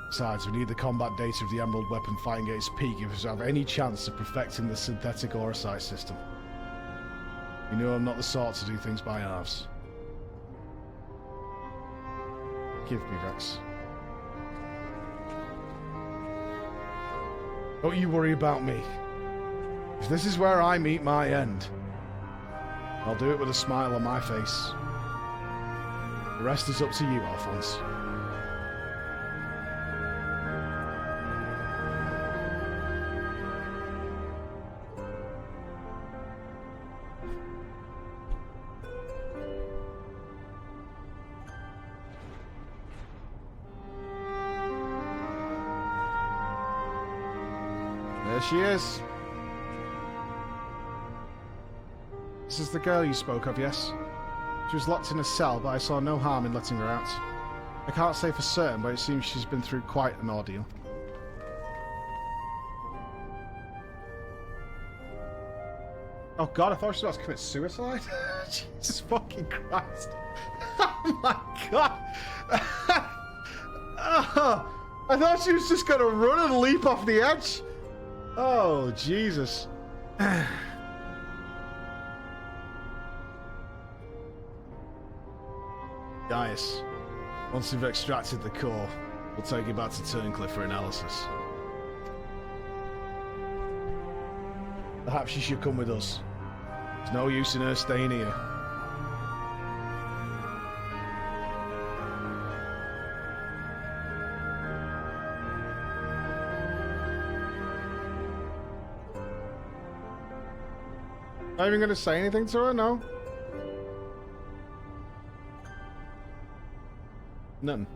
Besides, we need the combat data of the Emerald weapon fighting at its peak if we have any chance of perfecting the synthetic Aurosite system. You know I'm not the sort to do things by halves. Give me, Rex. Don't you worry about me. If this is where I meet my end, I'll do it with a smile on my face. The rest is up to you, Alphonse. There she is. This is the girl you spoke of, yes? She was locked in a cell, but I saw no harm in letting her out. I can't say for certain, but it seems she's been through quite an ordeal. Oh god, I thought she was about to commit suicide. Jesus fucking Christ. Oh my god. Oh, I thought she was just going to run and leap off the edge. Oh, Jesus. Gaius, once we've extracted the core, we'll take it back to Turncliffe for analysis. Perhaps she should come with us. There's no use in her staying here. Not even going to say anything to her, no? Nothing.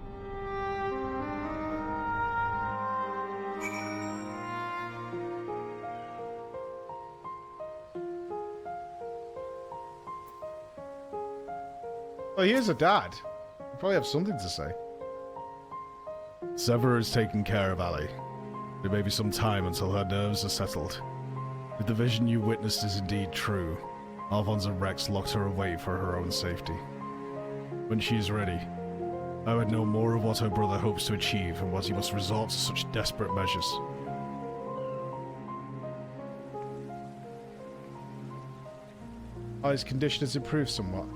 Well, he is a dad. He'll probably have something to say. Severer is taking care of Ali. There may be some time until her nerves are settled. If the vision you witnessed is indeed true, Alphonse and Rex locked her away for her own safety. When she is ready, I would know more of what her brother hopes to achieve and what he must resort to such desperate measures. Oh, his condition has improved somewhat.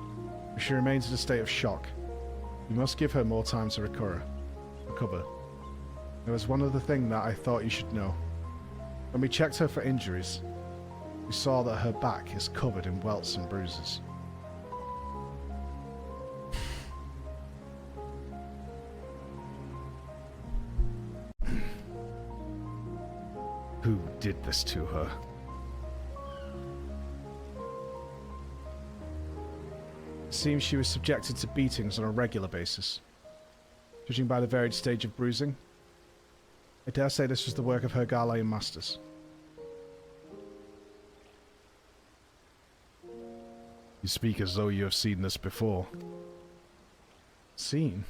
She remains in a state of shock. You must give her more time to recover. There was one other thing that I thought you should know. When we checked her for injuries, we saw that her back is covered in welts and bruises. Who did this to her? It seems she was subjected to beatings on a regular basis. Judging by the varied stage of bruising, I dare say this was the work of her Garlean masters. You speak as though you have seen this before. Seen?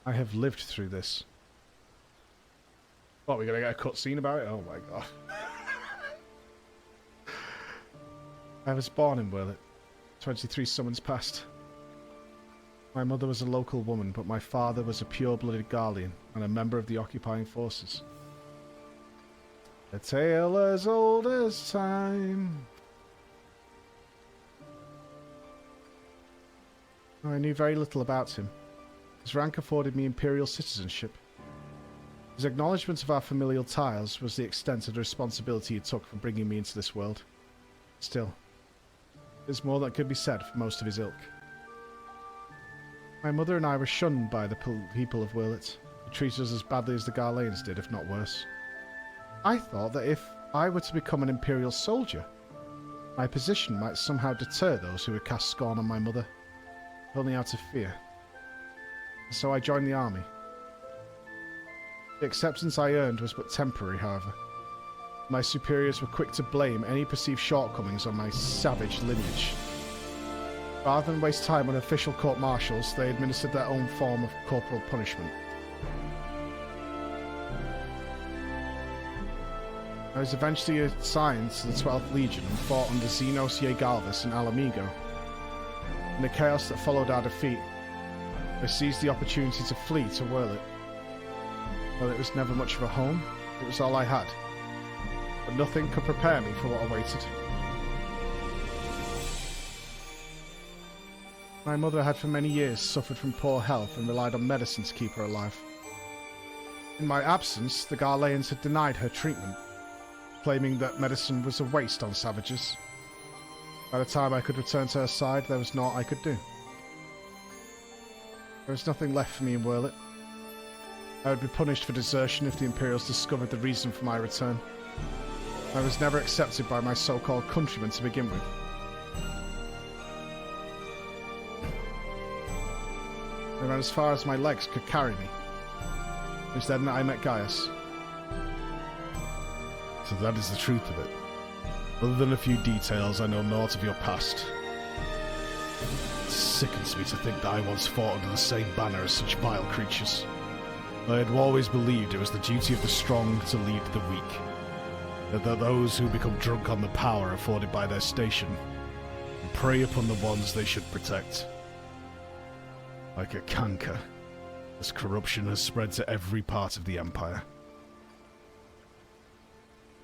I have lived through this. What, we're gonna get a cutscene about it? Oh my god. I was born in Wurlet. 23 summons past. My mother was a local woman, but my father was a pure-blooded Garlean and a member of the occupying forces. A tale as old as time. I knew very little about him. His rank afforded me imperial citizenship. His acknowledgement of our familial ties was the extent of the responsibility he took for bringing me into this world. Still, there's more that could be said for most of his ilk. My mother and I were shunned by the people of Wurlet, who treated us as badly as the Garleans did, if not worse. I thought that if I were to become an imperial soldier, my position might somehow deter those who would cast scorn on my mother, only out of fear. And so I joined the army. The acceptance I earned was but temporary, however. My superiors were quick to blame any perceived shortcomings on my savage lineage. Rather than waste time on official court-martials, they administered their own form of corporal punishment. I was eventually assigned to the 12th Legion and fought under Xenos Yegalvis and Alamigo. In the chaos that followed our defeat, I seized the opportunity to flee to Wurlet. Well, it was never much of a home, it was all I had. But nothing could prepare me for what awaited. My mother had for many years suffered from poor health and relied on medicine to keep her alive. In my absence, the Garleans had denied her treatment, claiming that medicine was a waste on savages. By the time I could return to her side, there was naught I could do. There was nothing left for me in Wurlet. I would be punished for desertion if the Imperials discovered the reason for my return. I was never accepted by my so-called countrymen to begin with. I ran as far as my legs could carry me. It was then that I met Gaius. So that is the truth of it. Other than a few details, I know naught of your past. It sickens me to think that I once fought under the same banner as such vile creatures. I had always believed it was the duty of the strong to lead the weak. That those who become drunk on the power afforded by their station and prey upon the ones they should protect. Like a canker, this corruption has spread to every part of the Empire.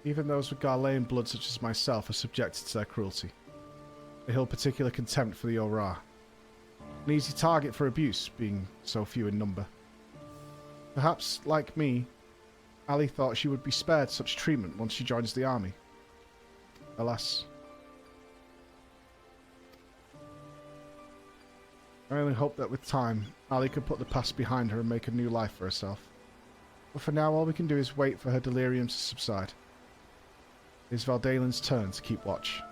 Even those with Garlean blood such as myself are subjected to their cruelty. They hold particular contempt for the Aurora. An easy target for abuse, being so few in number. Perhaps, like me, Ali thought she would be spared such treatment once she joins the army. Alas. I only hope that with time, Ali could put the past behind her and make a new life for herself. But for now, all we can do is wait for her delirium to subside. It is Valdalen's turn to keep watch.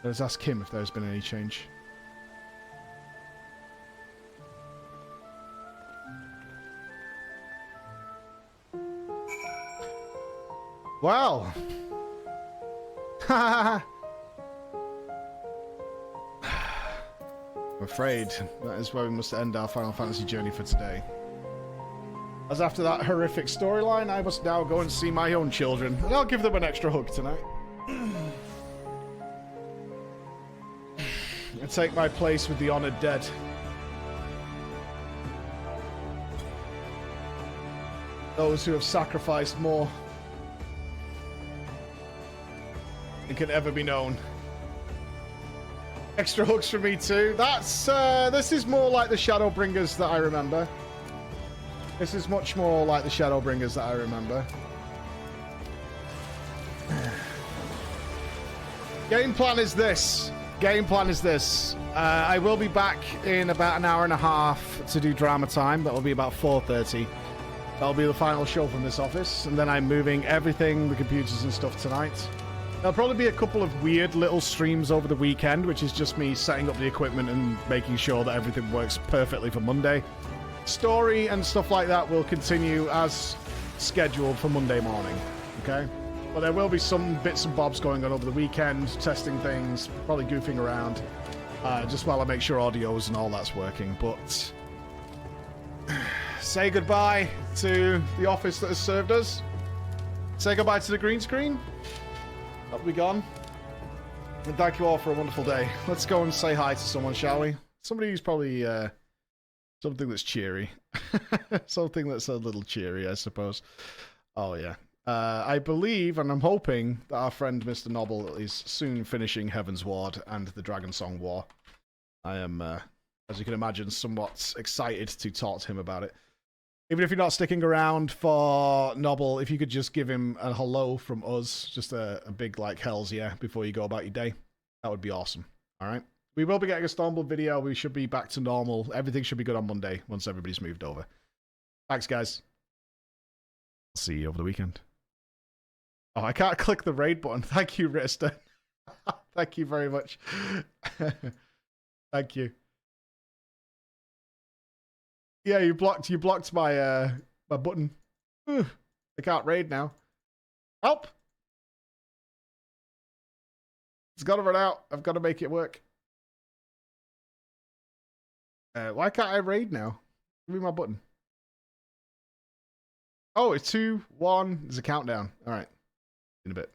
Let us ask him if there has been any change. Well! I'm afraid that is where we must end our Final Fantasy journey for today. As after that horrific storyline, I must now go and see my own children, and I'll give them an extra hug tonight. And take my place with the honored dead. Those who have sacrificed more than can ever be known. Extra hooks for me too. That's this is more like the Shadowbringers that I remember. This is much more like the Shadowbringers that I remember. Game plan is this. I will be back in about an hour and a half to do drama time. That will be about 4:30. That'll be the final show from this office, and then I'm moving everything, the computers and stuff tonight. There'll probably be a couple of weird little streams over the weekend, which is just me setting up the equipment and making sure that everything works perfectly for Monday. Story and stuff like that will continue as scheduled for Monday morning, okay? But there will be some bits and bobs going on over the weekend, testing things, probably goofing around, just while I make sure audios and all that's working. But say goodbye to the office that has served us. Say goodbye to the green screen. That'll be gone. And thank you all for a wonderful day. Let's go and say hi to someone, shall we? Somebody who's probably something that's cheery. Something that's a little cheery, I suppose. Oh, yeah. I believe, and I'm hoping, that our friend Mr. Noble is soon finishing Heaven's Ward and the Dragon Song War. I am, as you can imagine, somewhat excited to talk to him about it. Even if you're not sticking around for Noble, if you could just give him a hello from us, just a big, like, hells yeah, before you go about your day, that would be awesome. All right? We will be getting a Stormblood video. We should be back to normal. Everything should be good on Monday once everybody's moved over. Thanks, guys. I'll see you over the weekend. Oh, I can't click the raid button. Thank you, Rista. Thank you very much. Thank you. Yeah, you blocked my my button. I can't raid now. Help! It's got to run out. I've got to make it work. Why can't I raid now? Give me my button. Oh, it's 2, 1. There's a countdown. All right. In a bit.